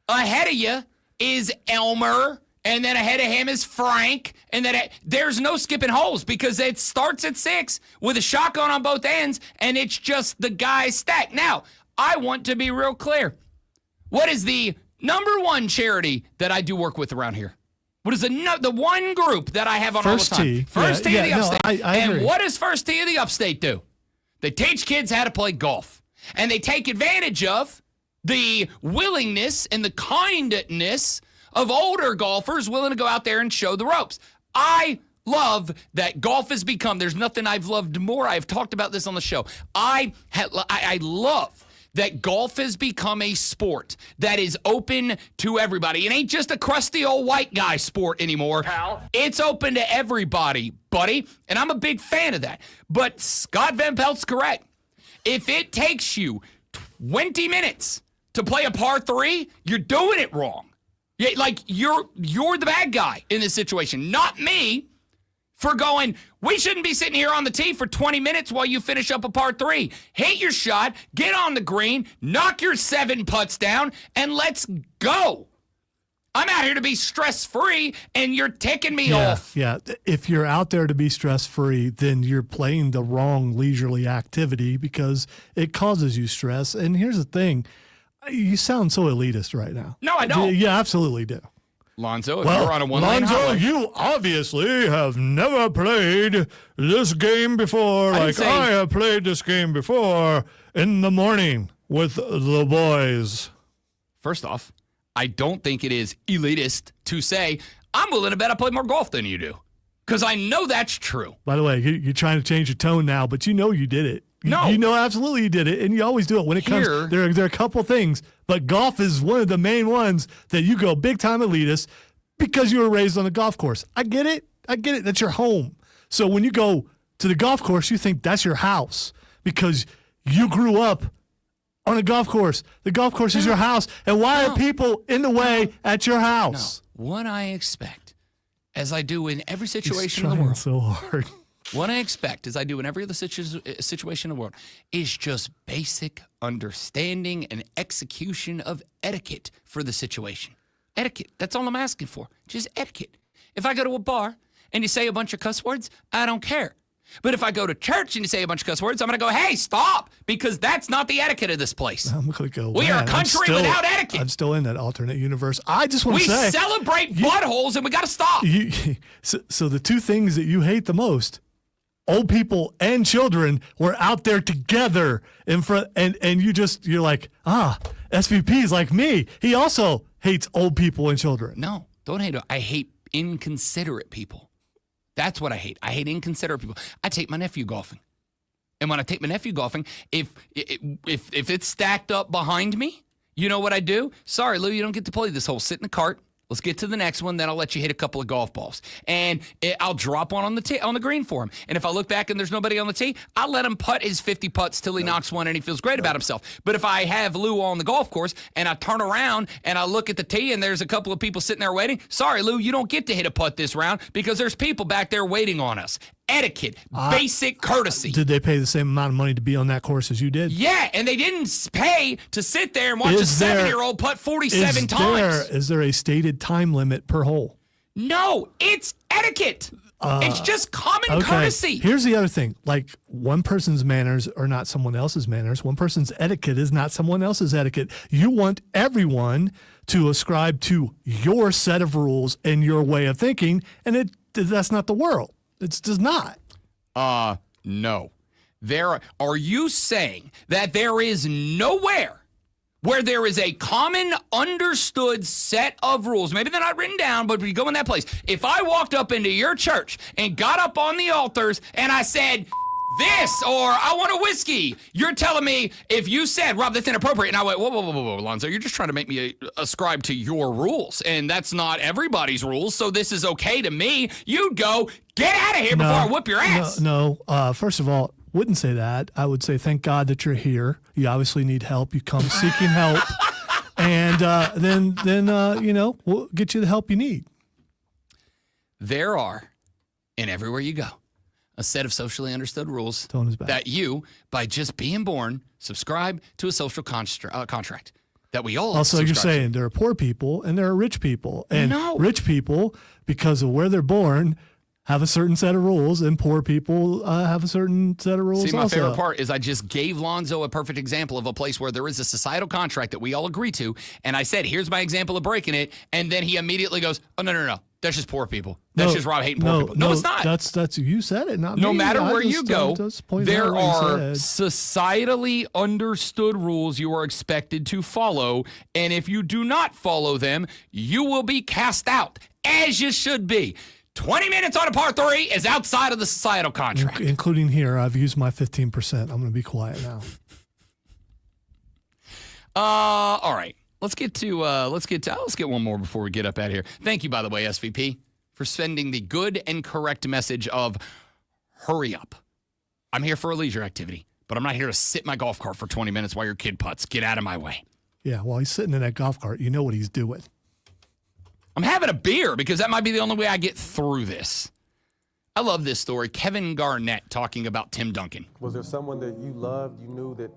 ahead of you is Elmer. And then ahead of him is Frank. And then there's no skipping holes because it starts at 6 with a shotgun on both ends, and it's just the guys stacked. Now, I want to be real clear. What is the number one charity that I do work with around here? What is the one group that I have on all the time? First Tee of the Upstate. I agree. What does First Tee of the Upstate do? They teach kids how to play golf. And they take advantage of the willingness and the kindness of older golfers willing to go out there and show the ropes. I love that golf has become, there's nothing I've loved more. I've talked about this on the show. I love that golf has become a sport that is open to everybody. It ain't just a crusty old white guy sport anymore. Pal. It's open to everybody, buddy. And I'm a big fan of that. But Scott Van Pelt's correct. If it takes you 20 minutes to play a par 3, you're doing it wrong. Yeah, like you're the bad guy in this situation, not me for going, we shouldn't be sitting here on the tee for 20 minutes while you finish up a par 3. Hit your shot, get on the green, knock your 7 putts down, and let's go. I'm out here to be stress-free, and you're taking me off. Yeah, if you're out there to be stress-free, then you're playing the wrong leisurely activity because it causes you stress. And here's the thing. You sound so elitist right now. No, I don't. You absolutely do. Lonzo, if you're on a one-lane Lonzo, highway. you obviously have never played this game before I have played this game before in the morning with the boys. First off, I don't think it is elitist to say, I'm willing to bet I play more golf than you do. Because I know that's true. By the way, you're trying to change your tone now, but you know you did it. No. You know absolutely you did it, and you always do it. When it comes, there are a couple things, but golf is one of the main ones that you go big-time elitist because you were raised on a golf course. I get it. That's your home. So when you go to the golf course, you think that's your house because you grew up on a golf course. The golf course is your house. And why are people in the way at your house? what I expect, as I do in every He's situation in the trying world. so hard. What I expect, as I do in every other situation in the world, is just basic understanding and execution of etiquette for the situation. Etiquette. That's all I'm asking for. Just etiquette. If I go to a bar and you say a bunch of cuss words, I don't care. But if I go to church and you say a bunch of cuss words, I'm going to go, hey, stop, because that's not the etiquette of this place. I'm going to go, We are a country without etiquette. I'm still in that alternate universe. I just want We to say. celebrate buttholes and we got to stop. So the two things that you hate the most, old people and children, were out there together in front, and you're like, SVP is like me. He also hates old people and children. No, don't hate it. I hate inconsiderate people. That's what I hate. I hate inconsiderate people. I take my nephew golfing. And when I take my nephew golfing, if it's stacked up behind me, you know what I do? Sorry, Lou, you don't get to play this hole. Sit in the cart. Let's get to the next one, then I'll let you hit a couple of golf balls. And I'll drop one on the green for him. And if I look back and there's nobody on the tee, I'll let him putt his 50 putts till he knocks one and he feels great about himself. But if I have Lou on the golf course and I turn around and I look at the tee and there's a couple of people sitting there waiting, sorry, Lou, you don't get to hit a putt this round because there's people back there waiting on us. Etiquette, basic courtesy. Did they pay the same amount of money to be on that course as you did? Yeah, and they didn't pay to sit there and watch a 7-year-old putt 47 times. Is there a stated time limit per hole? No, it's etiquette. It's just common courtesy. Here's the other thing. Like, one person's manners are not someone else's manners. One person's etiquette is not someone else's etiquette. You want everyone to ascribe to your set of rules and your way of thinking, and that's not the world. It does not. No. Are you saying that there is nowhere where there is a common understood set of rules? Maybe they're not written down, but if you go in that place, if I walked up into your church and got up on the altars and I said this, or I want a whiskey, you're telling me if you said, Rob, that's inappropriate, and I went, whoa, Lonzo, you're just trying to make me ascribe to your rules, and that's not everybody's rules, so this is okay to me. You'd go, get out of here before I whoop your ass. No. First of all, wouldn't say that. I would say, thank God that you're here. You obviously need help. You come seeking help, and then we'll get you the help you need. There are, and everywhere you go, a set of socially understood rules Tone is back. that you, by just being born, subscribe to a social contract that we all Also, you're subscribe to. saying there are poor people and there are rich people. And rich people, because of where they're born, have a certain set of rules, and poor people have a certain set of rules. See, my also. favorite part is I just gave Lonzo a perfect example of a place where there is a societal contract that we all agree to, and I said, here's my example of breaking it, and then he immediately goes, oh, no. That's just poor people. That's just Rob hating poor people. No, it's not. That's you said it, not me. No matter where you go, there out what are you said. societally understood rules you are expected to follow, and if you do not follow them, you will be cast out, as you should be. 20 minutes on a par 3 is outside of the societal contract. Including here, I've used my 15%. I'm going to be quiet now. All right. Let's get one more before we get up out of here. Thank you, by the way, SVP, for sending the good and correct message of hurry up. I'm here for a leisure activity, but I'm not here to sit in my golf cart for 20 minutes while your kid putts. Get out of my way. Yeah, while he's sitting in that golf cart, you know what he's doing. I'm having a beer because that might be the only way I get through this. I love this story. Kevin Garnett talking about Tim Duncan. Was there someone that you loved, you knew that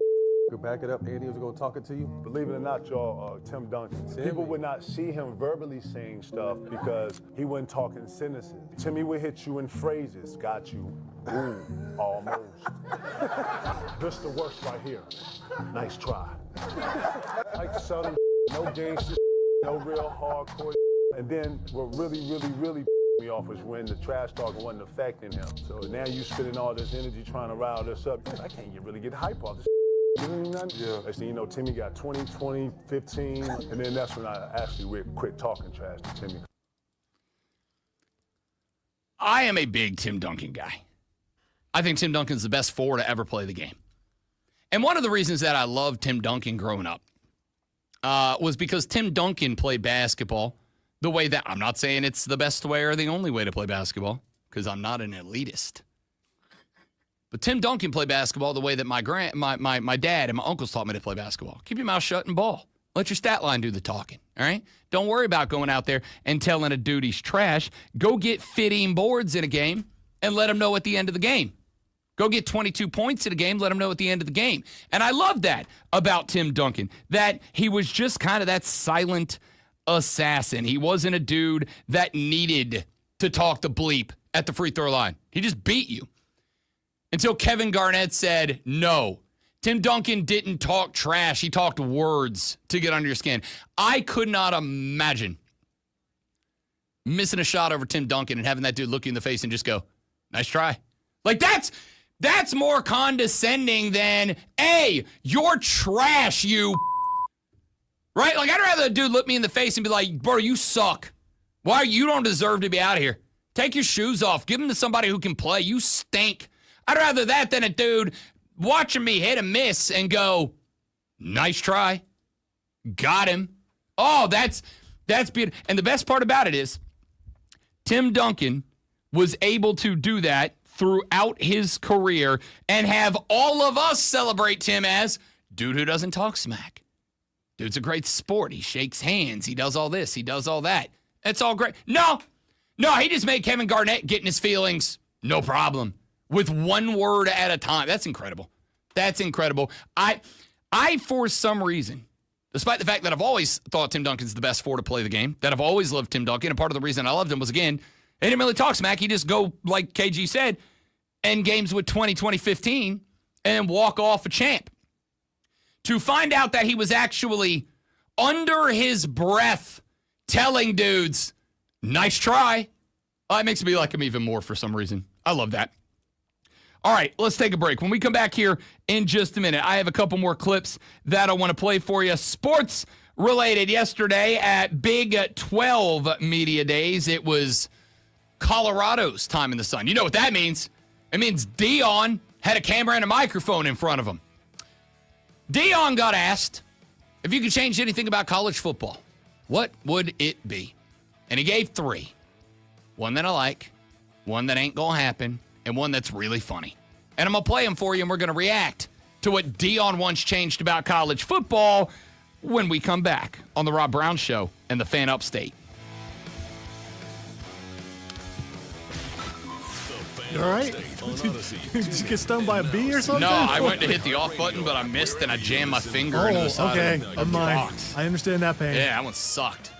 could back it up, Andy was going to talk it to you? Believe it or not, y'all, Tim Duncan. People would not see him verbally saying stuff because he wasn't talking sentences. Timmy would hit you in phrases. Got you. Ooh, almost. This the worst right here. Nice try. Like Southern, no gangster, no real hardcore. And then what really me off was when the trash talking wasn't affecting him. So now you spending all this energy trying to rile this up. I can't really get hype off this. You know what I mean? Yeah. Next thing you know, Timmy got 20, 15, and then that's when I actually quit talking trash to Timmy. I am a big Tim Duncan guy. I think Tim Duncan's the best forward to ever play the game. And one of the reasons that I loved Tim Duncan growing up was because Tim Duncan played basketball the way that, I'm not saying it's the best way or the only way to play basketball, because I'm not an elitist. But Tim Duncan played basketball the way that my dad and my uncles taught me to play basketball. Keep your mouth shut and ball. Let your stat line do the talking, all right? Don't worry about going out there and telling a dude he's trash. Go get 15 boards in a game and let him know at the end of the game. Go get 22 points in a game, let him know at the end of the game. And I love that about Tim Duncan, that he was just kind of that silent assassin. He wasn't a dude that needed to talk the bleep at the free throw line. He just beat you. Until Kevin Garnett said, no, Tim Duncan didn't talk trash. He talked words to get under your skin. I could not imagine missing a shot over Tim Duncan and having that dude look you in the face and just go, nice try. Like, that's more condescending than, hey, you're trash, you. Right? Like, I'd rather a dude look me in the face and be like, bro, you suck. Why? You don't deserve to be out of here. Take your shoes off. Give them to somebody who can play. You stink. I'd rather that than a dude watching me hit a miss and go, nice try. Got him. Oh, that's beautiful. And the best part about it is Tim Duncan was able to do that throughout his career and have all of us celebrate Tim as dude who doesn't talk smack. Dude's a great sport. He shakes hands. He does all this. He does all that. It's all great. No, he just made Kevin Garnett get in his feelings. No problem. With one word at a time. That's incredible. That's incredible. I for some reason, despite the fact that I've always thought Tim Duncan's the best four to play the game, that I've always loved Tim Duncan, and part of the reason I loved him was, again, he didn't really talk smack. He just go, like KG said, end games with 20-15 and walk off a champ. To find out that he was actually under his breath telling dudes, nice try, it makes me like him even more for some reason. I love that. All right, let's take a break. When we come back here in just a minute, I have a couple more clips that I want to play for you. Sports related yesterday at Big 12 Media Days. It was Colorado's time in the sun. You know what that means. It means Dion had a camera and a microphone in front of him. Dion got asked if you could change anything about college football, what would it be? And he gave 3. One that I like, one that ain't going to happen, and one that's really funny. And I'm going to play them for you, and we're going to react to what Dion once changed about college football when we come back on The Rob Brown Show and the Fan Upstate. You all right? Did you get stung by a bee or something? No, I went to hit the off button, but I missed, and I jammed my finger into the side of the box. I understand that pain. Yeah, that one sucked.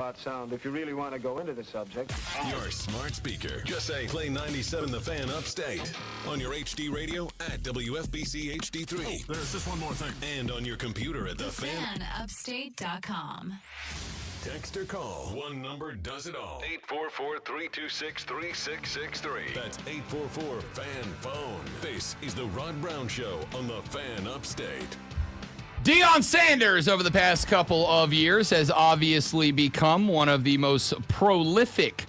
about sound if you really want to go into the subject. Your smart speaker. Just say play 97 The Fan Upstate on your HD radio at WFBC HD3. There's just one more thing. And on your computer at FanUpstate.com. Text or call. One number does it all. 844-326-3663. That's 844-FAN-PHONE. This is the Rod Brown Show on the Fan Upstate. Deion Sanders, over the past couple of years, has obviously become one of the most prolific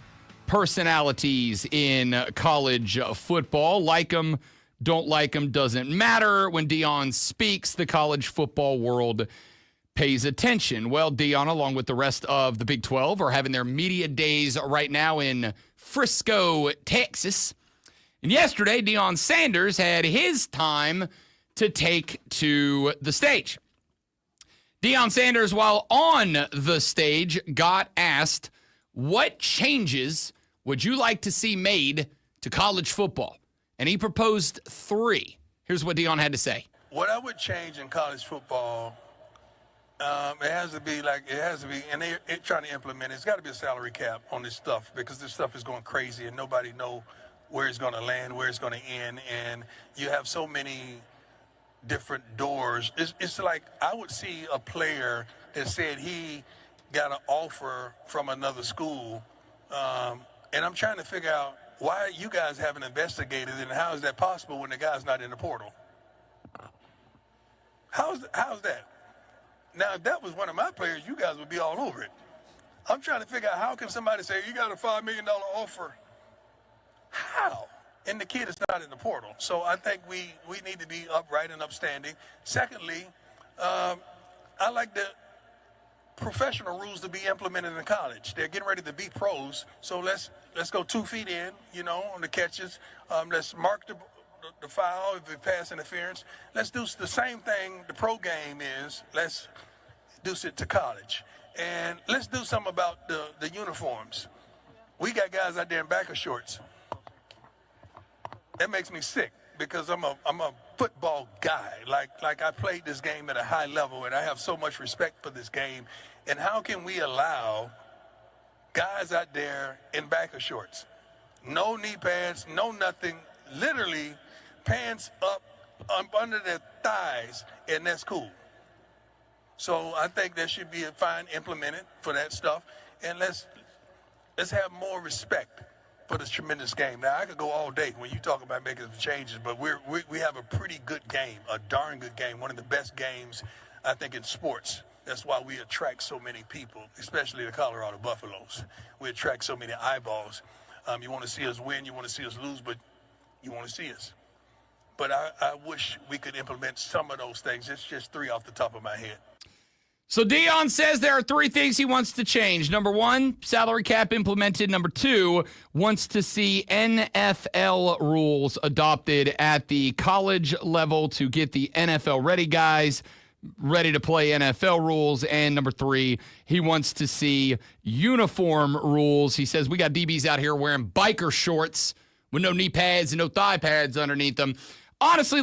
personalities in college football. Like him, don't like him, doesn't matter. When Deion speaks, the college football world pays attention. Well, Deion, along with the rest of the Big 12, are having their media days right now in Frisco, Texas. And yesterday, Deion Sanders had his time to take to the stage. Deion Sanders, while on the stage, got asked, what changes would you like to see made to college football? And he proposed 3. Here's what Deion had to say. What I would change in college football, it has to be, and they're trying to implement it. It's got to be a salary cap on this stuff because this stuff is going crazy and nobody know where it's going to land, where it's going to end. And you have so many different doors. It's like I would see a player that said he got an offer from another school, and I'm trying to figure out why you guys haven't investigated it, and how is that possible when the guy's not in the portal? How's that? Now, if that was one of my players, you guys would be all over it. I'm trying to figure out how can somebody say you got a $5 million offer? How? And the kid is not in the portal. So I think we need to be upright and upstanding. Secondly, I like the professional rules to be implemented in college. They're getting ready to be pros. So let's go 2 feet in, on the catches. Let's mark the foul if it pass interference. Let's do the same thing the pro game is. Let's do it to college. And let's do something about the uniforms. We got guys out there in backer shorts. That makes me sick because I'm a football guy. Like I played this game at a high level, and I have so much respect for this game. And how can we allow guys out there in backer shorts? No knee pads, no nothing, literally pants up under their thighs, and that's cool. So I think there should be a fine implemented for that stuff. And let's have more respect for this tremendous game. Now, I could go all day when you talk about making the changes, but we have a pretty good game, a darn good game, one of the best games, I think, in sports. That's why we attract so many people, especially the Colorado Buffaloes. We attract so many eyeballs. You want to see us win, you want to see us lose, but you want to see us. But I wish we could implement some of those things. It's just 3 off the top of my head. So Deion says there are 3 things he wants to change. Number 1, salary cap implemented. Number 2, wants to see NFL rules adopted at the college level to get the NFL-ready guys ready to play NFL rules. And number 3, he wants to see uniform rules. He says we got DBs out here wearing biker shorts with no knee pads and no thigh pads underneath them. Honestly,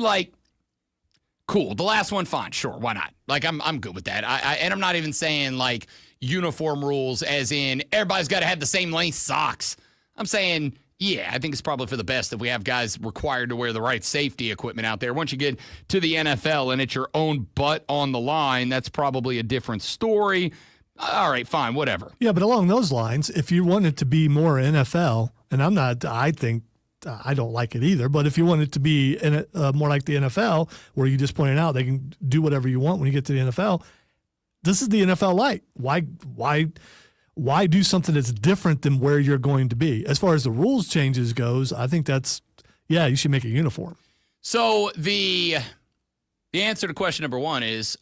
cool. The last one, fine. Sure. Why not? I'm good with that. And I'm not even saying uniform rules as in everybody's got to have the same length socks. I'm saying, yeah, I think it's probably for the best if we have guys required to wear the right safety equipment out there. Once you get to the NFL and it's your own butt on the line, that's probably a different story. All right, fine, whatever. Yeah, but along those lines, if you want it to be more NFL, and I don't like it either, but if you want it to be more like the NFL, where you just pointed out they can do whatever you want when you get to the NFL, this is the NFL light. Why do something that's different than where you're going to be? As far as the rules changes goes, I think you should make it uniform. So the answer to question number 1 is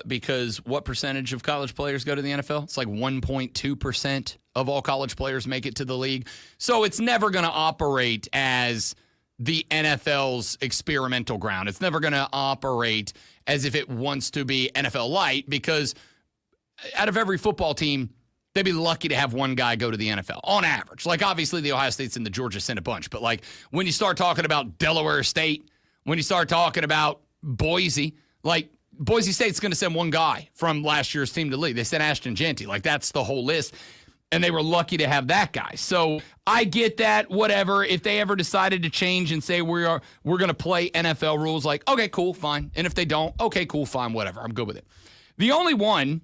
because what percentage of college players go to the NFL? It's 1.2% of all college players make it to the league. So it's never going to operate as the NFL's experimental ground. It's never going to operate as if it wants to be NFL light, because out of every football team, they'd be lucky to have one guy go to the NFL on average. Obviously the Ohio States and the Georgia sent a bunch, but when you start talking about Delaware State, when you start talking about Boise, Boise State's going to send one guy from last year's team to lead. They sent Ashton Jeanty. Like, that's the whole list. And they were lucky to have that guy. So I get that, whatever. If they ever decided to change and say we're going to play NFL rules, like, okay, cool, fine. And if they don't, okay, cool, fine, whatever. I'm good with it. The only one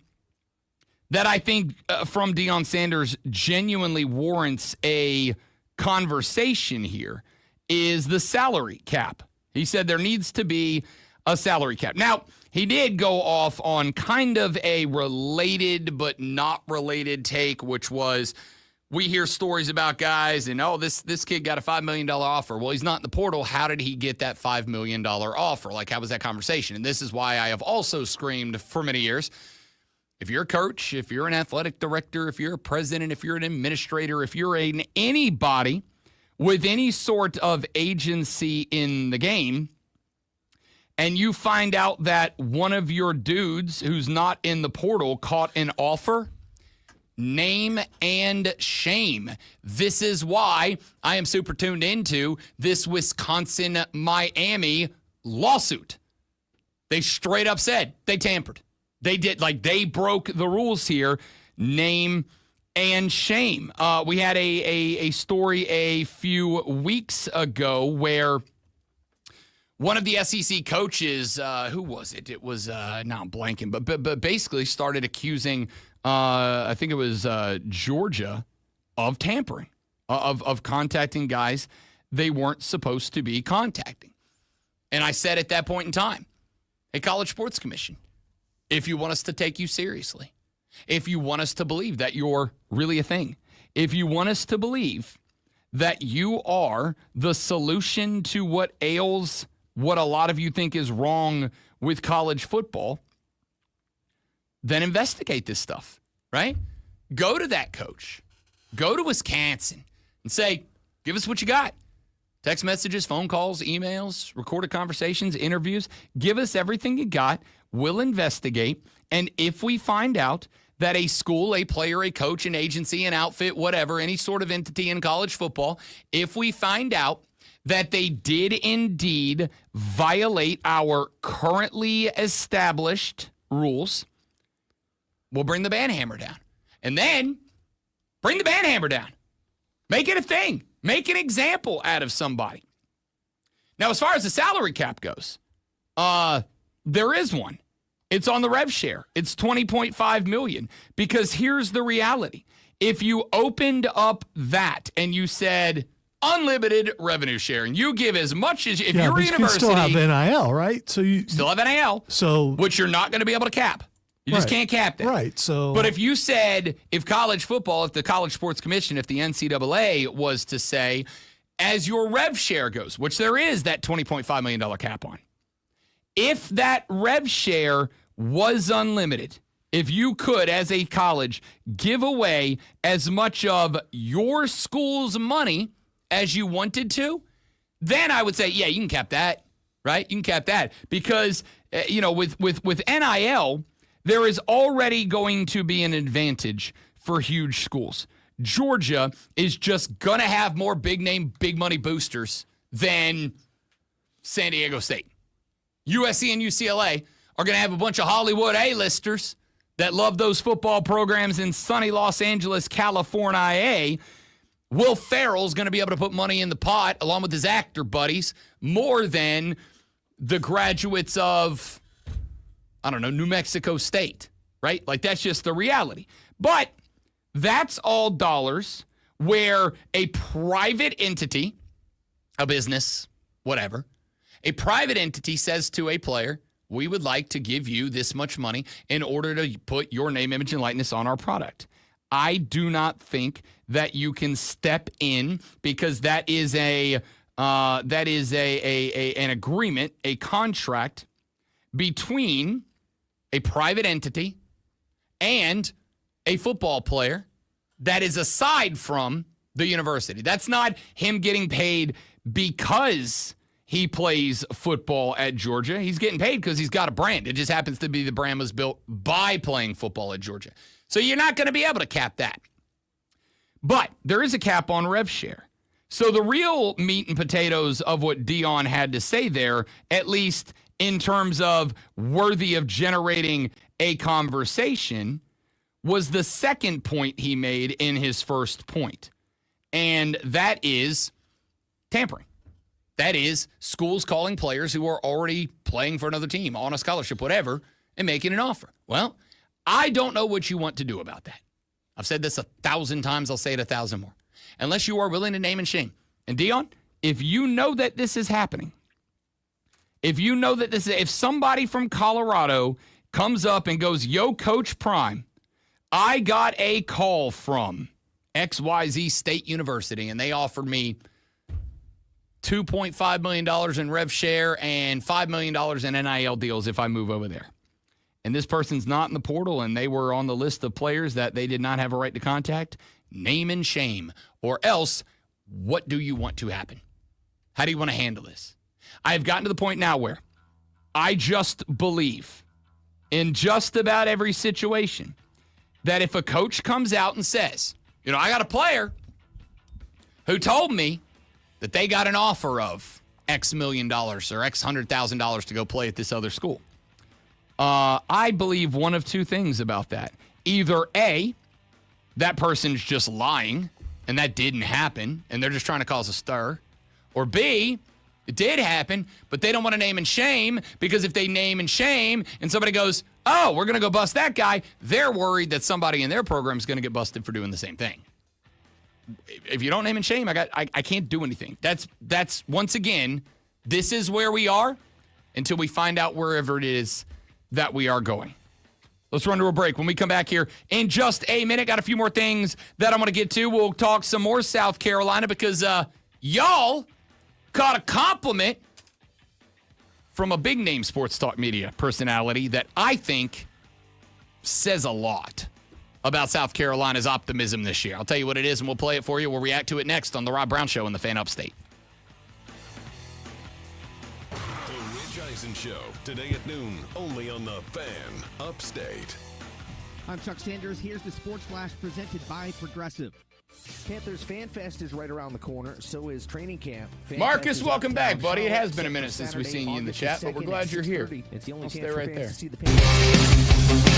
that I think from Deion Sanders genuinely warrants a conversation here is the salary cap. He said there needs to be a salary cap. Now, he did go off on kind of a related but not related take, which was we hear stories about guys and, this kid got a $5 million offer. Well, he's not in the portal. How did he get that $5 million offer? Like, how was that conversation? And this is why I have also screamed for many years, if you're a coach, if you're an athletic director, if you're a president, if you're an administrator, if you're anybody with any sort of agency in the game, and you find out that one of your dudes who's not in the portal caught an offer, name and shame. This is why I am super tuned into this Wisconsin-Miami lawsuit. They straight up said they tampered. They did, like, they broke the rules here. Name and shame. We had a story a few weeks ago where one of the SEC coaches, who was it? It was, now I'm blanking, but basically started accusing, I think it was Georgia, of tampering, of contacting guys they weren't supposed to be contacting. And I said at that point in time, hey, College Sports Commission, if you want us to take you seriously, if you want us to believe that you're really a thing, if you want us to believe that you are the solution to what ails what a lot of you think is wrong with college football, then investigate this stuff, right? Go to that coach. Go to Wisconsin and say, give us what you got. Text messages, phone calls, emails, recorded conversations, interviews. Give us everything you got. We'll investigate. And if we find out that a school, a player, a coach, an agency, an outfit, whatever, any sort of entity in college football, if we find out that they did indeed violate our currently established rules, we'll bring the ban hammer down. And then bring the ban hammer down. Make it a thing. Make an example out of somebody. Now, as far as the salary cap goes, there is one. It's on the rev share. It's $20.5 million. Because here's the reality. If you opened up that and you said unlimited revenue sharing, you give as much as if you're a university. You still have NIL, right? So you still have NIL. So which you're not going to be able to cap. You just can't cap that. Right. So, but if you said, if college football, if the College Sports Commission, if the NCAA was to say, as your rev share goes, which there is that $20.5 million cap on, if that rev share was unlimited, if you could, as a college, give away as much of your school's money as you wanted to, then I would say, yeah, you can cap that, right? You can cap that because, with NIL, there is already going to be an advantage for huge schools. Georgia is just going to have more big-name, big-money boosters than San Diego State. USC and UCLA are going to have a bunch of Hollywood A-listers that love those football programs in sunny Los Angeles, California. Will Ferrell's going to be able to put money in the pot, along with his actor buddies, more than the graduates of, I don't know, New Mexico State, right? Like, that's just the reality. But that's all dollars where a private entity, a business, whatever, a private entity says to a player, we would like to give you this much money in order to put your name, image, and likeness on our product. I do not think that you can step in because that is an agreement, a contract between a private entity and a football player that is aside from the university. That's not him getting paid because he plays football at Georgia. He's getting paid because he's got a brand. It just happens to be the brand was built by playing football at Georgia. So you're not going to be able to cap that. But there is a cap on rev share. So the real meat and potatoes of what Deion had to say there, at least in terms of worthy of generating a conversation was the second point he made in his first point. And that is tampering. That is schools calling players who are already playing for another team on a scholarship, whatever, and making an offer. Well, I don't know what you want to do about that. I've said this 1,000 times. I'll say it 1,000 more. Unless you are willing to name and shame. And Dion, if you know that this is happening, if somebody from Colorado comes up and goes, yo, Coach Prime, I got a call from XYZ State University, and they offered me $2.5 million in rev share and $5 million in NIL deals if I move over there. And this person's not in the portal, and they were on the list of players that they did not have a right to contact. Name and shame. Or else, what do you want to happen? How do you want to handle this? I've gotten to the point now where I just believe in just about every situation that if a coach comes out and says, you know, I got a player who told me that they got an offer of X million dollars or X $100,000 to go play at this other school. I believe one of two things about that. Either A, that person's just lying and that didn't happen and they're just trying to cause a stir. Or B, it did happen, but they don't want to name and shame because if they name and shame and somebody goes, oh, we're going to go bust that guy, they're worried that somebody in their program is going to get busted for doing the same thing. If you don't name and shame, I can't do anything. That's once again, this is where we are until we find out wherever it is that we are going. Let's run to a break. When we come back here in just a minute, got a few more things that I'm going to get to. We'll talk some more South Carolina because y'all caught a compliment from a big name sports talk media personality that I think says a lot about South Carolina's optimism this year. I'll tell you what it is, and we'll play it for you. We'll react to it next on The Rob Brown Show in the Fan Upstate. The Rich Eisen Show, today at noon, only on the Fan Upstate. I'm Chuck Sanders. Here's the Sports Flash presented by Progressive. Panthers Fan Fest is right around the corner. So is training camp. Marcus, welcome back, buddy. It has been a minute since we've seen you in the chat, but we're glad you're here. It's the only I'll chance stay for right fans there. to see the Panthers.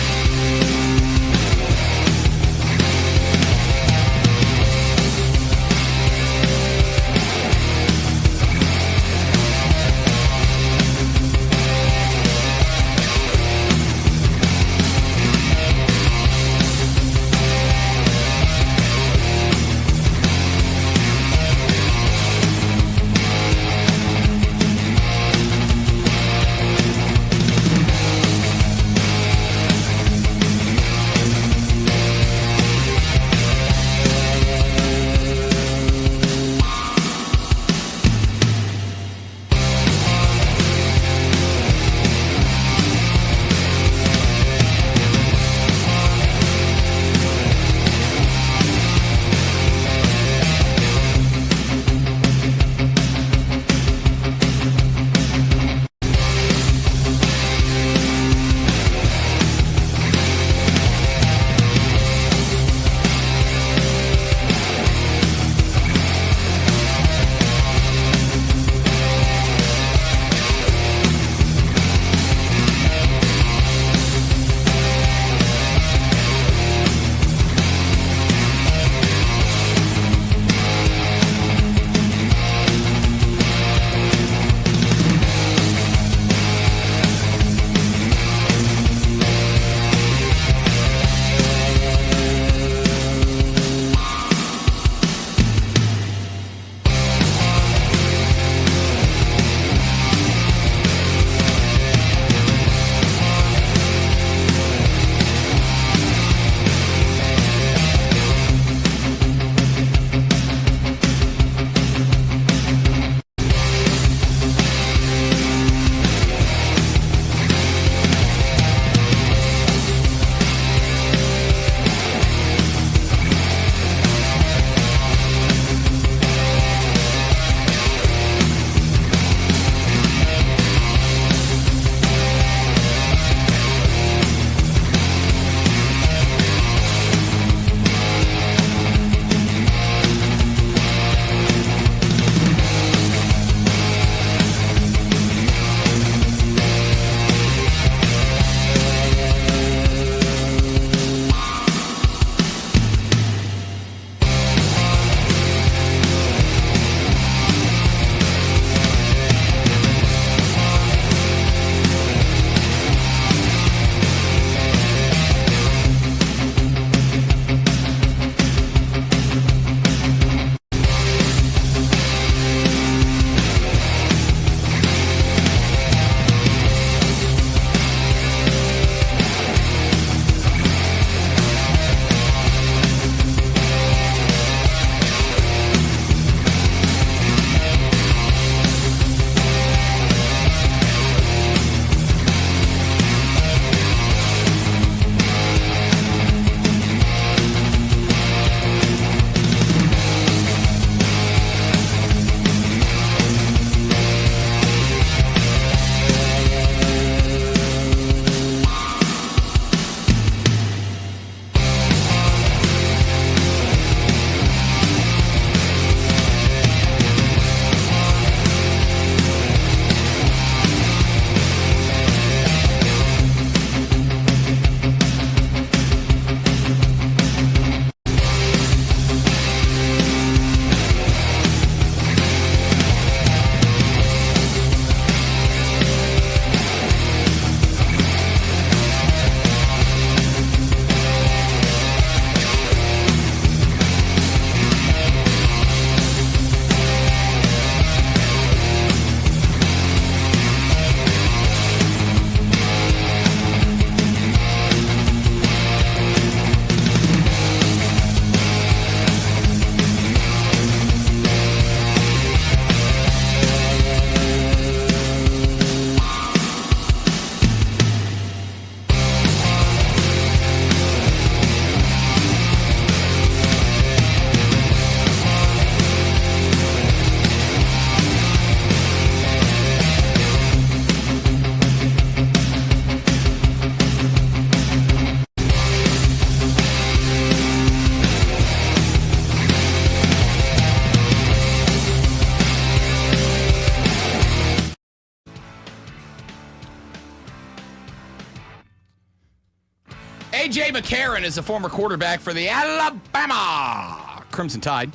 A.J. McCarron is a former quarterback for the Alabama Crimson Tide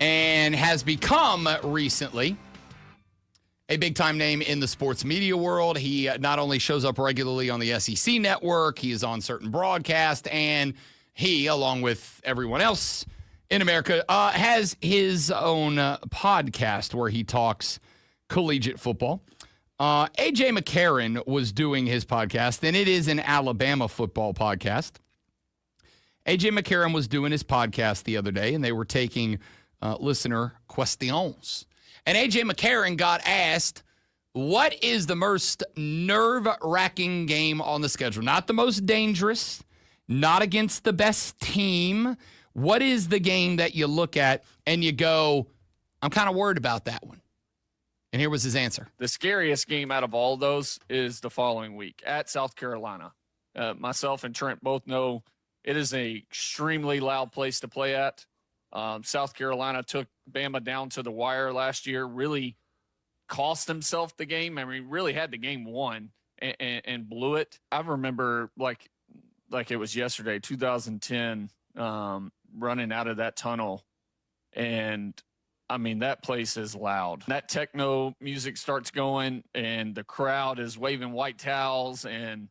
and has become recently a big-time name in the sports media world. He not only shows up regularly on the SEC network, he is on certain broadcasts, and he, along with everyone else in America, has his own podcast where he talks collegiate football. A.J. McCarron was doing his podcast, and it is an Alabama football podcast. A.J. McCarron was doing his podcast the other day, and they were taking listener questions. And A.J. McCarron got asked, what is the most nerve-wracking game on the schedule? Not the most dangerous, not against the best team. What is the game that you look at and you go, I'm kind of worried about that one? And here was his answer. The scariest game out of all those is the following week at South Carolina. Myself and Trent both know it is an extremely loud place to play at. South Carolina took Bama down to the wire last year, really cost himself the game. I mean, really had the game won and blew it. I remember like it was yesterday, 2010, running out of that tunnel. And I mean, that place is loud. That techno music starts going and the crowd is waving white towels. And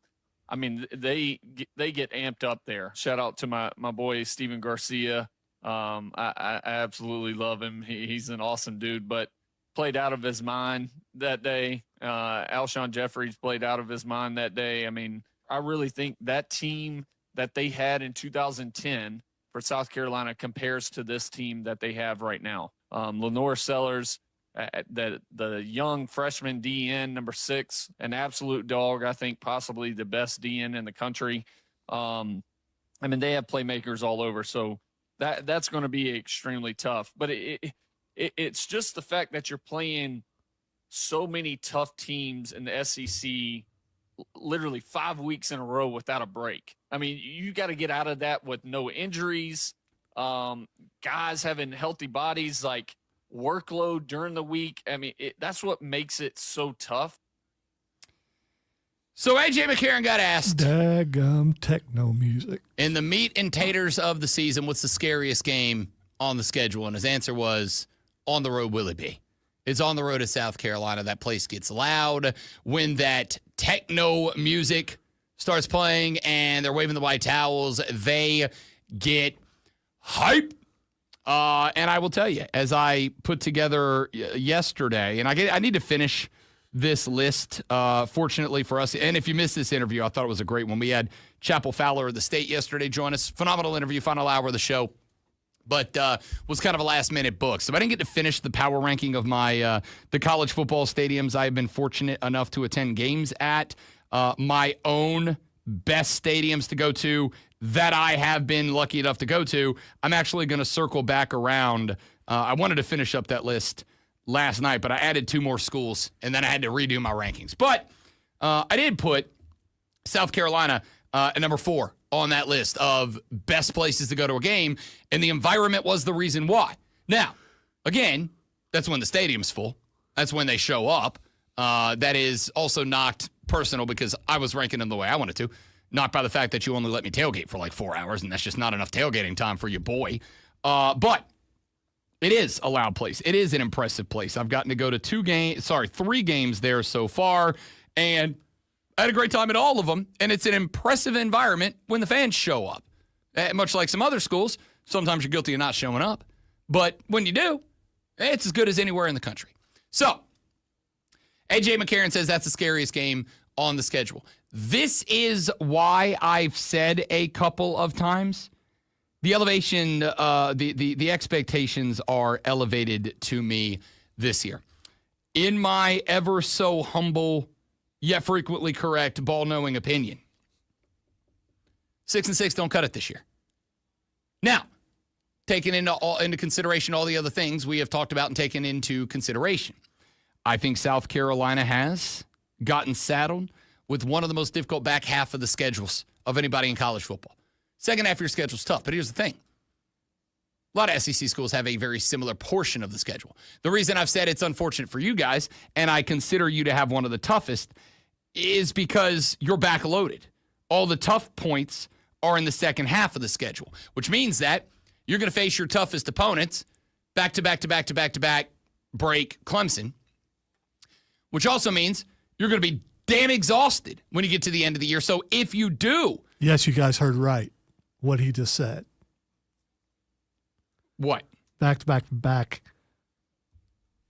I mean, they get amped up there. Shout out to my boy, Steven Garcia. I absolutely love him. He's an awesome dude, but played out of his mind that day. Alshon Jeffries played out of his mind that day. I mean, I really think that team that they had in 2010 for South Carolina compares to this team that they have right now. Lenore Sellers, the young freshman DN, number 6, an absolute dog. I think possibly the best DN in the country. I mean, they have playmakers all over, so that's going to be extremely tough. But it's just the fact that you're playing so many tough teams in the SEC, literally 5 weeks in a row without a break. I mean, you got to get out of that with no injuries. Guys having healthy bodies, like workload during the week. I mean, that's what makes it so tough. So A.J. McCarron got asked, daggum techno music, in the meat and taters of the season, what's the scariest game on the schedule? And his answer was, on the road will it be? It's on the road to South Carolina. That place gets loud when that techno music starts playing and they're waving the white towels. They get hype. And I will tell you, as I put together yesterday, and I need to finish this list, fortunately for us. And if you missed this interview, I thought it was a great one. We had Chapel Fowler of the State yesterday join us. Phenomenal interview, final hour of the show. But was kind of a last-minute book. So I didn't get to finish the power ranking of my the college football stadiums I have been fortunate enough to attend games at. My own best stadiums to go to that I have been lucky enough to go to. I'm actually going to circle back around. I wanted to finish up that list last night, but I added 2 more schools, and then I had to redo my rankings. But I did put South Carolina at number 4 on that list of best places to go to a game, and the environment was the reason why. Now, again, that's when the stadium's full. That's when they show up. That is also not personal because I was ranking them the way I wanted to, not by the fact that you only let me tailgate for like 4 hours, and that's just not enough tailgating time for your boy. But it is a loud place. It is an impressive place. I've gotten to go to 3 games there so far, and I had a great time at all of them, and it's an impressive environment when the fans show up. Much like some other schools, sometimes you're guilty of not showing up. But when you do, it's as good as anywhere in the country. So, A.J. McCarron says that's the scariest game on the schedule. This is why I've said a couple of times, the elevation, the expectations are elevated to me this year. In my ever so humble yet frequently correct, ball-knowing opinion, 6-6 don't cut it this year. Now, taking into consideration all the other things we have talked about and taken into consideration, I think South Carolina has gotten saddled with one of the most difficult back half of the schedules of anybody in college football. Second half of your schedule is tough, but here's the thing. A lot of SEC schools have a very similar portion of the schedule. The reason I've said it's unfortunate for you guys, and I consider you to have one of the toughest, is because you're backloaded. All the tough points are in the second half of the schedule, which means that you're going to face your toughest opponents back-to-back break Clemson, which also means you're going to be damn exhausted when you get to the end of the year. So if you do. Yes, you guys heard right what he just said. What? Back.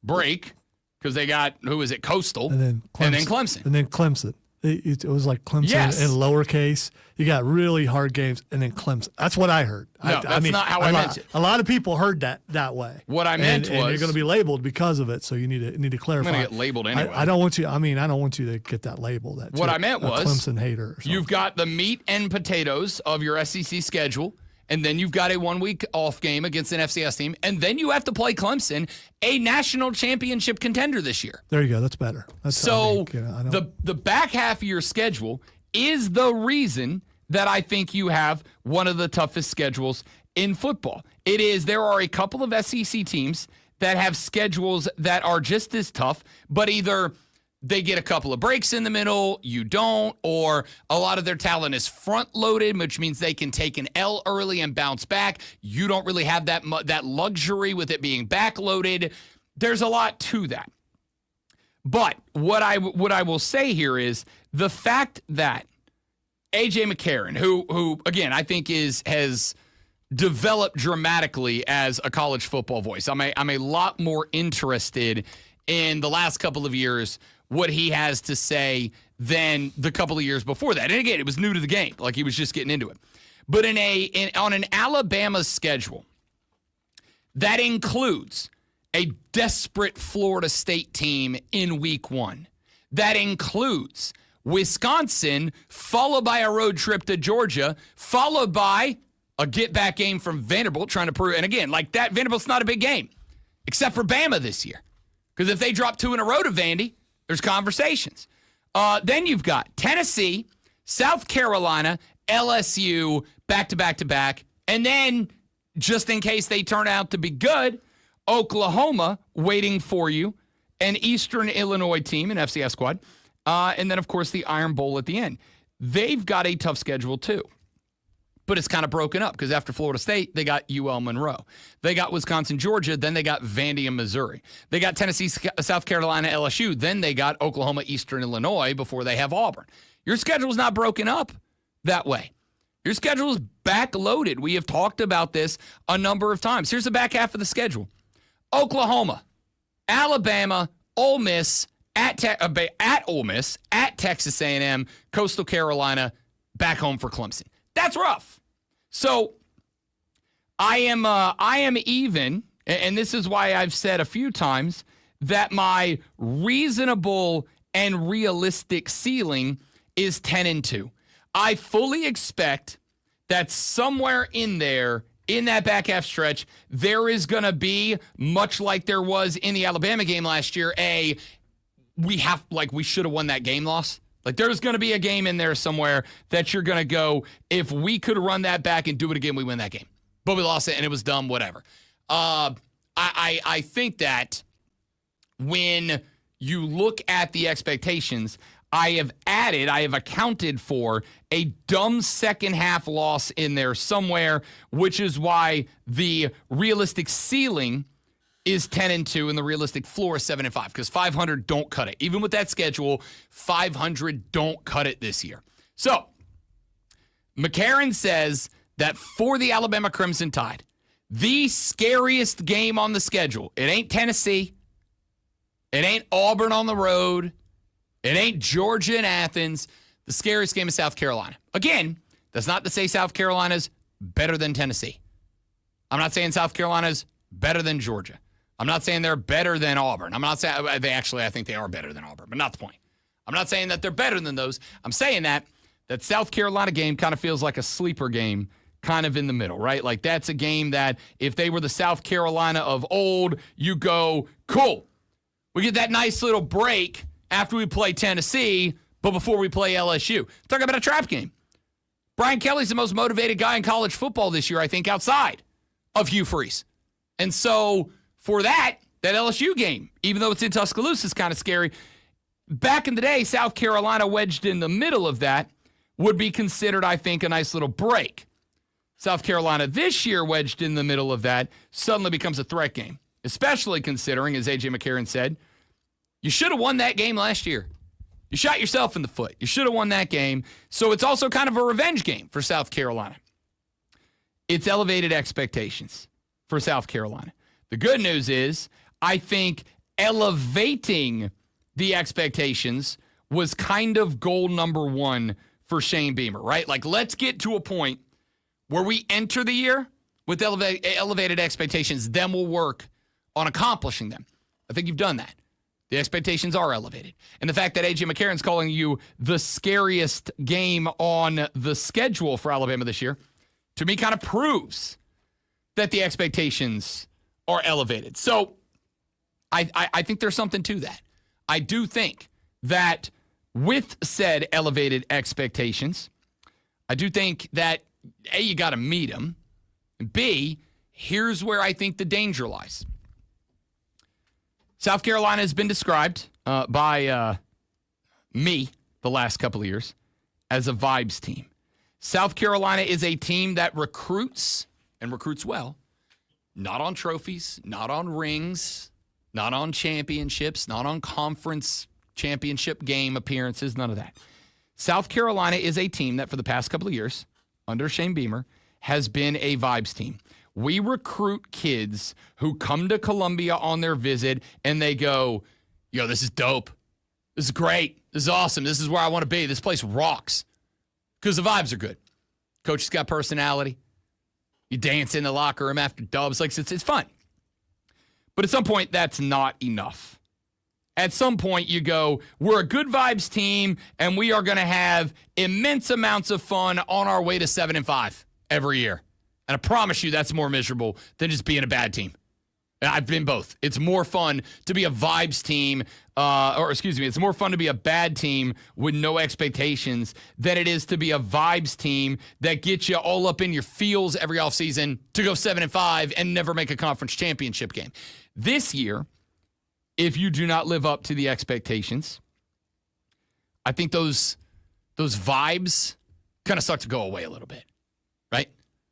Break, because they got, who is it, Coastal, and then Clemson. And then Clemson. It was like Clemson in lowercase. You got really hard games, and then Clemson. That's what I heard. No, that's not how I meant it. A lot of people heard that way. What I meant was, and you're going to be labeled because of it. So you need to clarify. I'm going to get labeled anyway. I don't want you. I don't want you to get that label. What I meant was Clemson hater. You've got the meat and potatoes of your SEC schedule, and then you've got a 1 week off game against an FCS team, and then you have to play Clemson, a national championship contender this year. There you go. That's better. The back half of your schedule is the reason that I think you have one of the toughest schedules in football. There are a couple of SEC teams that have schedules that are just as tough, but either they get a couple of breaks in the middle, you don't, or a lot of their talent is front-loaded, which means they can take an L early and bounce back. You don't really have that luxury with it being backloaded. There's a lot to that. But what I will say here is the fact that A.J. McCarron, who again, I think has developed dramatically as a college football voice. I'm a lot more interested in the last couple of years what he has to say than the couple of years before that. And again, it was new to the game. Like he was just getting into it. But on an Alabama schedule, that includes a desperate Florida State team in week 1. That includes Wisconsin, followed by a road trip to Georgia, followed by a get-back game from Vanderbilt trying to prove. And again, like that, Vanderbilt's not a big game, except for Bama this year. Because if they drop 2 in a row to Vandy, there's conversations. Then you've got Tennessee, South Carolina, LSU, back-to-back-to-back. And then, just in case they turn out to be good, Oklahoma waiting for you, an Eastern Illinois team, an FCS squad, and then, of course, the Iron Bowl at the end. They've got a tough schedule, too. But it's kind of broken up because after Florida State, they got UL Monroe. They got Wisconsin, Georgia. Then they got Vandy and Missouri. They got Tennessee, South Carolina, LSU. Then they got Oklahoma, Eastern Illinois before they have Auburn. Your schedule is not broken up that way. Your schedule is backloaded. We have talked about this a number of times. Here's the back half of the schedule. Oklahoma, Alabama, Ole Miss, at Ole Miss, at Texas A&M, Coastal Carolina, back home for Clemson. That's rough. So I am even, and this is why I've said a few times that my reasonable and realistic ceiling is 10-2. I fully expect that somewhere in there, in that back half stretch, there is going to be, much like there was in the Alabama game last year, we should have won that game loss. Like, there's going to be a game in there somewhere that you're going to go, if we could run that back and do it again, we win that game. But we lost it, and it was dumb, whatever. I think that when you look at the expectations, I have accounted for a dumb second half loss in there somewhere, which is why the realistic ceiling is 10-2 and the realistic floor is 7-5 because 500 don't cut it. Even with that schedule, 500 don't cut it this year. So McCarron says that for the Alabama Crimson Tide, the scariest game on the schedule, it ain't Tennessee, it ain't Auburn on the road, it ain't Georgia and Athens. The scariest game is South Carolina. Again, that's not to say South Carolina's better than Tennessee. I'm not saying South Carolina's better than Georgia. I'm not saying they're better than Auburn. I'm not saying I think they are better than Auburn, but not the point. I'm not saying that they're better than those. I'm saying that South Carolina game kind of feels like a sleeper game kind of in the middle, right? Like that's a game that if they were the South Carolina of old, you go, cool. We get that nice little break after we play Tennessee, but before we play LSU. Talk about a trap game. Brian Kelly's the most motivated guy in college football this year, I think, outside of Hugh Freeze. And so for that LSU game, even though it's in Tuscaloosa, is kind of scary. Back in the day, South Carolina wedged in the middle of that would be considered, I think, a nice little break. South Carolina this year, wedged in the middle of that, suddenly becomes a threat game, especially considering, as A.J. McCarron said, you should have won that game last year. You shot yourself in the foot. You should have won that game. So it's also kind of a revenge game for South Carolina. It's elevated expectations for South Carolina. The good news is, I think elevating the expectations was kind of goal number one for Shane Beamer, right? Like, let's get to a point where we enter the year with elevated expectations, then we'll work on accomplishing them. I think you've done that. The expectations are elevated. And the fact that A.J. McCarron's calling you the scariest game on the schedule for Alabama this year, to me kind of proves that the expectations are elevated. So I think there's something to that. I do think that with said elevated expectations, I do think that, A, you got to meet them. And B, here's where I think the danger lies. South Carolina has been described by me the last couple of years as a vibes team. South Carolina is a team that recruits, and recruits well, not on trophies, not on rings, not on championships, not on conference championship game appearances, none of that. South Carolina is a team that for the past couple of years, under Shane Beamer, has been a vibes team. We recruit kids who come to Columbia on their visit and they go, yo, this is dope. This is great. This is awesome. This is where I want to be. This place rocks because the vibes are good. Coach has got personality. You dance in the locker room after dubs. Like, it's fun. But at some point, that's not enough. At some point, you go, we're a good vibes team, and we are going to have immense amounts of fun on our way to 7-5 every year. And I promise you that's more miserable than just being a bad team. I've been both. It's more fun to be a vibes team, it's more fun to be a bad team with no expectations than it is to be a vibes team that gets you all up in your feels every offseason to go 7-5 and never make a conference championship game. This year, if you do not live up to the expectations, I think those vibes kind of start to go away a little bit, right?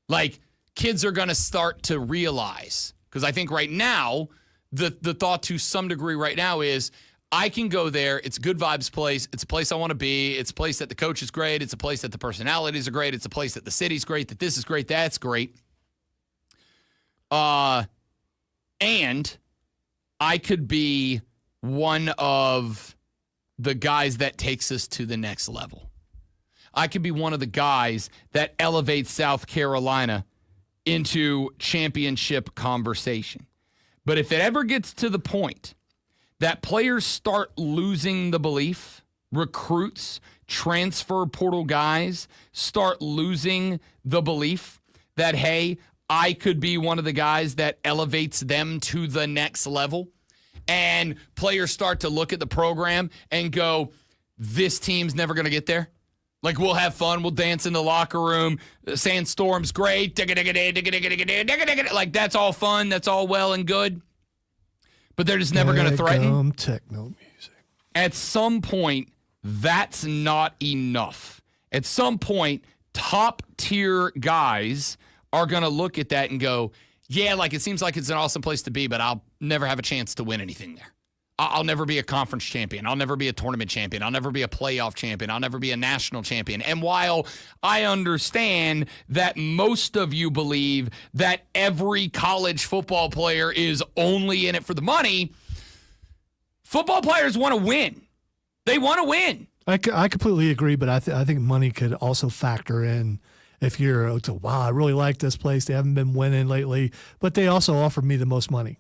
Like, kids are going to start to realize, because I think right now, the thought to some degree right now is, I can go there. It's a good vibes place. It's a place I want to be. It's a place that the coach is great. It's a place that the personalities are great. It's a place that the city's great, that this is great, that's great. And I could be one of the guys that takes us to the next level. I could be one of the guys that elevates South Carolina into championship conversation. But if it ever gets to the point that players start losing the belief, recruits, transfer portal guys start losing the belief that, hey, I could be one of the guys that elevates them to the next level, and players start to look at the program and go, this team's never going to get there. Like, we'll have fun. We'll dance in the locker room. Sandstorm's great. Like, that's all fun. That's all well and good. But they're just never going to threaten. Techno music. At some point, that's not enough. At some point, top-tier guys are going to look at that and go, yeah, like, it seems like it's an awesome place to be, but I'll never have a chance to win anything there. I'll never be a conference champion. I'll never be a tournament champion. I'll never be a playoff champion. I'll never be a national champion. And while I understand that most of you believe that every college football player is only in it for the money, football players want to win. They want to win. I completely agree, but I think money could also factor in. If you're, wow, I really like this place. They haven't been winning lately, but they also offer me the most money.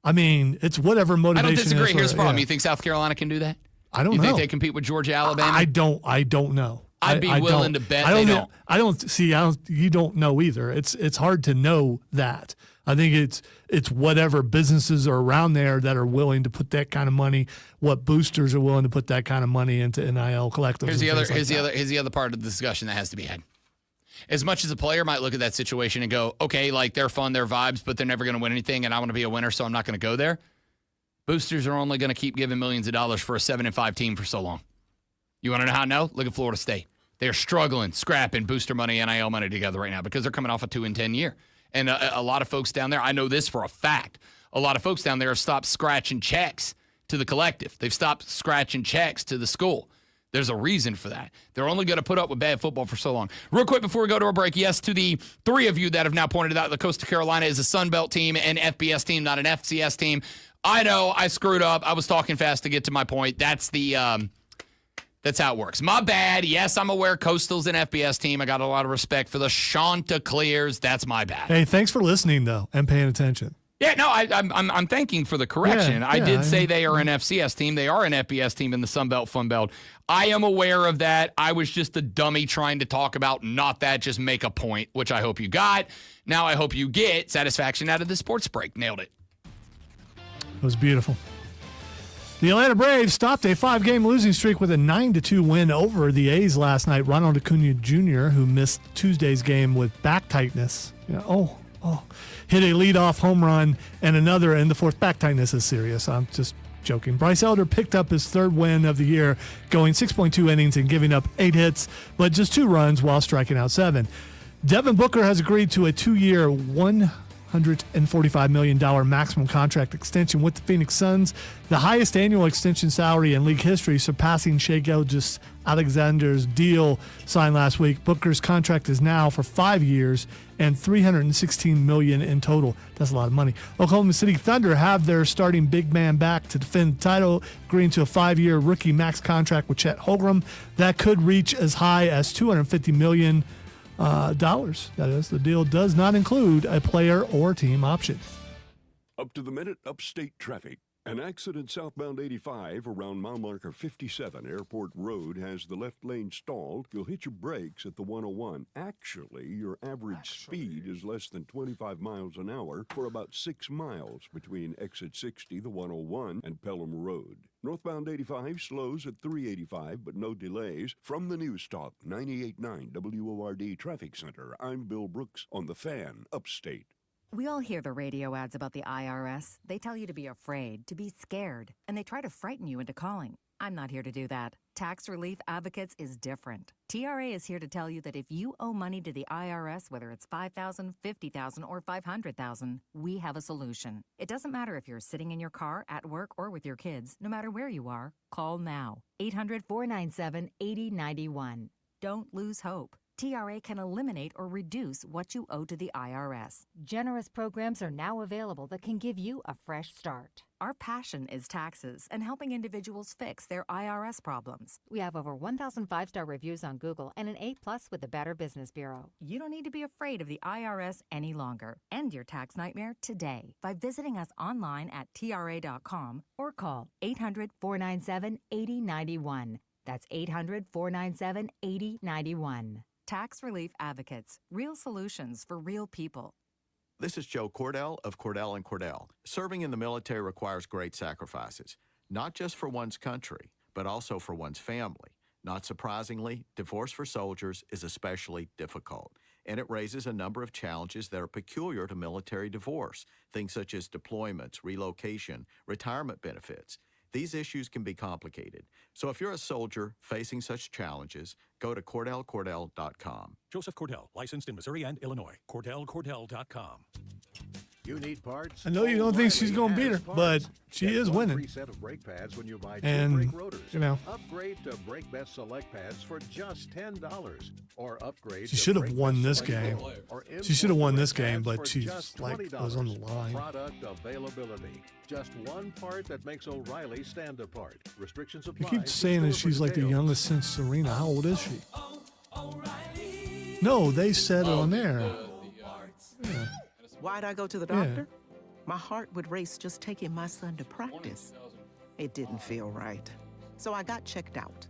I mean, it's whatever motivation. I don't disagree. Here's the problem. Yeah. You think South Carolina can do that? I don't know. You think they compete with Georgia, Alabama? I don't know. I'd be willing to bet they don't. You don't know either. It's hard to know that. I think it's whatever businesses are around there that are willing to put that kind of money, what boosters are willing to put that kind of money into NIL collectives. Here's the other part of the discussion that has to be had. As much as a player might look at that situation and go, okay, like, they're fun, they're vibes, but they're never going to win anything, and I want to be a winner, so I'm not going to go there. Boosters are only going to keep giving millions of dollars for a 7-5 team for so long. You want to know how I know? Look at Florida State. They're struggling, scrapping booster money, NIL money together right now because they're coming off a 2-10 year. And a lot of folks down there, I know this for a fact, a lot of folks down there have stopped scratching checks to the collective. They've stopped scratching checks to the school. There's a reason for that. They're only going to put up with bad football for so long. Real quick before we go to a break, yes, to the three of you that have now pointed out that Coastal Carolina is a Sun Belt team and FBS team, not an FCS team. I know I screwed up. I was talking fast to get to my point. That's how it works. My bad. Yes, I'm aware Coastal's an FBS team. I got a lot of respect for the Chanticleers. That's my bad. Hey, thanks for listening, though, and paying attention. Yeah, no, I'm thanking for the correction. Yeah, I did say they are an FCS team. They are an FBS team in the Sun Belt, Fun Belt. I am aware of that. I was just a dummy trying to talk about not that, just make a point, which I hope you got. Now I hope you get satisfaction out of the sports break. Nailed it. It was beautiful. The Atlanta Braves stopped a 5-game losing streak with a 9-2 win over the A's last night. Ronald Acuna Jr., who missed Tuesday's game with back tightness. Hit a leadoff home run and another in the fourth. Back tightness is serious. I'm just joking. Bryce Elder picked up his third win of the year, going 6.2 innings and giving up 8 hits, but just 2 runs while striking out 7. Devin Booker has agreed to a 2-year, $145 million maximum contract extension with the Phoenix Suns, the highest annual extension salary in league history, surpassing Shai Gilgeous-Alexander's deal signed last week. Booker's contract is now for 5 years and $316 million in total. That's a lot of money. Oklahoma City Thunder have their starting big man back to defend the title, agreeing to a 5-year rookie max contract with Chet Holmgren that could reach as high as $250 million. That is, the deal does not include a player or team option. Up to the minute upstate traffic. An accident southbound 85 around mile marker 57 Airport Road has the left lane stalled. You'll hit your brakes at the 101. Actually, your average speed is less than 25 miles an hour for about 6 miles between exit 60, the 101, and Pelham Road. Northbound 85 slows at 385, but no delays. From the News Talk 98.9 WORD Traffic Center, I'm Bill Brooks on The Fan, Upstate. We all hear the radio ads about the IRS. They tell you to be afraid, to be scared, and they try to frighten you into calling. I'm not here to do that. Tax Relief Advocates is different. TRA is here to tell you that if you owe money to the IRS, whether it's $5,000, $50,000, or $500,000, we have a solution. It doesn't matter if you're sitting in your car, at work, or with your kids. No matter where you are, call now. 800-497-8091. Don't lose hope. TRA can eliminate or reduce what you owe to the IRS. Generous programs are now available that can give you a fresh start. Our passion is taxes and helping individuals fix their IRS problems. We have over 1,000 5-star reviews on Google and an A+ with the Better Business Bureau. You don't need to be afraid of the IRS any longer. End your tax nightmare today by visiting us online at TRA.com or call 800-497-8091. That's 800-497-8091. Tax Relief Advocates. Real solutions for real people. This is Joe Cordell of Cordell & Cordell. Serving in the military requires great sacrifices, not just for one's country, but also for one's family. Not surprisingly, divorce for soldiers is especially difficult, and it raises a number of challenges that are peculiar to military divorce, things such as deployments, relocation, retirement benefits. These issues can be complicated. So if you're a soldier facing such challenges, go to CordellCordell.com. Joseph Cordell, licensed in Missouri and Illinois. CordellCordell.com. You need parts? I know you don't think she's going to beat her, but she is winning. Free set of brake pads when you buy And, two brake rotors. you know. Upgrade to Brake Best Select pads for just $10. Or upgrade She to should have Brake won Best this Select game. or She should have won this import game, pads but for she's just like $20. was on the line. Product availability. Just one part that makes O'Reilly stand apart. Restrictions You apply. keep saying that she's like the youngest since Serena. How old is she? No, they said it on there. Yeah. Why'd I go to the doctor? My heart would race just taking my son to practice. It didn't feel right. So I got checked out.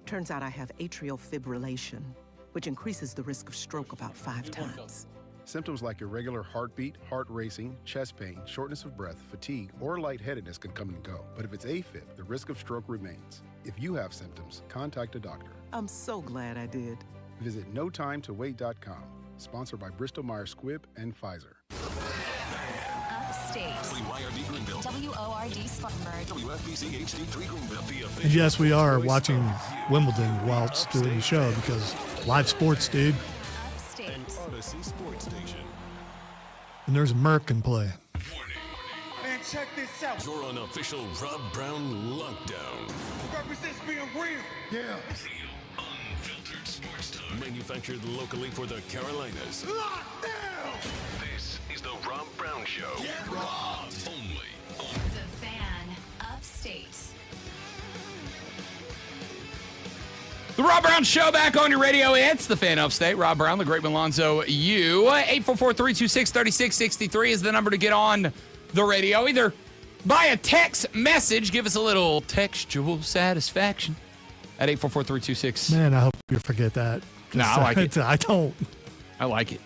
Turns out I have atrial fibrillation, which increases the risk of stroke about 5 times. Symptoms like irregular heartbeat, heart racing, chest pain, shortness of breath, fatigue, or lightheadedness can come and go. But if it's AFib, the risk of stroke remains. If you have symptoms, contact a doctor. I'm so glad I did. Visit NoTimeToWait.com. Sponsored by Bristol Myers Squibb and Pfizer. Upstate. WYRD Greenville. WORD Spartanburg. WFBC HD3 Greenville. The official And yes, we are voice watching of Wimbledon whilst doing the show because live sports, dude. Upstate. an Odyssey Sports Station. And there's a Merc in play. Man, check this out. You're on official Rob Brown lockdown. Represents being real. Yeah. Real, unfiltered sports talk. Manufactured locally for the Carolinas. Lockdown. This is the Rob Brown Show. Get robbed. Only on The Fan Upstate. The Rob Brown Show back on your radio. It's the Fan Upstate. Rob Brown, the great Malonzo, you. 844-326-3663 is the number to get on the radio. Either by a text message, give us a little textual satisfaction at 844-326. Man, I hope you forget that. No, I like it. I don't. I like it.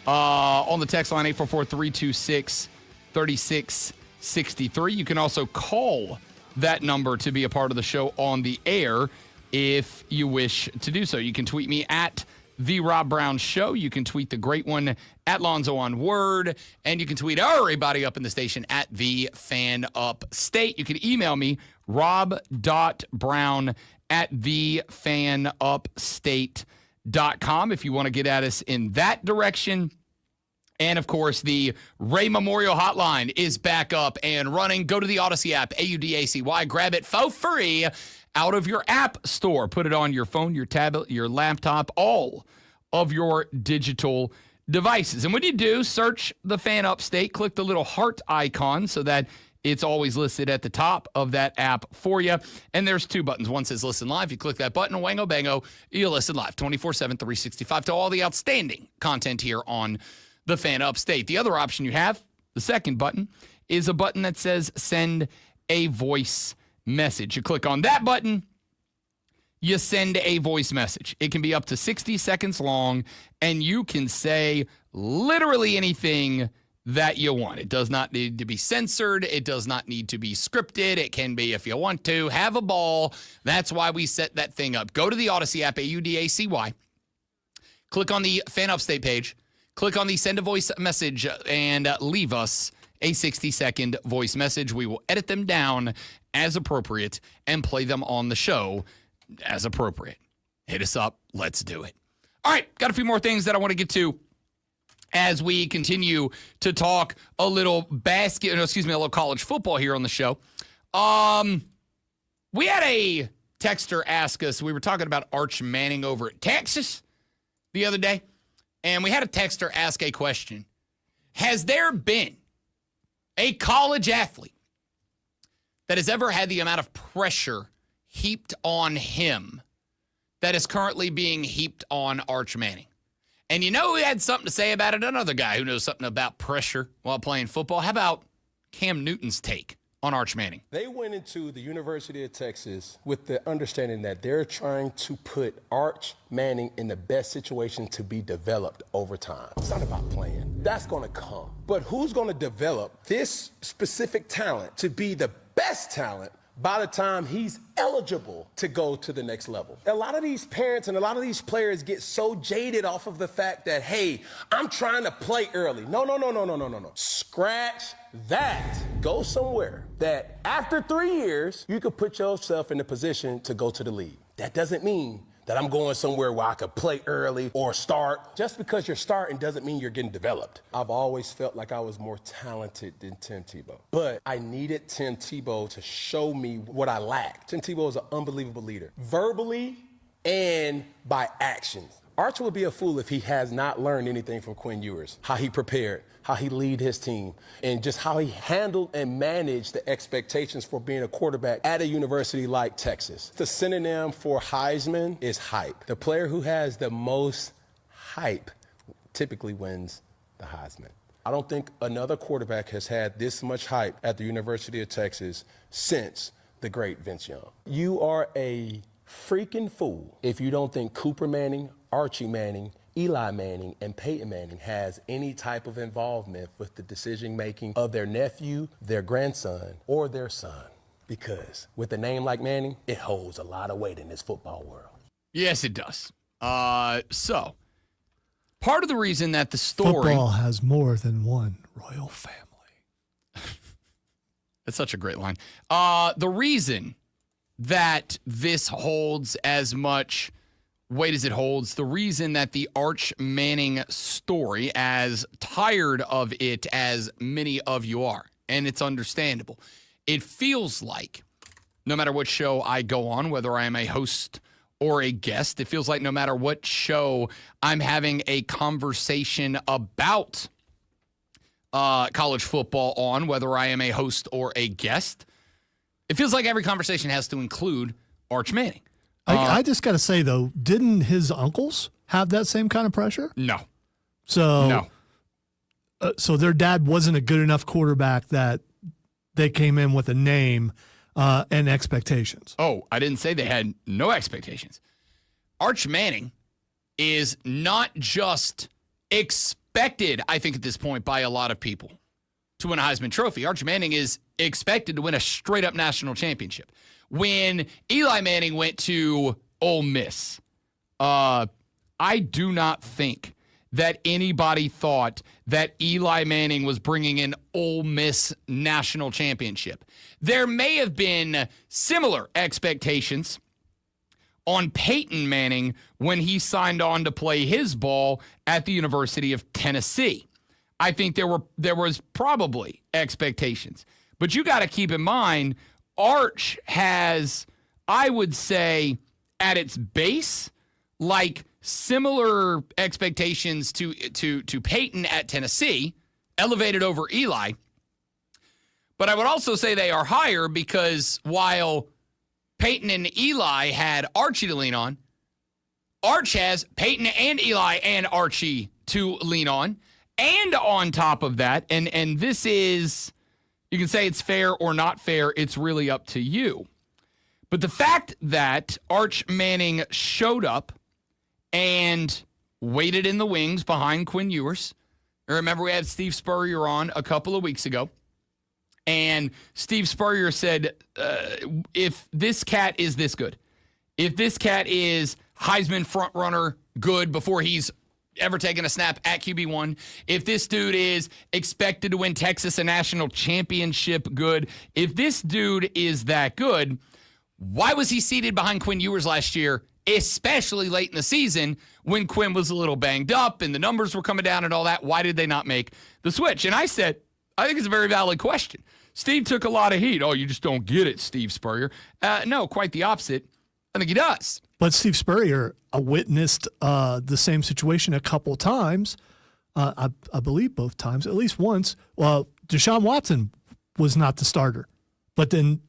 On the text line, 844-326-3663. You can also call that number to be a part of the show on the air if you wish to do so. You can tweet me at The Rob Brown Show. You can tweet the great one at Lonzo on Word. And you can tweet everybody up in the station at The Fan Upstate. You can email me, rob.brown@thefanupstate.com if you want to get at us in that direction. And, of course, the Ray Memorial Hotline is back up and running. Go to the Odyssey app, AUDACY. Grab it for free out of your app store. Put it on your phone, your tablet, your laptop, all of your digital devices. And when you do, search the Fan Upstate. Click the little heart icon so that it's always listed at the top of that app for you. And there's two buttons. One says listen live. You click that button, wango bango, you'll listen live 24/7, 365 to all the outstanding content here on the Fan Upstate. The other option you have, the second button, is a button that says send a voice message. You click on that button, you send a voice message. It can be up to 60 seconds long, and you can say literally anything that you want. It does not need to be censored. It does not need to be scripted. It can be, if you want to, have a ball. That's why we set that thing up. Go to the Odyssey app, AUDACY. Click on the Fan Upstate page. Click on the send a voice message and leave us a 60-second voice message. We will edit them down as appropriate and play them on the show as appropriate. Hit us up. Let's do it. All right, got a few more things that I want to get to as we continue to talk a little a little college football here on the show. We had a texter ask us, we were talking about Arch Manning over at Texas the other day, and we had a texter ask a question. Has there been a college athlete that has ever had the amount of pressure heaped on him that is currently being heaped on Arch Manning? And you know who had something to say about it? Another guy who knows something about pressure while playing football. How about Cam Newton's take on Arch Manning? They went into the University of Texas with the understanding that they're trying to put Arch Manning in the best situation to be developed over time. It's not about playing. That's going to come. But who's going to develop this specific talent to be the best talent by the time he's eligible to go to the next level? A lot of these parents and a lot of these players get so jaded off of the fact that, hey, I'm trying to play early. No. Scratch that. Go somewhere that after 3 years, you could put yourself in a position to go to the league. That doesn't mean that I'm going somewhere where I could play early or start. Just because you're starting doesn't mean you're getting developed. I've always felt like I was more talented than Tim Tebow. But I needed Tim Tebow to show me what I lacked. Tim Tebow is an unbelievable leader, verbally and by actions. Arch would be a fool if he has not learned anything from Quinn Ewers, how he prepared, how he lead his team, and just how he handled and managed the expectations for being a quarterback at a university like Texas. The synonym for Heisman is hype. The player who has the most hype typically wins the Heisman. I don't think another quarterback has had this much hype at the University of Texas since the great Vince Young. You are a freaking fool if you don't think Cooper Manning, Archie Manning, Eli Manning, and Peyton Manning has any type of involvement with the decision-making of their nephew, their grandson, or their son. Because with a name like Manning, it holds a lot of weight in this football world. Yes, it does. So, part of the reason that the story... Football has more than one royal family. That's such a great line. The reason that this holds as much weight as it holds, the reason that the Arch Manning story, as tired of it as many of you are, and it's understandable, it feels like no matter what show I go on, whether I am a host or a guest, it feels like no matter what show I'm having a conversation about college football on, whether I am a host or a guest, it feels like every conversation has to include Arch Manning. I just got to say, though, didn't his uncles have that same kind of pressure? No. So, no. So their dad wasn't a good enough quarterback that they came in with a name and expectations. Oh, I didn't say they had no expectations. Arch Manning is not just expected, I think at this point, by a lot of people to win a Heisman Trophy. Arch Manning is expected to win a straight-up national championship. When Eli Manning went to Ole Miss, I do not think that anybody thought that Eli Manning was bringing an Ole Miss national championship. There may have been similar expectations on Peyton Manning when he signed on to play his ball at the University of Tennessee. I think there was probably expectations. But you got to keep in mind, Arch has, I would say, at its base, like similar expectations to Peyton at Tennessee, elevated over Eli. But I would also say they are higher because while Peyton and Eli had Archie to lean on, Arch has Peyton and Eli and Archie to lean on. And on top of that, and this is, you can say it's fair or not fair, it's really up to you. But the fact that Arch Manning showed up and waited in the wings behind Quinn Ewers. Remember, we had Steve Spurrier on a couple of weeks ago. And Steve Spurrier said, if this cat is this good, if this cat is Heisman frontrunner good before he's ever taken a snap at QB1, if this dude is expected to win Texas a national championship good, if this dude is that good, why was he seated behind Quinn Ewers last year, especially late in the season when Quinn was a little banged up and the numbers were coming down and all that? Why did they not make the switch? And I said, I think it's a very valid question. Steve took a lot of heat. Oh, you just don't get it, Steve Spurrier. No, quite the opposite. I think he does. But Steve Spurrier witnessed the same situation a couple times. I believe both times, at least once. Well, Deshaun Watson was not the starter. But then,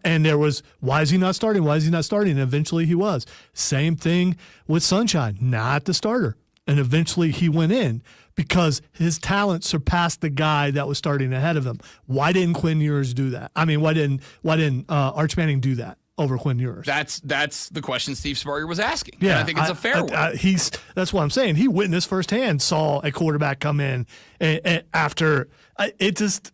and there was, why is he not starting? Why is he not starting? And eventually he was. Same thing with Sunshine, not the starter. And eventually he went in because his talent surpassed the guy that was starting ahead of him. Why didn't Quinn Ewers do that? I mean, why didn't Arch Manning do that over Quinn Ewers? That's the question Steve Spurrier was asking. Yeah, and I think it's a fair one. That's what I'm saying. He witnessed firsthand, saw a quarterback come in and after it just.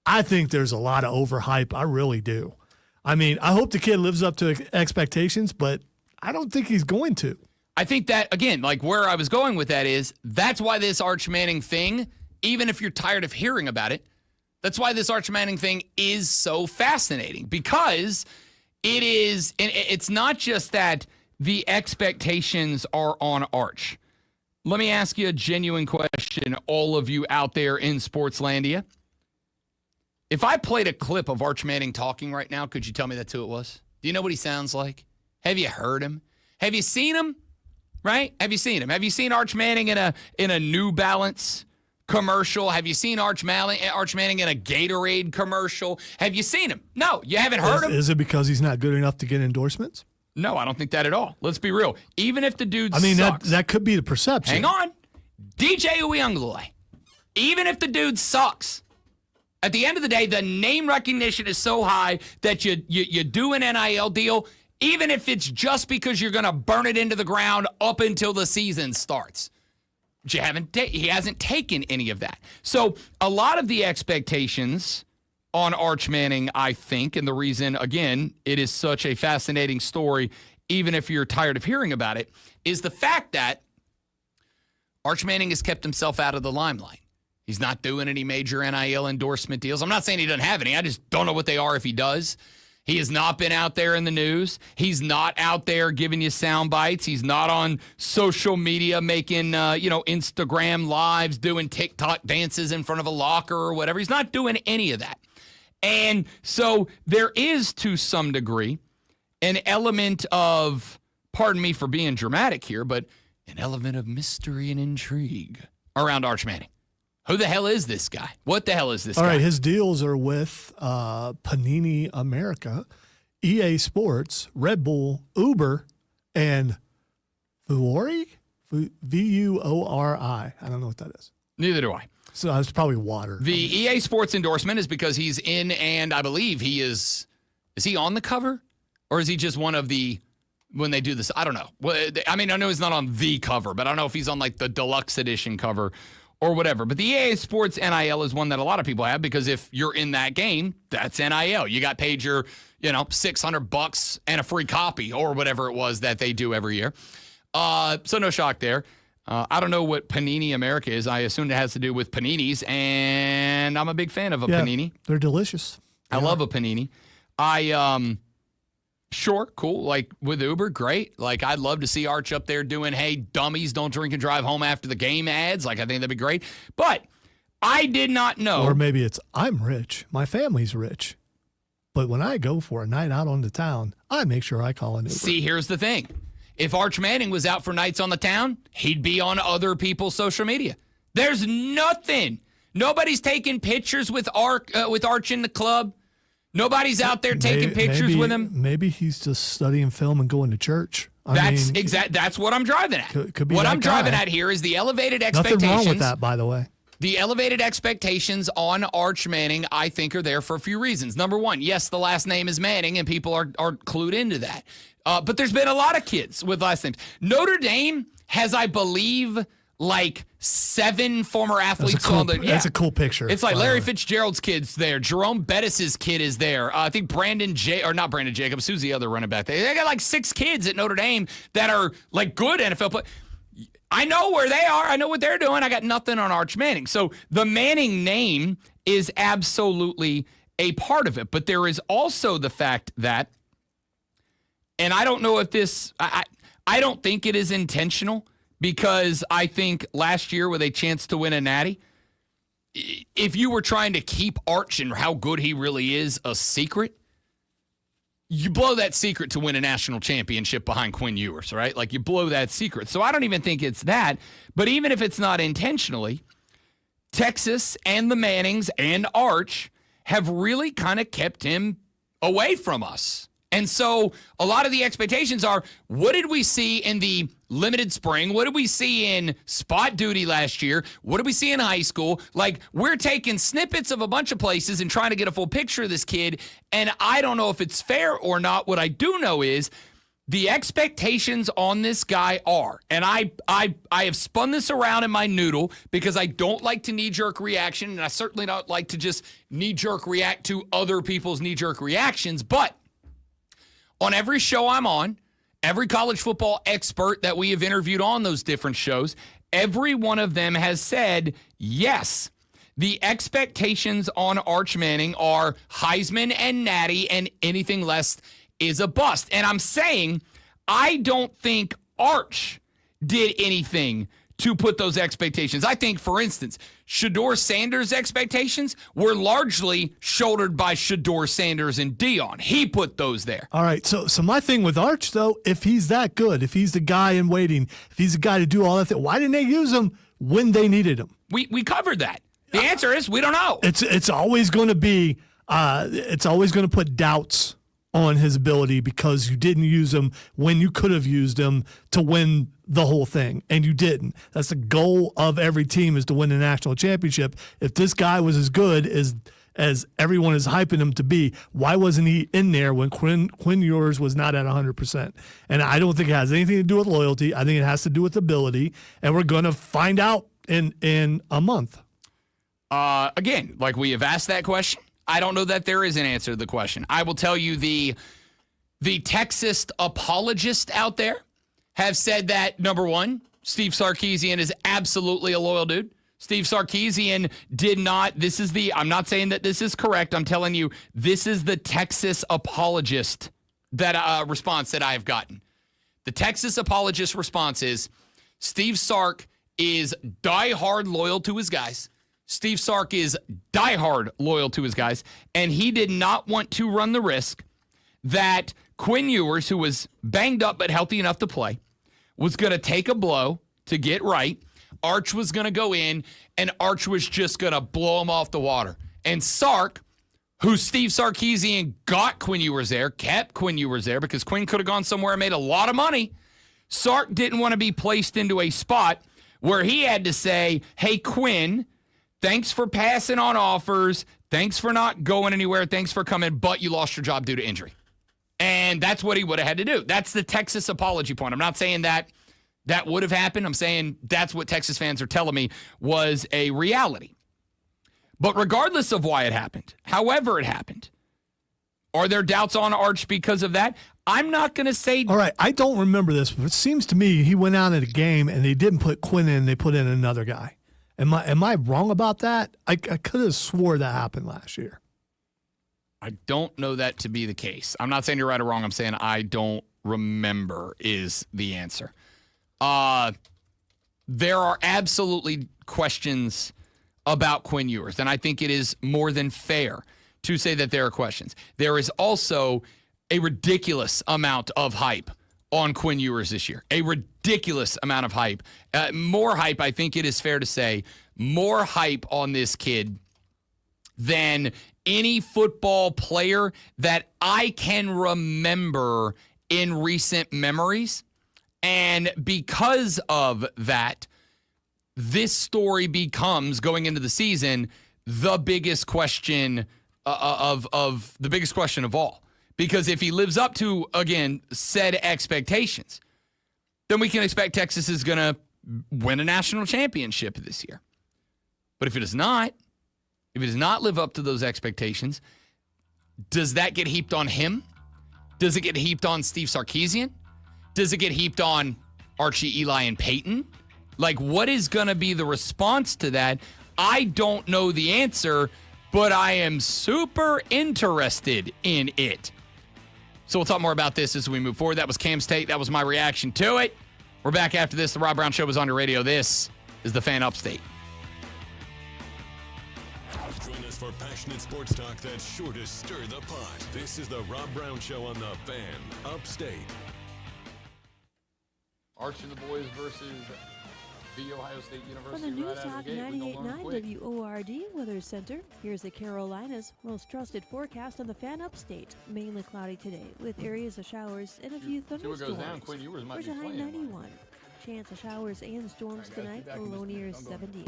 I think there's a lot of overhype. I really do. I mean, I hope the kid lives up to expectations, but I don't think he's going to. I think that, again, like where I was going with that is that's why this Arch Manning thing, even if you're tired of hearing about it, that's why this Arch Manning thing is so fascinating, because it is, and it's not just that the expectations are on Arch. Let me ask you a genuine question, all of you out there in Sportslandia. If I played a clip of Arch Manning talking right now, could you tell me that's who it was? Do you know what he sounds like? Have you heard him? Have you seen him? Right? Have you seen him? Have you seen Arch Manning in a New Balance commercial? Have you seen Arch Manning in a Gatorade commercial? Have you seen him? No, you haven't heard him. Is it because he's not good enough to get endorsements? No, I don't think that at all. Let's be real. Even if the dude sucks. that could be the perception. Hang on. DJ Uiagalelei. Even if the dude sucks, at the end of the day, the name recognition is so high that you do an NIL deal, even if it's just because you're going to burn it into the ground up until the season starts. But he hasn't taken any of that. So a lot of the expectations on Arch Manning, I think, and the reason, again, it is such a fascinating story, even if you're tired of hearing about it, is the fact that Arch Manning has kept himself out of the limelight. He's not doing any major NIL endorsement deals. I'm not saying he doesn't have any. I just don't know what they are if he does. He has not been out there in the news. He's not out there giving you sound bites. He's not on social media making, Instagram lives, doing TikTok dances in front of a locker or whatever. He's not doing any of that. And so there is, to some degree, an element of, pardon me for being dramatic here, but an element of mystery and intrigue around Arch Manning. Who the hell is this guy? What the hell is this guy? All right, his deals are with Panini America, EA Sports, Red Bull, Uber, and Vuori? V-U-O-R-I. I don't know what that is. Neither do I. So it's probably water. The EA Sports endorsement is because he's in, and I believe he is he on the cover? Or is he just one of the, when they do this, I don't know. Well, I mean, I know he's not on the cover, but I don't know if he's on like the deluxe edition cover or whatever. But the EA Sports NIL is one that a lot of people have because if you're in that game, that's NIL. You got paid your, $600 and a free copy or whatever it was that they do every year. So no shock there. I don't know what Panini America is. I assume it has to do with paninis, and I'm a big fan of a panini. They're delicious. I love a panini. Sure, cool. Like with Uber, great. Like I'd love to see Arch up there doing, hey, dummies, don't drink and drive home after the game ads. Like I think that'd be great. But I did not know. Or maybe it's, I'm rich. My family's rich. But when I go for a night out on the town, I make sure I call an Uber. See, here's the thing. If Arch Manning was out for nights on the town, he'd be on other people's social media. There's nothing. Nobody's taking pictures with Arch in the club. Nobody's out there taking pictures with him. Maybe he's just studying film and going to church. That's what I'm driving at. Could be what that I'm guy. driving at here is the elevated expectations. Nothing wrong with that, by the way. The elevated expectations on Arch Manning, I think, are there for a few reasons. Number one, yes, the last name is Manning, and people are clued into that. But there's been a lot of kids with last names. Notre Dame has, I believe, like 7 former athletes on the. That's a cool picture. It's like Larry Fitzgerald's kid's there. Jerome Bettis's kid is there. I think not Brandon Jacobs. Who's the other running back? They got like 6 kids at Notre Dame that are like good NFL players. I know where they are. I know what they're doing. I got nothing on Arch Manning. So the Manning name is absolutely a part of it. But there is also the fact that, and I don't know if this, I don't think it is intentional because I think last year with a chance to win a Natty, if you were trying to keep Arch and how good he really is a secret, you blow that secret to win a national championship behind Quinn Ewers, right? Like you blow that secret. So I don't even think it's that. But even if it's not intentionally, Texas and the Mannings and Arch have really kind of kept him away from us. And so a lot of the expectations are, what did we see in the limited spring? What did we see in spot duty last year? What did we see in high school? Like, we're taking snippets of a bunch of places and trying to get a full picture of this kid. And I don't know if it's fair or not. What I do know is the expectations on this guy are, and I have spun this around in my noodle because I don't like to knee-jerk reaction, and I certainly don't like to just knee-jerk react to other people's knee-jerk reactions, but on every show I'm on, every college football expert that we have interviewed on those different shows, every one of them has said, yes, the expectations on Arch Manning are Heisman and Natty, and anything less is a bust. And I'm saying I don't think Arch did anything to put those expectations. I think, for instance, Shedeur Sanders' expectations were largely shouldered by Shedeur Sanders and Dion. He put those there. All right, so my thing with Arch, though, if he's that good, if he's the guy in waiting, if he's the guy to do all that, why didn't they use him when they needed him? We covered that. The answer is we don't know. It's always going to be it's always going to put doubts on his ability because you didn't use him when you could have used him to win the whole thing, and you didn't. That's the goal of every team, is to win the national championship. If this guy was as good as everyone is hyping him to be, why wasn't he in there when Quinn Ewers was not at 100%? And I don't think it has anything to do with loyalty. I think it has to do with ability, and we're going to find out in a month. Again, like we have asked that question, I don't know that there is an answer to the question. I will tell you the Texas apologists out there have said that, number one, Steve Sarkisian is absolutely a loyal dude. Steve Sarkisian did not. I'm not saying that this is correct. I'm telling you, this is the Texas apologist response that I have gotten. The Texas apologist response is Steve Sark is diehard loyal to his guys. Steve Sark is diehard loyal to his guys, and he did not want to run the risk that Quinn Ewers, who was banged up but healthy enough to play, was going to take a blow to get right. Arch was going to go in, and Arch was just going to blow him off the water. And Sark, who Steve Sarkisian got Quinn Ewers there, kept Quinn Ewers there because Quinn could have gone somewhere and made a lot of money. Sark didn't want to be placed into a spot where he had to say, hey, Quinn, thanks for passing on offers. Thanks for not going anywhere. Thanks for coming, but you lost your job due to injury. And that's what he would have had to do. That's the Texas apology point. I'm not saying that would have happened. I'm saying that's what Texas fans are telling me was a reality. But regardless of why it happened, however it happened, are there doubts on Arch because of that? I'm not going to say. All right, I don't remember this, but it seems to me he went out at a game and they didn't put Quinn in, they put in another guy. Am I wrong about that? I could have swore that happened last year. I don't know that to be the case. I'm not saying you're right or wrong. I'm saying I don't remember is the answer. There are absolutely questions about Quinn Ewers, and I think it is more than fair to say that there are questions. There is also a ridiculous amount of hype on Quinn Ewers this year. A ridiculous amount of hype. More hype, I think it is fair to say, more hype on this kid than any football player that I can remember in recent memories. And because of that, this story becomes, going into the season, the biggest question of the biggest question of all. Because if he lives up to, again, said expectations, then we can expect Texas is going to win a national championship this year. But if it does not live up to those expectations, does that get heaped on him? Does it get heaped on Steve Sarkisian? Does it get heaped on Archie, Eli, and Peyton? Like, what is going to be the response to that? I don't know the answer, but I am super interested in it. So we'll talk more about this as we move forward. That was Cam's take. That was my reaction to it. We're back after this. The Rob Brown Show is on your radio. This is the Fan Upstate. Join us for passionate sports talk that's sure to stir the pot. This is the Rob Brown Show on the Fan Upstate. Arch and the boys versus the Ohio State University. On the News Talk 98.9 WORD Weather Center, here's the Carolinas' most trusted forecast on the Fan Upstate. Mainly cloudy today, with areas of showers and a few thunderstorms. See what goes down. Quinn Ewers might be high playing. 91. Chance of showers and storms tonight, a low near 70.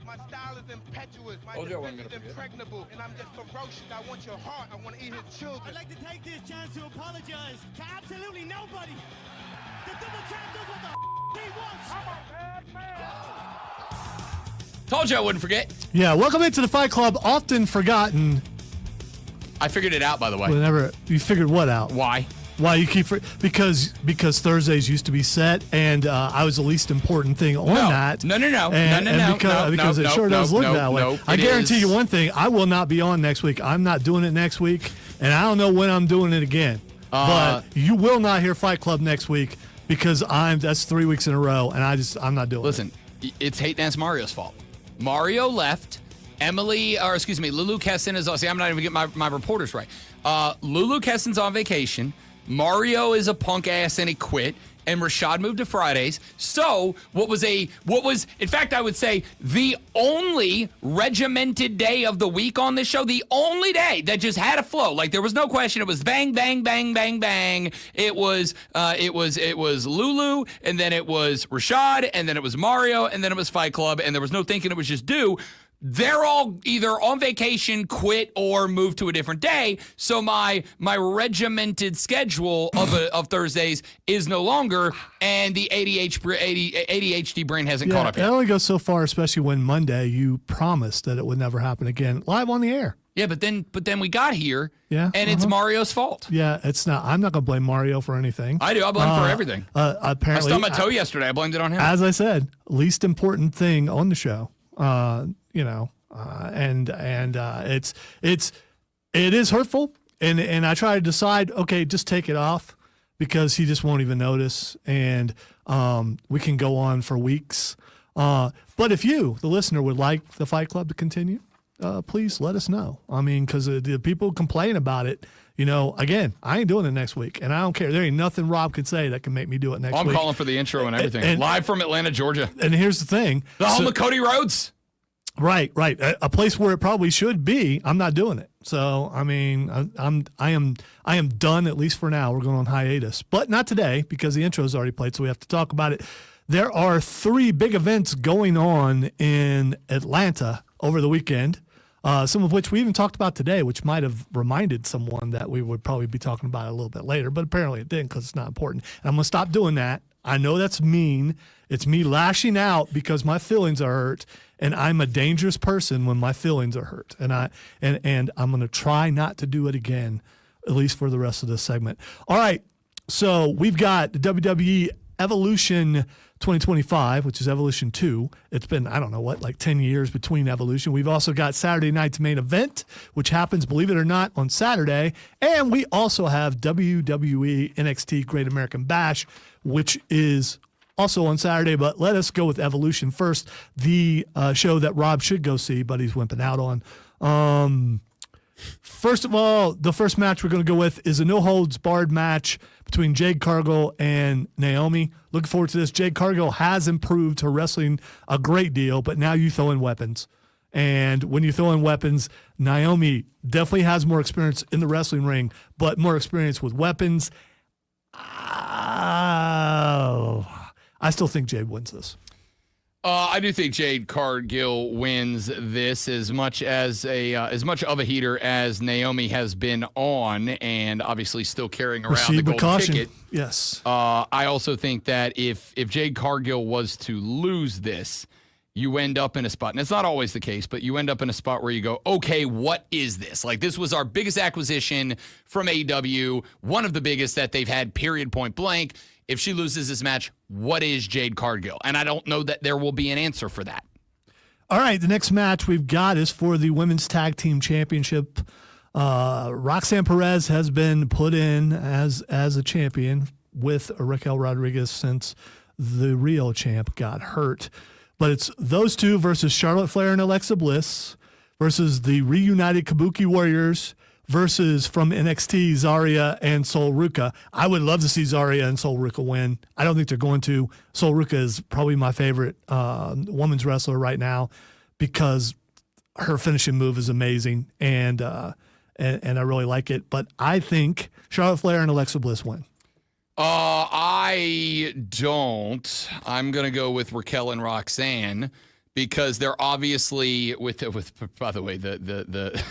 My style is impetuous. My defense is impregnable. And I'm just ferocious. I want your heart. I want to eat his children. I'd like to take this chance to apologize to absolutely nobody. The double champ does what the he wants. I'm a bad man. Told you I wouldn't forget. Yeah, welcome into the Fight Club. Often forgotten. I figured it out, by the way. Whenever you figured what out? Why? Why you keep because Thursdays used to be set, and I was the least important thing on that. No. Because it sure does look that way. I guarantee you one thing: I will not be on next week. I'm not doing it next week, and I don't know when I'm doing it again. But you will not hear Fight Club next week because that's 3 weeks in a row, and I'm not doing it. Listen, it's Hate Dance Mario's fault. Mario left. Lulu Kesson is on. See, I'm not even getting my reporters right. Lulu Kesson's on vacation. Mario is a punk ass and he quit. And Rashad moved to Fridays. So what was, in fact, I would say the only regimented day of the week on this show, the only day that just had a flow. Like there was no question. It was bang, bang, bang, bang, bang. It was Lulu, and then it was Rashad, and then it was Mario, and then it was Fight Club, and there was no thinking. It was just due. They're all either on vacation, quit, or moved to a different day. So my regimented schedule of Thursdays is no longer, and the ADHD brain hasn't caught up yet. It only goes so far, especially when Monday you promised that it would never happen again, live on the air. Yeah, but then we got here, and it's Mario's fault. Yeah, it's not. I'm not going to blame Mario for anything. I do. I blame him for everything. Apparently, I stubbed my toe yesterday. I blamed it on him. As I said, least important thing on the show. It is hurtful, and I try to decide, okay, just take it off because he just won't even notice, and we can go on for weeks. But if you, the listener, would like the Fight Club to continue, please let us know. I mean, because the people complain about it. Again, I ain't doing it next week, and I don't care. There ain't nothing Rob could say that can make me do it next week. I'm calling for the intro and everything. Live from Atlanta, Georgia. And here's the thing. The home of Cody Rhodes. Right. A place where it probably should be. I'm not doing it. So, I mean, I am done, at least for now. We're going on hiatus, but not today because the intro's already played, so we have to talk about it. There are 3 big events going on in Atlanta over the weekend. Some of which we even talked about today, which might have reminded someone that we would probably be talking about it a little bit later, but apparently it didn't because it's not important. And I'm going to stop doing that. I know that's mean. It's me lashing out because my feelings are hurt, and I'm a dangerous person when my feelings are hurt. And I'm going to try not to do it again, at least for the rest of this segment. All right, so we've got the WWE Evolution 2025, which is Evolution 2. It's been, 10 years between Evolution. We've also got Saturday night's main event, which happens, believe it or not, on Saturday. And we also have WWE NXT Great American Bash, which is also on Saturday. But let us go with Evolution first, the show that Rob should go see, but he's wimping out on. First of all, the first match we're going to go with is a no-holds-barred match between Jade Cargill and Naomi. Looking forward to this. Jade Cargill has improved her wrestling a great deal, but now you throw in weapons. And when you throw in weapons, Naomi definitely has more experience in the wrestling ring, but more experience with weapons. I still think Jade wins this. I do think Jade Cargill wins this as much of a heater as Naomi has been on, and obviously still carrying around the gold ticket. Yes. I also think that if Jade Cargill was to lose this, you end up in a spot, and it's not always the case, but you end up in a spot where you go, okay, what is this? Like, this was our biggest acquisition from AEW, one of the biggest that they've had, period, point blank. If she loses this match, what is Jade Cargill? And I don't know that there will be an answer for that. All right, the next match we've got is for the Women's Tag Team Championship. Roxanne Perez has been put in as a champion with Raquel Rodriguez since the real champ got hurt. But it's those two versus Charlotte Flair and Alexa Bliss versus the reunited Kabuki Warriors versus from NXT, Zarya and Sol Ruca. I would love to see Zarya and Sol Ruca win. I don't think they're going to. Sol Ruca is probably my favorite women's wrestler right now because her finishing move is amazing, and I really like it. But I think Charlotte Flair and Alexa Bliss win. I don't. I'm going to go with Raquel and Roxanne because they're obviously with by the way, the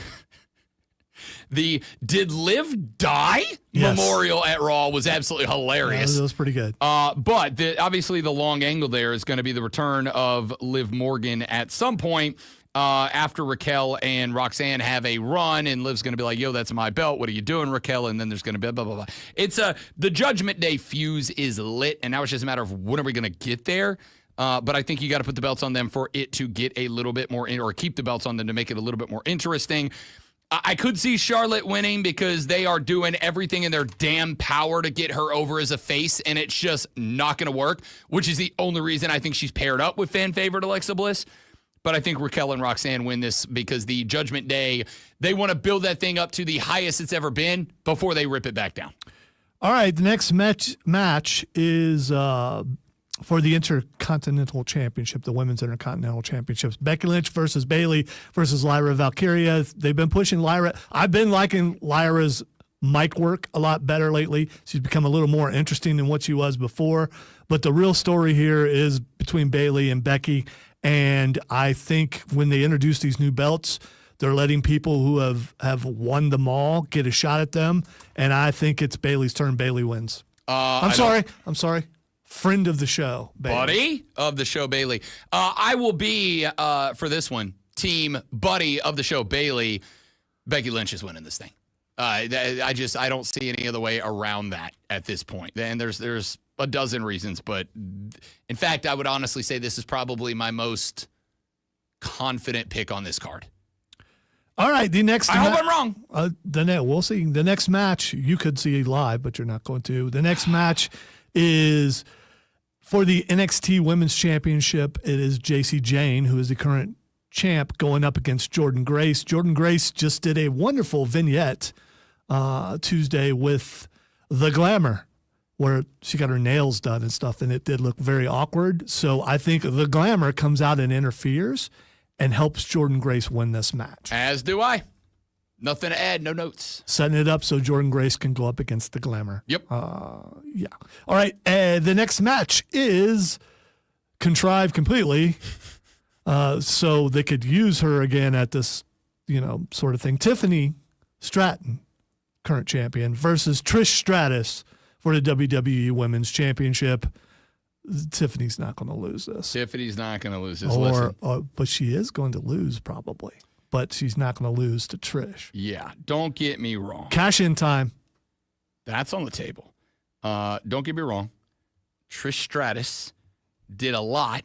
Did Liv Die memorial at Raw was absolutely hilarious. Yeah, that was pretty good. But obviously the long angle there is going to be the return of Liv Morgan at some point after Raquel and Roxanne have a run, and Liv's going to be like, yo, that's my belt. What are you doing, Raquel? And then there's going to be blah, blah, blah. It's the Judgment Day fuse is lit, and now it's just a matter of when are we going to get there. But I think you got to put the belts on them for it to get a little bit more, or keep the belts on them to make it a little bit more interesting. I could see Charlotte winning because they are doing everything in their damn power to get her over as a face, and it's just not going to work, which is the only reason I think she's paired up with fan favorite Alexa Bliss. But I think Raquel and Roxanne win this because the Judgment Day, they want to build that thing up to the highest it's ever been before they rip it back down. All right, the next match is for the Intercontinental Championship, the Women's Intercontinental Championships. Becky Lynch versus Bayley versus Lyra Valkyria. They've been pushing Lyra. I've been liking Lyra's mic work a lot better lately. She's become a little more interesting than what she was before. But the real story here is between Bayley and Becky. And I think when they introduce these new belts, they're letting people who have won them all get a shot at them. And I think it's Bayley's turn. Bayley wins. I'm sorry. Friend of the show, Bayley. Buddy of the show, Bayley. I will be, for this one, team buddy of the show, Bayley. Becky Lynch is winning this thing. I don't see any other way around that at this point. And there's a dozen reasons, but in fact, I would honestly say this is probably my most confident pick on this card. All right, the next. I hope I'm wrong. We'll see. The next match you could see live, but you're not going to. The next match is for the NXT Women's Championship. It is JC Jane, who is the current champ, going up against Jordan Grace. Jordan Grace just did a wonderful vignette Tuesday with The Glamour, where she got her nails done and stuff, and it did look very awkward. So I think The Glamour comes out and interferes and helps Jordan Grace win this match. As do I. Nothing to add, no notes. Setting it up so Jordan Grace can go up against The Glamour. Yep. Yeah. All right, the next match is contrived completely so they could use her again at this, sort of thing. Tiffany Stratton, current champion, versus Trish Stratus for the WWE Women's Championship. Tiffany's not going to lose this. Tiffany's not going to lose this. But she is going to lose probably. But she's not going to lose to Trish. Yeah, don't get me wrong. Cash in time. That's on the table. Don't get me wrong. Trish Stratus did a lot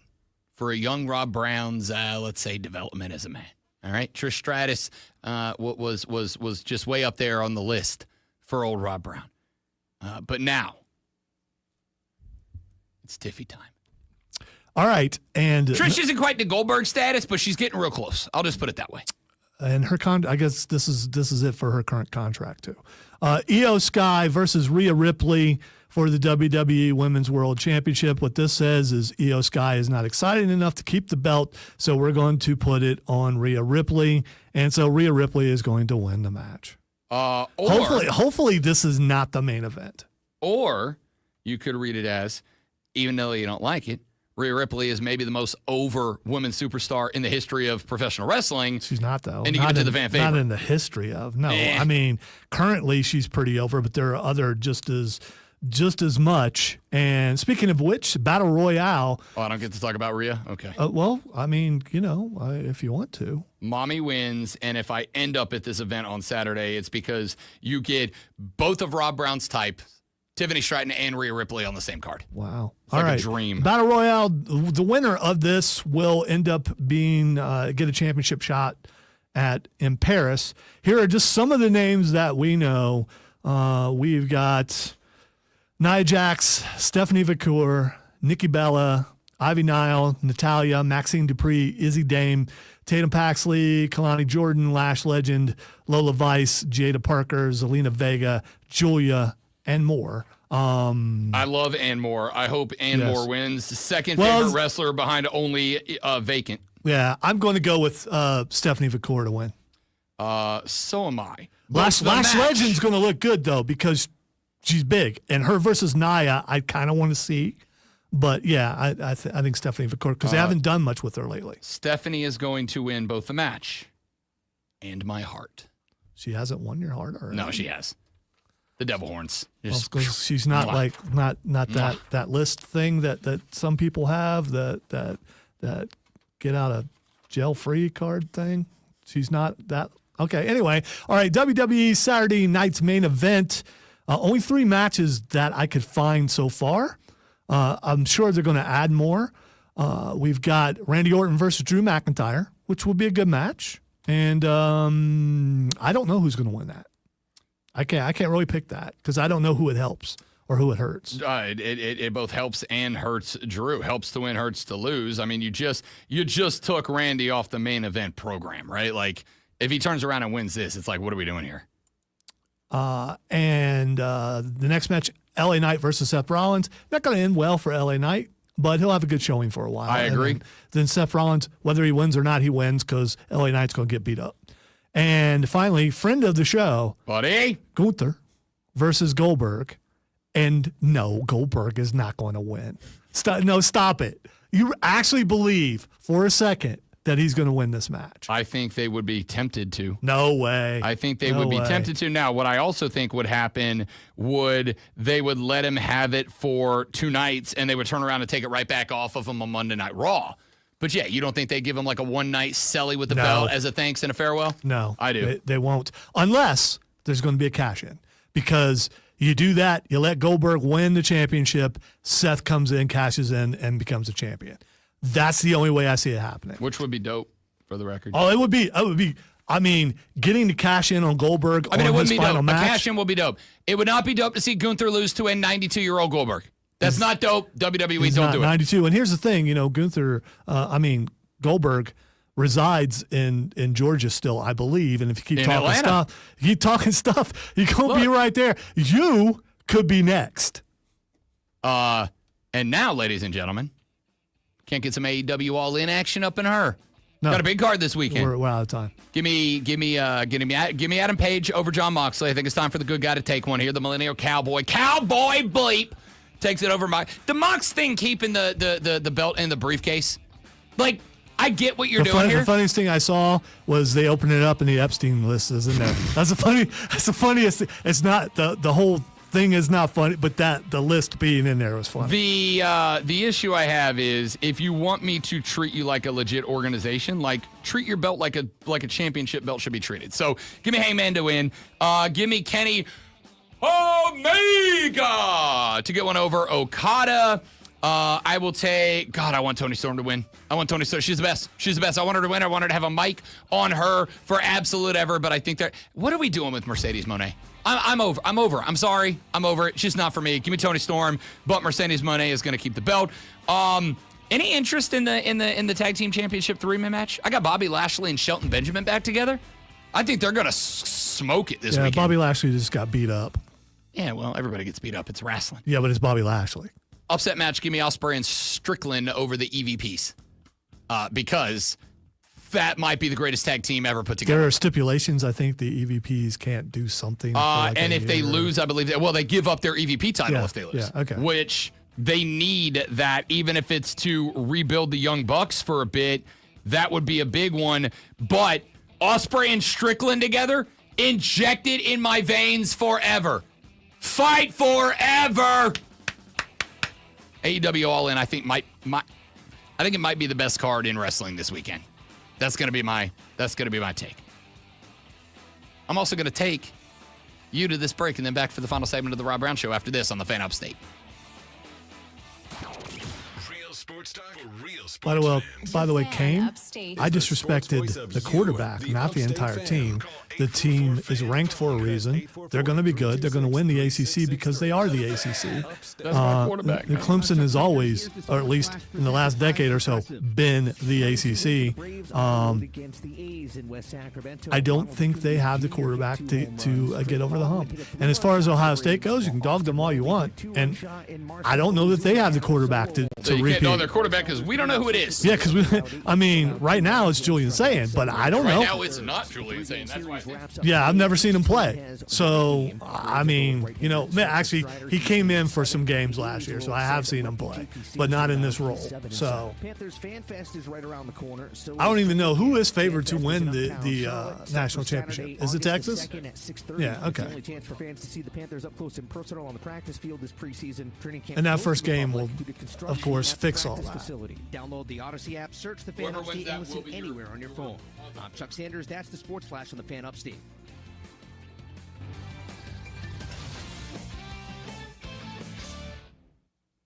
for a young Rob Brown's, let's say, development as a man. All right, Trish Stratus was just way up there on the list for old Rob Brown. But now, it's Tiffy time. All right, and Trish isn't quite the Goldberg status, but she's getting real close. I'll just put it that way. And her I guess this is it for her current contract too. Io Sky versus Rhea Ripley for the WWE Women's World Championship. What this says is Io Sky is not excited enough to keep the belt, so we're going to put it on Rhea Ripley, and so Rhea Ripley is going to win the match. Hopefully this is not the main event. Or you could read it as, even though you don't like it, Rhea Ripley is maybe the most over women's superstar in the history of professional wrestling. She's not, though. And you get to the fan favorite. Not in the history of. No, I mean, currently she's pretty over, but there are other just as much. And speaking of which, Battle Royale. Oh, I don't get to talk about Rhea? Okay. Well, I mean, if you want to. Mommy wins, and if I end up at this event on Saturday, it's because you get both of Rob Brown's type, Tiffany Stratton and Rhea Ripley on the same card. Wow. It's like a dream. Battle Royale, the winner of this will end up being get a championship shot in Paris. Here are just some of the names that we know. We've got Nia Jax, Stephanie Vacour, Nikki Bella, Ivy Nile, Natalya, Maxine Dupree, Izzy Dame, Tatum Paxley, Kalani Jordan, Lash Legend, Lola Vice, Jada Parker, Zelina Vega, Julia, and more. I love and more. I hope and more wins. Second favorite wrestler behind only Vacant. Yeah, I'm going to go with Stephanie Vacour to win. So am I. Lash Legend's going to look good, though, because she's big. And her versus Nia, I kind of want to see. But yeah, I think Stephanie Victoria, because they haven't done much with her lately. Stephanie is going to win both the match and my heart. She hasn't won your heart, or no, she has. The Devil Horns. Just, she's not like not that list thing that some people have that get out of jail free card thing. She's not that. Okay. Anyway, all right. WWE Saturday night's main event. Only 3 matches that I could find so far. I'm sure they're going to add more. We've got Randy Orton versus Drew McIntyre, which will be a good match. And I don't know who's going to win that. I can't really pick that because I don't know who it helps or who it hurts. It both helps and hurts Drew. Helps to win, hurts to lose. I mean, you just took Randy off the main event program, right? Like, if he turns around and wins this, it's like, what are we doing here? And the next match, LA Knight versus Seth Rollins. Not going to end well for LA Knight, but he'll have a good showing for a while. I agree. Then Seth Rollins, whether he wins or not, he wins because LA Knight's going to get beat up. And finally, friend of the show, buddy, Gunther versus Goldberg. And no, Goldberg is not going to win. Stop it. You actually believe for a second that he's going to win this match? I think they would be tempted to. No way. I think they would be tempted to. Now, what I also think would happen they would let him have it for 2 nights and they would turn around and take it right back off of him on Monday Night Raw. But yeah, you don't think they give him like a 1-night selly with the belt as a thanks and a farewell? No. I do. They won't. Unless there's going to be a cash-in. Because you do that, you let Goldberg win the championship, Seth comes in, cashes in, and becomes a champion. That's the only way I see it happening. Which would be dope, for the record. Oh, it would be. I mean, getting to cash in on Goldberg on it wouldn't his be final dope. match. A cash in will be dope. It would not be dope to see Gunther lose to a 92-year-old Goldberg. That's not dope. WWE don't do it. 92. And here's the thing, Gunther, Goldberg resides in Georgia still, I believe. And if you keep talking stuff, you're going to be right there. You could be next. And now, ladies and gentlemen, can't get some AEW All In action up in her. No. Got a big card this weekend. We're out of time. Give me Adam Page over John Moxley. I think it's time for the good guy to take one here. The Millennial Cowboy Bleep takes it over. The Mox thing keeping the belt in the briefcase. Like, I get what you're doing here. The funniest thing I saw was they opened it up and the Epstein list is in there. That's the funniest thing. It's not the whole thing is not funny, but the list being in there was funny. The issue I have is if you want me to treat you like a legit organization, like treat your belt like a championship belt should be treated. So give me Hangman to win. Give me Kenny Omega to get one over Okada. I will take. God, I want Toni Storm to win. I want Toni Storm. She's the best. I want her to win. I want her to have a mic on her for absolute ever. But I think that. What are we doing with Mercedes Moné? I'm over. I'm sorry. I'm over it. She's not for me. Give me Toni Storm. But Mercedes Moné is going to keep the belt. Any interest in the tag team championship 3-man match? I got Bobby Lashley and Shelton Benjamin back together. I think they're going to smoke it this weekend. Bobby Lashley just got beat up. Yeah, well, everybody gets beat up. It's wrestling. Yeah, but it's Bobby Lashley. Upset match, give me Ospreay and Strickland over the EVPs. Because that might be the greatest tag team ever put together. There are stipulations. I think the EVPs can't do something. And if they lose, I believe they give up their EVP title if they lose. Yeah, okay. Which they need that, even if it's to rebuild the Young Bucks for a bit. That would be a big one. But Ospreay and Strickland together, injected in my veins forever. Fight forever. AEW All In, I think I think it might be the best card in wrestling this weekend. That's gonna be my take. I'm also gonna take you to this break and then back for the final segment of the Rob Brown Show after this on the Fan Upstate. Real sports talk, real sports By the way, Kane, I disrespected the quarterback, not the entire team. The team is ranked for a reason. They're going to be good. They're going to win the ACC because they are the ACC. That's my quarterback. Clemson has always, or at least in the last decade or so, been the ACC. I don't think they have the quarterback to get over the hump. And as far as Ohio State goes, you can dog them all you want. And I don't know that they have the quarterback to repeat. No, their quarterback because we don't know who it is. Yeah, because right now it's Julian Saying, but I don't know. Right now it's not Julian Saying. That's why. Yeah, I've never seen him play. So, actually, he came in for some games last year, so I have seen him play, but not in this role. So, Panthers Fan Fest is right around the corner. So I don't even know who is favored to win the national championship. Is it Texas? Yeah, okay. The only chance for fans to see the Panthers up close and personal on the practice field this preseason. Training camp And that first game will, of course, fix all that. Facility. Download the Odyssey app, search the Fan Upstate, and listen anywhere on your phone. I'm Chuck Sanders. That's the Sports Flash on the Fan Upstate.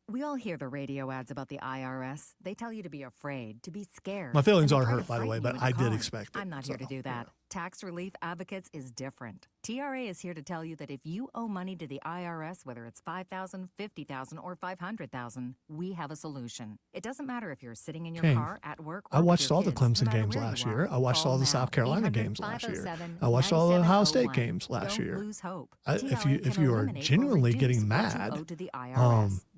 We all hear the radio ads about the IRS. They tell you to be afraid, to be scared. My feelings and are they try hurt, to by the way, frighten but you into I did calling. expect it. I'm not here to do that. Tax Relief Advocates is different. TRA is here to tell you that if you owe money to the IRS, whether it's $5,000, $50,000, or $500,000, we have a solution. It doesn't matter if you're sitting in your Kane, car, at work, or I with watched your all the kids, Clemson no matter games where last you year. are. I watched Call all the now. South Carolina games last year. I watched 800-507-9701. all the Ohio State games last Don't year. lose hope. If you are genuinely getting mad,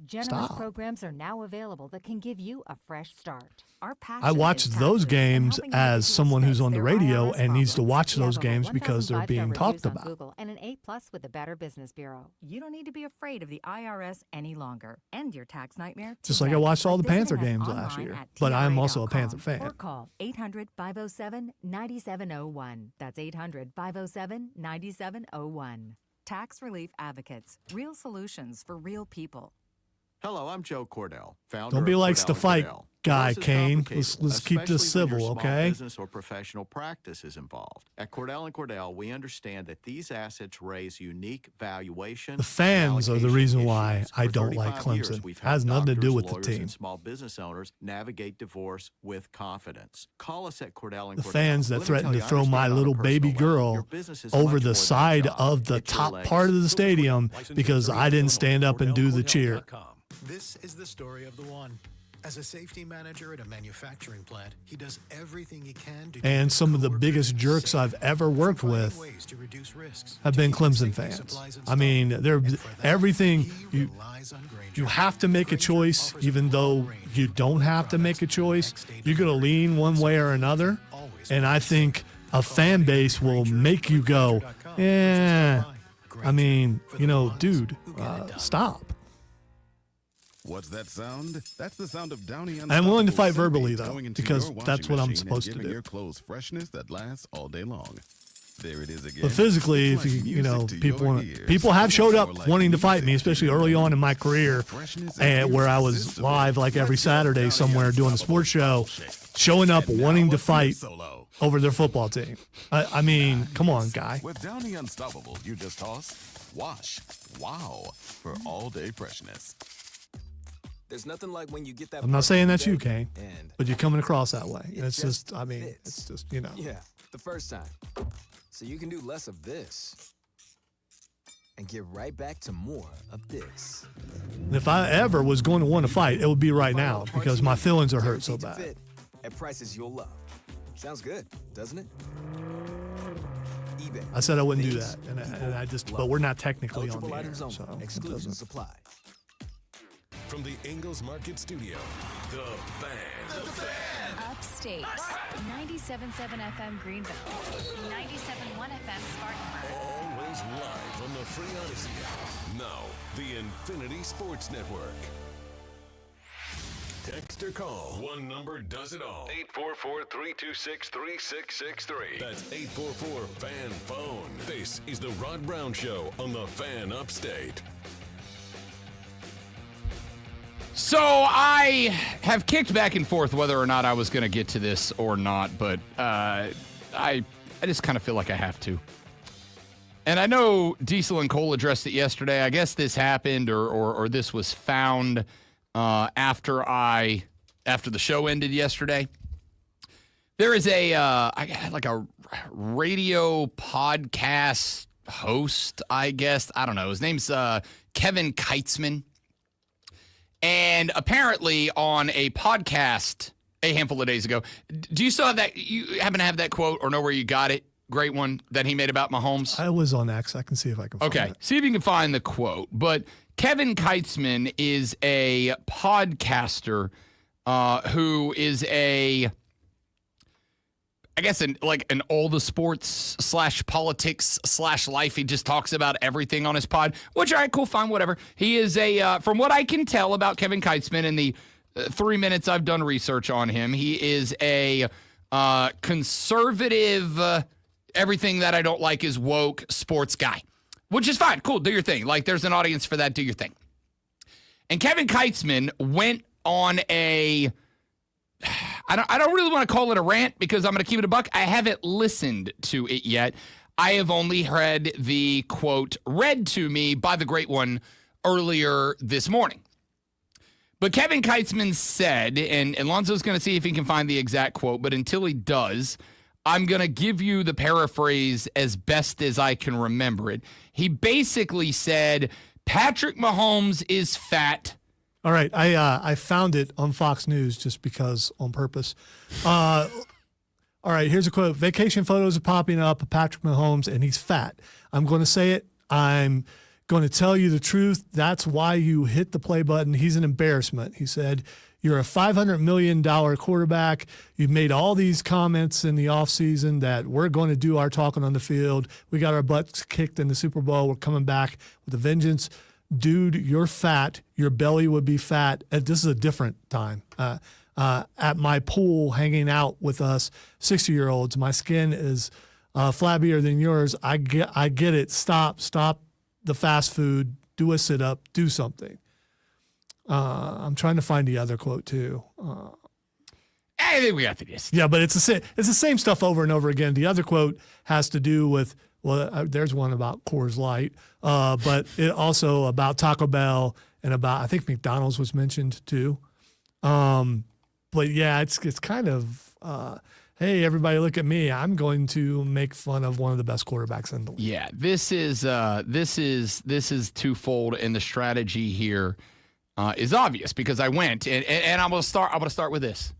Generous stop. programs are now available that can give you a fresh start. Our I watched those games as someone who's on the radio and needs to watch those games because they're being talked about. Google and an A+ with the Better Business Bureau. You don't need to be afraid of the IRS any longer. End your tax nightmare Just like I today watched all the by visiting Panther us games online last year. at But I'm also a TRA.com Panther fan. Or call 800-507-9701. That's 800-507-9701. Tax Relief Advocates. Real solutions for real people. Hello, I'm Joe Cordell, founder Don't be of likes to Cordell & fight, Cordell. guy, Divorce is Kane. complicated, Let's keep this especially when civil, your small okay? business or professional practice is involved. At Cordell & Cordell, we understand that these assets raise unique valuation. The fans are the reason why I For don't like 35 years, Clemson. we've Has helped nothing to do doctors, with the lawyers, team. and small business owners navigate divorce with confidence. Call us at Cordell & The Cordell. fans that Let me threaten tell to you, I throw my understand on a little baby personal level, your girl business is over much more the than a side job. of the It's your top legacy. part of the stadium because I didn't stand up and do the cheer. This is the story of the one. As a safety manager at a manufacturing plant, he does everything he can to And some of the biggest jerks I've ever worked with have been Clemson fans. I mean, they're everything. You have to make a choice, even though you don't have to make a choice. You're going to lean one way or another. And I think a fan base will make you go, yeah. I mean, dude, stop. What's that sound? That's the sound of Downey. I'm willing to fight Unstoppable verbally, Sunday though, going into because your that's washing what I'm machine and supposed to giving do. your clothes freshness that lasts all day long. There it is again. But physically, It's if like you music to people your want, ears. people have showed More up like wanting to fight me, music especially to your early on in my ears. career, Freshness and where I was irresistible. live like every Let's go Saturday Downey somewhere doing a sports show, showing up wanting to fight over their football team. I mean, come on, guy. With Downey Unstoppable, you just toss, wash, wow, for all-day freshness. There's nothing like when you get that. I'm not saying that's you, Kane, Kane, but you're coming across that way. It's just, I mean, it's just, Yeah, the first time. So you can do less of this and get right back to more of this. If I ever was going to want to fight, it would be right now because my feelings are hurt so bad. At prices you'll love. Sounds good, doesn't it? eBay. I said I wouldn't do that, and I just, but we're not technically on the air, items only. so Exclusions apply. From the Ingalls Market Studio, The Fan. Upstate. 97.7 FM Greenville. 97.1 FM Spartanburg. Always live on the free Odyssey app. Now, the Infinity Sports Network. Text or call. One number does it all. 844-326-3663. That's 844-FAN-PHONE. This is the Rod Brown Show on the Fan Upstate. So I have kicked back and forth whether or not I was going to get to this or not, but I just kind of feel like I have to. And I know Diesel and Cole addressed it yesterday. I guess this happened or this was found after the show ended yesterday. There is a radio podcast host, I guess. I don't know. His name's Kevin Keitzman. And apparently on a podcast a handful of days ago, do you still have that? You happen to have that quote or know where you got it? Great one that he made about Mahomes? I was on X. I can see if I can find it. See if you can find the quote. But Kevin Keitzman is a podcaster who is an all the sports / politics / life. He just talks about everything on his pod, which, all right, cool, fine, whatever. He is from what I can tell about Kevin Keitzman in the 3 minutes I've done research on him, he is a conservative, everything that I don't like is woke sports guy, which is fine. Cool, do your thing. Like, there's an audience for that, do your thing. And Kevin Keitzman went on I don't really want to call it a rant because I'm going to keep it a buck. I haven't listened to it yet. I have only read the quote read to me by the great one earlier this morning. But Kevin Keitzman said, and Lonzo's going to see if he can find the exact quote, but until he does, I'm going to give you the paraphrase as best as I can remember it. He basically said, Patrick Mahomes is fat. All right, I found it on Fox News just because on purpose. All right, here's a quote. Vacation photos are popping up of Patrick Mahomes, and he's fat. I'm going to say it. I'm going to tell you the truth. That's why you hit the play button. He's an embarrassment. He said, you're a $500 million quarterback. You've made all these comments in the offseason that we're going to do our talking on the field. We got our butts kicked in the Super Bowl. We're coming back with a vengeance. Dude, you're fat. Your belly would be fat. This is a different time. At my pool, hanging out with us 60-year-olds, my skin is flabbier than yours. I get it. Stop the fast food. Do a sit-up. Do something. I'm trying to find the other quote, too. I think we got the gist. Yeah, but it's the same stuff over and over again. The other quote has to do with, there's one about Coors Light, but it also about Taco Bell and about, I think McDonald's was mentioned too. But yeah, it's kind of, hey, everybody look at me. I'm going to make fun of one of the best quarterbacks in the league. Yeah, this is twofold, and the strategy here is obvious because I went and I'm going to start with this.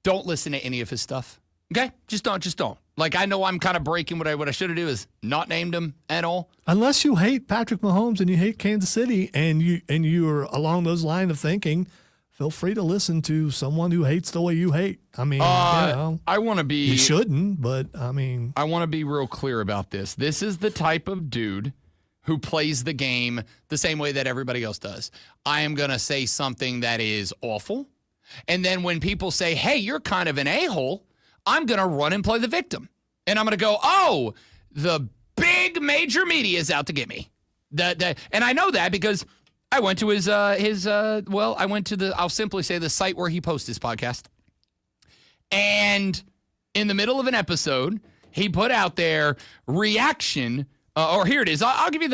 Don't listen to any of his stuff. Okay? Just don't. Like, I know I'm kind of breaking what I should have do is not named him at all. Unless you hate Patrick Mahomes and you hate Kansas City and you're along those lines of thinking, feel free to listen to someone who hates the way you hate. I mean, I want to be. You shouldn't, but I mean, I want to be real clear about this. This is the type of dude who plays the game the same way that everybody else does. I am going to say something that is awful. And then when people say, hey, you're kind of an a-hole, I'm going to run and play the victim. And I'm going to go, oh, the big major media is out to get me. And I know that because I went to I'll simply say the site where he posts his podcast. And in the middle of an episode, he put out their reaction, or here it is. I'll give you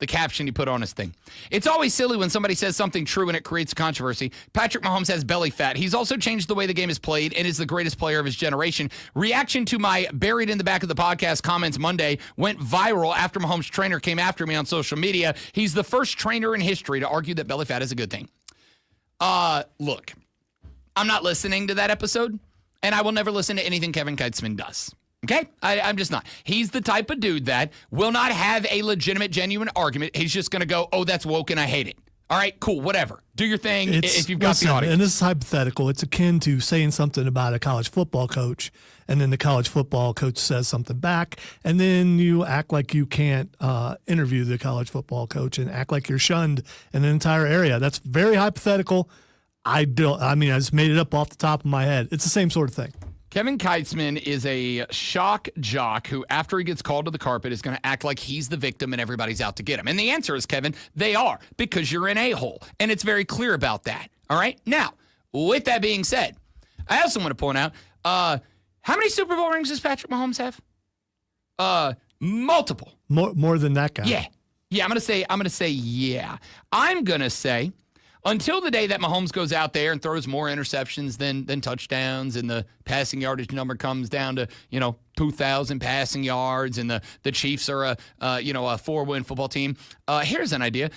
the caption he put on his thing. It's always silly when somebody says something true and it creates controversy. Patrick Mahomes has belly fat. He's also changed the way the game is played and is the greatest player of his generation. Reaction to my buried in the back of the podcast comments Monday went viral after Mahomes' trainer came after me on social media. He's the first trainer in history to argue that belly fat is a good thing. Look, I'm not listening to that episode, and I will never listen to anything Kevin Keitzman does. Okay? I'm just not. He's the type of dude that will not have a legitimate, genuine argument. He's just going to go, oh, that's woke and I hate it. All right, cool, whatever. Do your thing if you've got the audience. And this is hypothetical. It's akin to saying something about a college football coach, and then the college football coach says something back, and then you act like you can't interview the college football coach and act like you're shunned in an entire area. That's very hypothetical. I just made it up off the top of my head. It's the same sort of thing. Kevin Keitzman is a shock jock who, after he gets called to the carpet, is going to act like he's the victim and everybody's out to get him. And the answer is, Kevin, they are, because you're an a-hole. And it's very clear about that. All right? Now, with that being said, I also want to point out, how many Super Bowl rings does Patrick Mahomes have? Multiple. More than that guy. Yeah, I'm going to say yeah. I'm going to say, until the day that Mahomes goes out there and throws more interceptions than touchdowns and the passing yardage number comes down to, 2,000 passing yards and the Chiefs are a 4-win football team, here's an idea.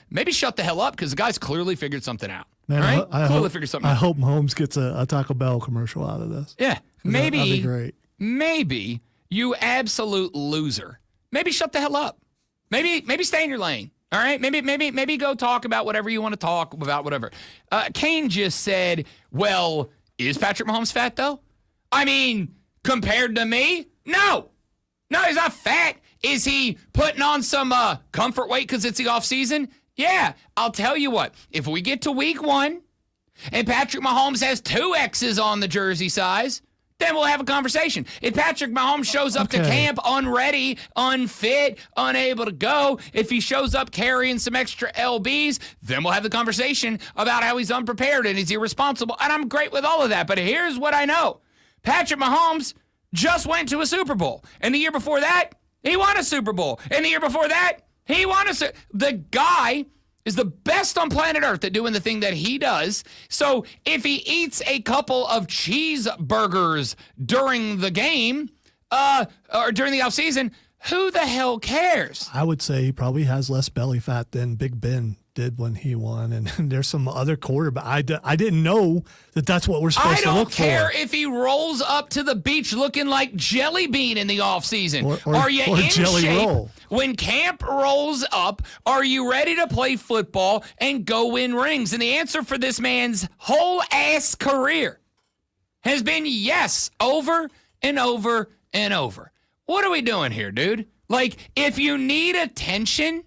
Maybe shut the hell up because the guy's clearly figured something out. Man, all right? I hope Mahomes gets a Taco Bell commercial out of this. Yeah, maybe. That'd be great. Maybe you absolute loser. Maybe shut the hell up. Maybe stay in your lane. All right, maybe go talk about whatever you want to talk about, whatever. Kane just said, well, is Patrick Mahomes fat, though? I mean, compared to me, no. No, he's not fat. Is he putting on some comfort weight because it's the offseason? Yeah, I'll tell you what. If we get to week 1 and Patrick Mahomes has 2 X's on the jersey size, then we'll have a conversation. If Patrick Mahomes shows up to camp unready, unfit, unable to go, if he shows up carrying some extra LBs, then we'll have the conversation about how he's unprepared and he's irresponsible. And I'm great with all of that. But here's what I know. Patrick Mahomes just went to a Super Bowl. And the year before that, he won a Super Bowl. And the year before that, he won a Super Bowl. The guy is the best on planet Earth at doing the thing that he does. So if he eats a couple of cheeseburgers during the game or during the offseason, who the hell cares? I would say he probably has less belly fat than Big Ben did when he won. And there's some other quarterback. I didn't know that that's what we're supposed to look for. I don't care if he rolls up to the beach looking like Jelly Bean in the offseason. Are you in Jelly shape? Roll. When camp rolls up, are you ready to play football and go win rings? And the answer for this man's whole ass career has been yes, over and over and over. What are we doing here, dude? Like, if you need attention,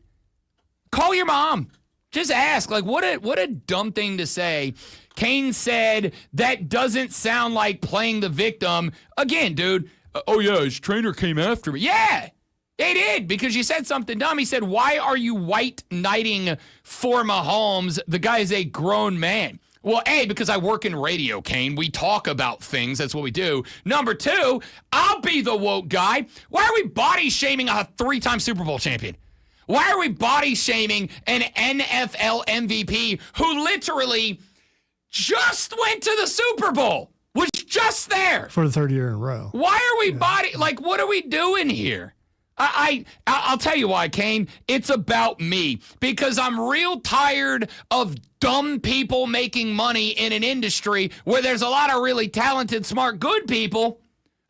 call your mom. Just ask. Like, what a dumb thing to say. Kane said that doesn't sound like playing the victim. Again, dude, oh yeah, his trainer came after me. Yeah, they did, because you said something dumb. He said, why are you white knighting for Mahomes? The guy is a grown man. Well, A, because I work in radio, Kane. We talk about things. That's what we do. Number 2, I'll be the woke guy. Why are we body shaming a 3-time Super Bowl champion? Why are we body shaming an NFL MVP who literally just went to the Super Bowl? Was just there. For the 3rd year in a row. Why are we what are we doing here? I'll tell you why, Kane. It's about me, because I'm real tired of dumb people making money in an industry where there's a lot of really talented, smart, good people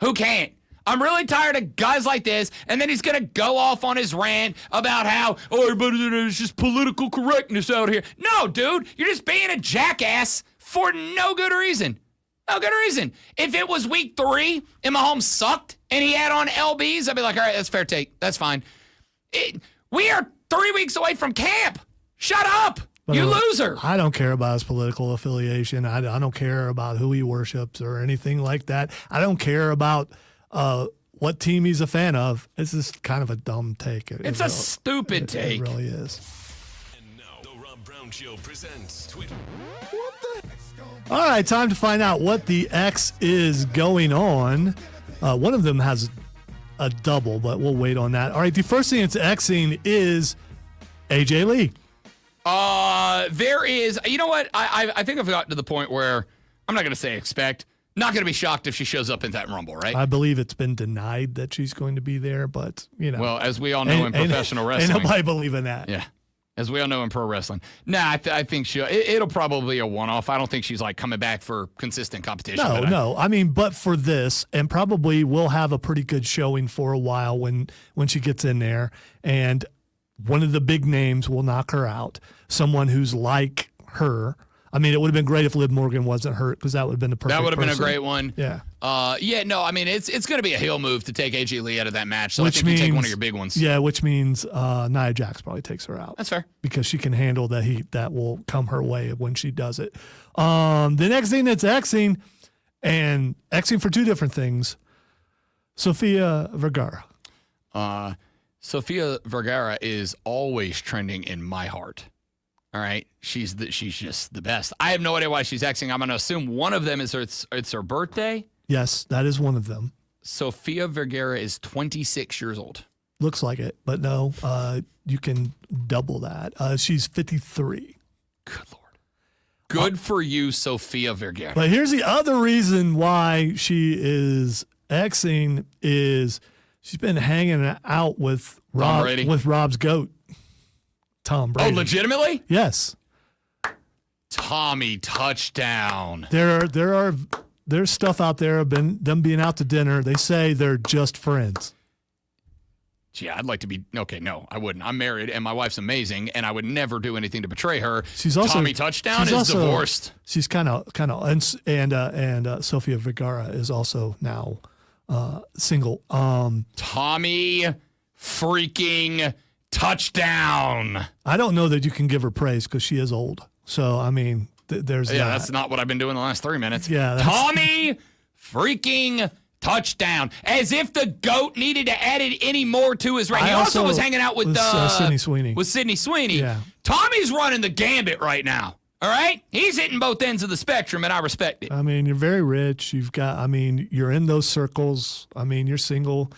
who can't. I'm really tired of guys like this, and then he's going to go off on his rant about how, it's just political correctness out here. No, dude, you're just being a jackass for no good reason. No good reason. If it was week 3 and Mahomes sucked and he had on LBs, I'd be like, all right, that's fair take. That's fine. We are 3 weeks away from camp. Shut up. You loser. I don't care about his political affiliation. I don't care about who he worships or anything like that. I don't care about what team he's a fan of. This is kind of a dumb take. It's a stupid take. It really is. And now, the Rob Brown Show presents Twitter. All right, time to find out what the X is going on. One of them has a double, but we'll wait on that. All right, the first thing it's Xing is AJ Lee. There is, you know what? I think I've gotten to the point where I'm not going to say expect. Not going to be shocked if she shows up in that Rumble, right? I believe it's been denied that she's going to be there, but, you know. Well, as we all know in professional wrestling. Ain't nobody believing that. Yeah. As we all know in pro wrestling. Nah, I think it'll probably be a one-off. I don't think she's, like, coming back for consistent competition. No. I mean, but for this, and probably we'll have a pretty good showing for a while when she gets in there. And one of the big names will knock her out. Someone who's like her. I mean, it would have been great if Liv Morgan wasn't hurt, because that would have been the perfect That would have person. been a great one. Yeah. I mean, it's going to be a heel move to take AJ Lee out of that match. So I think you take one of your big ones. Yeah, which means Nia Jax probably takes her out. That's fair. Because she can handle the heat that will come her way when she does it. The next thing that's Xing, and Xing for 2 different things, Sofia Vergara. Sofia Vergara is always trending in my heart. All right, she's just the best. I have no idea why she's Xing. I'm going to assume one of them is it's her birthday. Yes, that is one of them. Sofia Vergara is 26 years old. Looks like it, but no, you can double that. She's 53. Good Lord. Good for you, Sofia Vergara. But here's the other reason why she is Xing is she's been hanging out with Rob's GOAT. Tom Brady. Oh, legitimately? Yes. Tommy touchdown. There's stuff out there of them being out to dinner. They say they're just friends. Yeah, I'd like to be. Okay, no, I wouldn't. I'm married, and my wife's amazing, and I would never do anything to betray her. She's also Tommy Touchdown is divorced. She's kind of, and Sofia Vergara is also now single. Tommy freaking Touchdown. I don't know that you can give her praise because she is old. So I mean, there's that. That's not what I've been doing the last 3 minutes. Yeah, Tommy freaking Touchdown. As if the GOAT needed to add any more to his reign. He also was hanging out with Sydney Sweeney. With Sydney Sweeney. Yeah. Tommy's running the gambit right now. All right? He's hitting both ends of the spectrum, and I respect it. I mean, you're very rich. You're in those circles. I mean, you're single.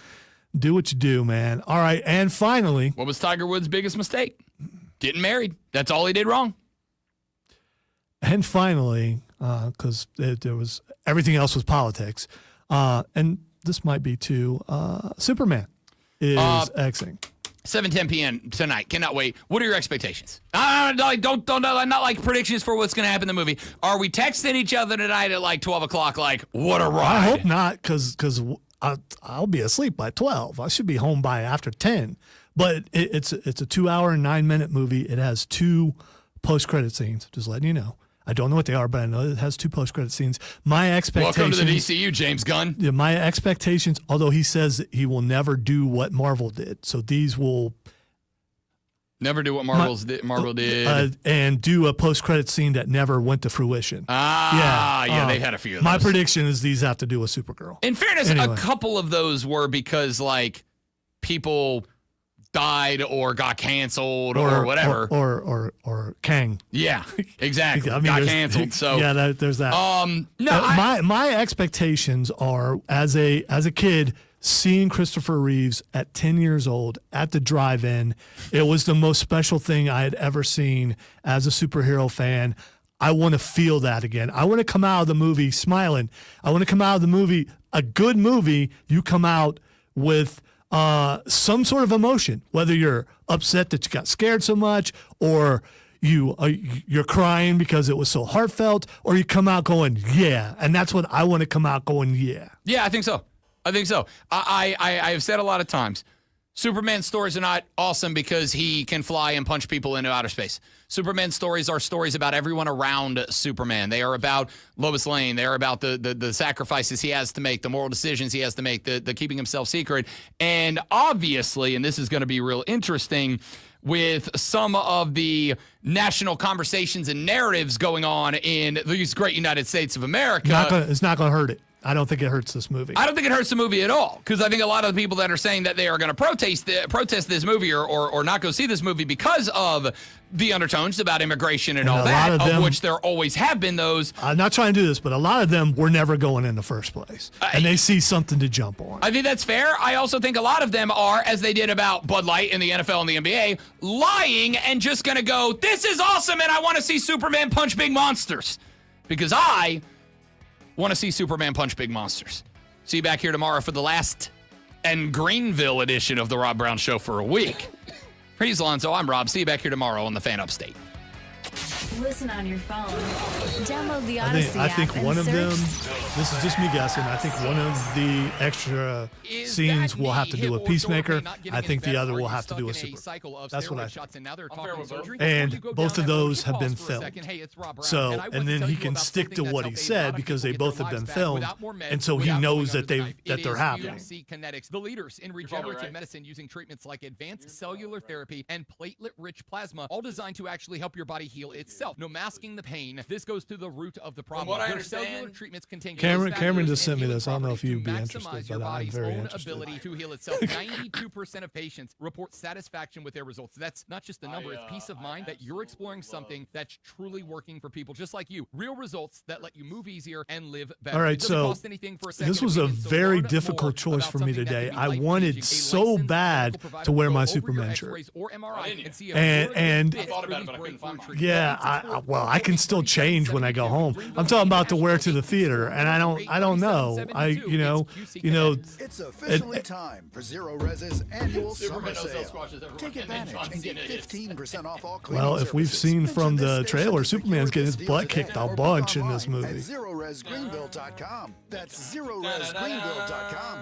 Do what you do, man. All right, and finally. What was Tiger Woods' biggest mistake? Getting married. That's all he did wrong. And finally, because there was everything else was politics, and this might be too. Superman is Xing. 7:10 p.m. tonight. Cannot wait. What are your expectations? Don't not like predictions for what's going to happen in the movie. Are we texting each other tonight at like 12 o'clock? Like, what a ride. I hope not, because I'll be asleep by 12. I should be home by after 10. But it's a 2-hour and 9-minute movie. It has 2 post-credit scenes. Just letting you know. I don't know what they are, but I know it has 2 post-credit scenes. My expectations. Welcome to the DCU, James Gunn. Yeah, my expectations. Although he says he will never do what Marvel did, so these will never do what Marvel did, and do a post-credit scene that never went to fruition. Yeah, they had a few of those. My prediction is these have to do with Supergirl. In fairness, a couple of those were because like people died or got canceled or whatever. Or Kang. Yeah, exactly. Got canceled. So yeah, there's that. My expectations are as a kid seeing Christopher Reeves at 10 years old at the drive-in. It was the most special thing I had ever seen as a superhero fan. I want to feel that again. I want to come out of the movie smiling. I want to come out of the movie, a good movie, you come out with some sort of emotion, whether you're upset that you got scared so much, or you're crying because it was so heartfelt, or you come out going, yeah. And that's what I want to come out going, yeah. Yeah, I think so. I have said a lot of times, Superman's stories are not awesome because he can fly and punch people into outer space. Superman's stories are stories about everyone around Superman. They are about Lois Lane. They are about the sacrifices he has to make, the moral decisions he has to make, the keeping himself secret. And obviously, and this is going to be real interesting, with some of the national conversations and narratives going on in these great United States of America. It's not going to hurt it. I don't think it hurts this movie. I don't think it hurts the movie at all, because I think a lot of the people that are saying that they are going to protest this movie or not go see this movie because of the undertones about immigration and all that, of which there always have been those. I'm not trying to do this, but a lot of them were never going in the first place, and they see something to jump on. I think that's fair. I also think a lot of them are, as they did about Bud Light in the NFL and the NBA, lying and just going to go, this is awesome, and I want to see Superman punch big monsters, because I want to see Superman punch big monsters. See you back here tomorrow for the last and Greenville edition of the Rob Brown Show for a week. He's Alonzo. I'm Rob. See you back here tomorrow on the Fan Upstate. Listen on your phone. Download the Odyssey app. I think one of them, this is just me guessing, I think one of the extra scenes will have to do with Peacemaker. I think the other will have to do with Superman. That's what I think. And both of those have been filmed. So, and then he can stick to what he said because they both have been filmed. And so he knows that they're happening. The leaders in regenerative medicine using treatments like advanced cellular therapy and platelet-rich plasma, all designed to actually help your body heal itself. No masking the pain. This goes to the root of the problem. What I understand, treatments contain Cameron just sent me this. I don't know if you'd be interested, but I'm very interested. Ability to heal itself. 92% of patients report satisfaction with their results. That's not just a number, it's peace of mind that you're exploring something that's truly working for people just like you. Real results that let you move easier and live better. All right, so this was a very difficult choice for me today. I wanted so bad to wear my Superman shirt. And yeah, I can still change when I go home. I'm talking about to wear to the theater, and I don't know. It's officially time for Zero Res's annual summer sale. Take advantage and get 15% off all cleaning Well, if we've services. seen from Mention the this trailer, station Superman's for getting his deals butt today kicked a or bunch in online this At movie. ZeroResGreenville.com. That's ZeroResGreenville.com.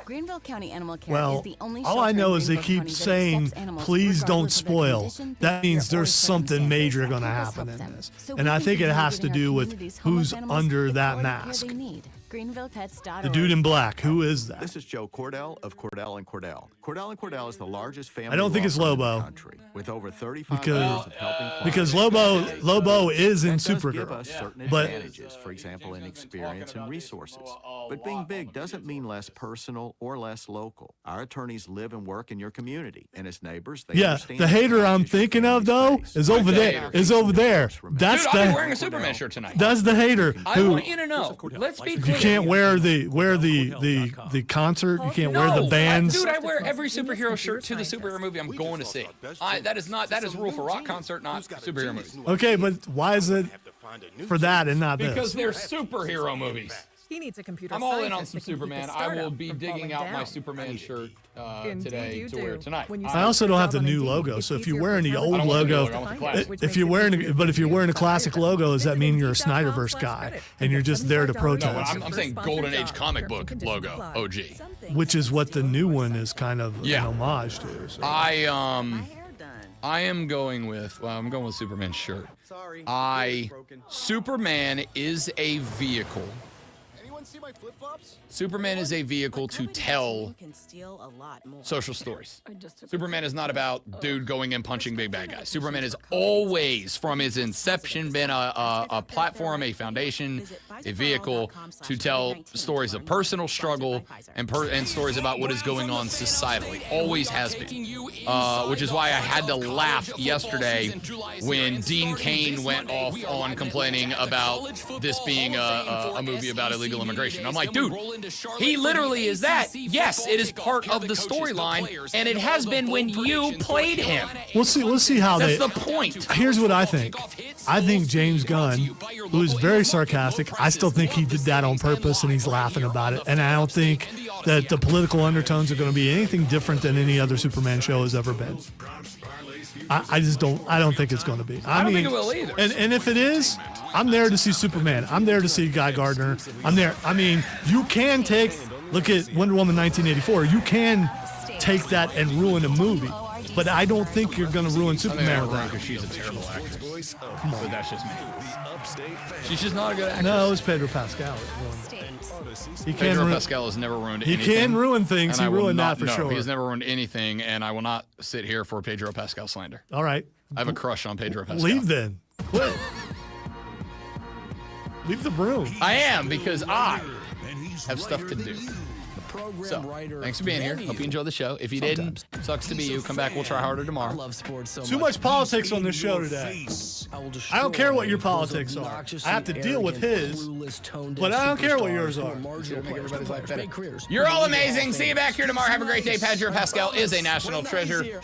Greenville County Animal Care Well, is the only all I shelter know in is they Greenville keep County that saying, accepts animals please don't regardless of their spoil. condition, That means behavior, or there's something circumstances. major going to Help us happen help in them. this. So And we I can think it continue has to giving our do with community's homeless who's animals under the that quality care mask. they need. GreenvillePets.org. The dude in black, who is that? This is Joe Cordell of Cordell and Cordell. Cordell and Cordell is the largest family I don't think law it's firm in the Lobo. country, with over 35 years of helping Because clients. Lobo is in That does give Supergirl. us certain But advantages, for example, in experience and resources. But being big doesn't mean less personal or less local. Our attorneys live and work in your community, and as neighbors, they yeah, understand the hater I'm thinking of though is over there. Is over there. That's Dude, the. I'll be wearing a Superman shirt tonight. That's the hater I who. want you to know. Let's be You clear. can't wear the concert. You can't wear the bands. Dude, I wear every superhero shirt to the superhero movie I'm going to see. That is rule for rock concert, not superhero movies. Okay, but why is it for that and not Because this? they're superhero movies. He needs a computer I'm all in scientist on some that can keep Superman. his I will startup be from digging falling out my down. Superman shirt Indeed today you to do. wear tonight. When you I also don't have the new Indeed, logo. it's So if you're easier wearing for the her old to find logo, it, I want the classic. Which if makes you're it wearing, easier but for if you're you wearing a to classic find it. logo, does that Visit mean you're a Indeed.com/credit Snyderverse guy and and you're get just there to $75 protest? I'm saying Golden Age comic book logo, OG. Which is what the new one is kind of an homage to. So. I am going with, I'm going with Superman's shirt. Superman is a vehicle. See my flip-flops? Superman is a vehicle to tell social stories. Superman is not about dude going and punching big bad guys. Superman has always, from his inception, been a platform, a foundation, a vehicle to tell stories of personal struggle and stories about what is going on societally. Always has been. Which is why I had to laugh yesterday when Dean Cain went off on complaining about this being a movie about illegal immigration. I'm like, dude, he literally is that. Yes, it is part of the storyline, and it has been when you played him. We'll see how That's the point. Here's what I think. I think James Gunn, who is very sarcastic, I still think he did that on purpose and he's laughing about it. And I don't think that the political undertones are going to be anything different than any other Superman show has ever been. I just don't. I don't think it's going to be. I don't think it will either. And if it is, I'm there to see Superman. I'm there to see Guy Gardner. I'm there. I mean, you can look at Wonder Woman 1984. You can take that and ruin a movie, but I don't think you're going to ruin Superman with that. Because she's a terrible actress. But that's just me. She's just not a good actress. No, it was Pedro Pascal. Pedro Pascal has never ruined anything. He can ruin things. He ruined that for sure. He has never ruined anything, and I will not sit here for Pedro Pascal slander. All right. I have a crush on Pedro Pascal. Leave then. Quit. Leave the room. I am, because I have stuff to do. So, thanks for being here. Hope you enjoyed the show. If you didn't, sucks to be you. Come back. We'll try harder tomorrow. Too much politics on this show today. I don't care what your politics are. I have to deal with his, but I don't care what yours are. You're all amazing. See you back here tomorrow. Have a great day. Pedro Pascal is a national treasure.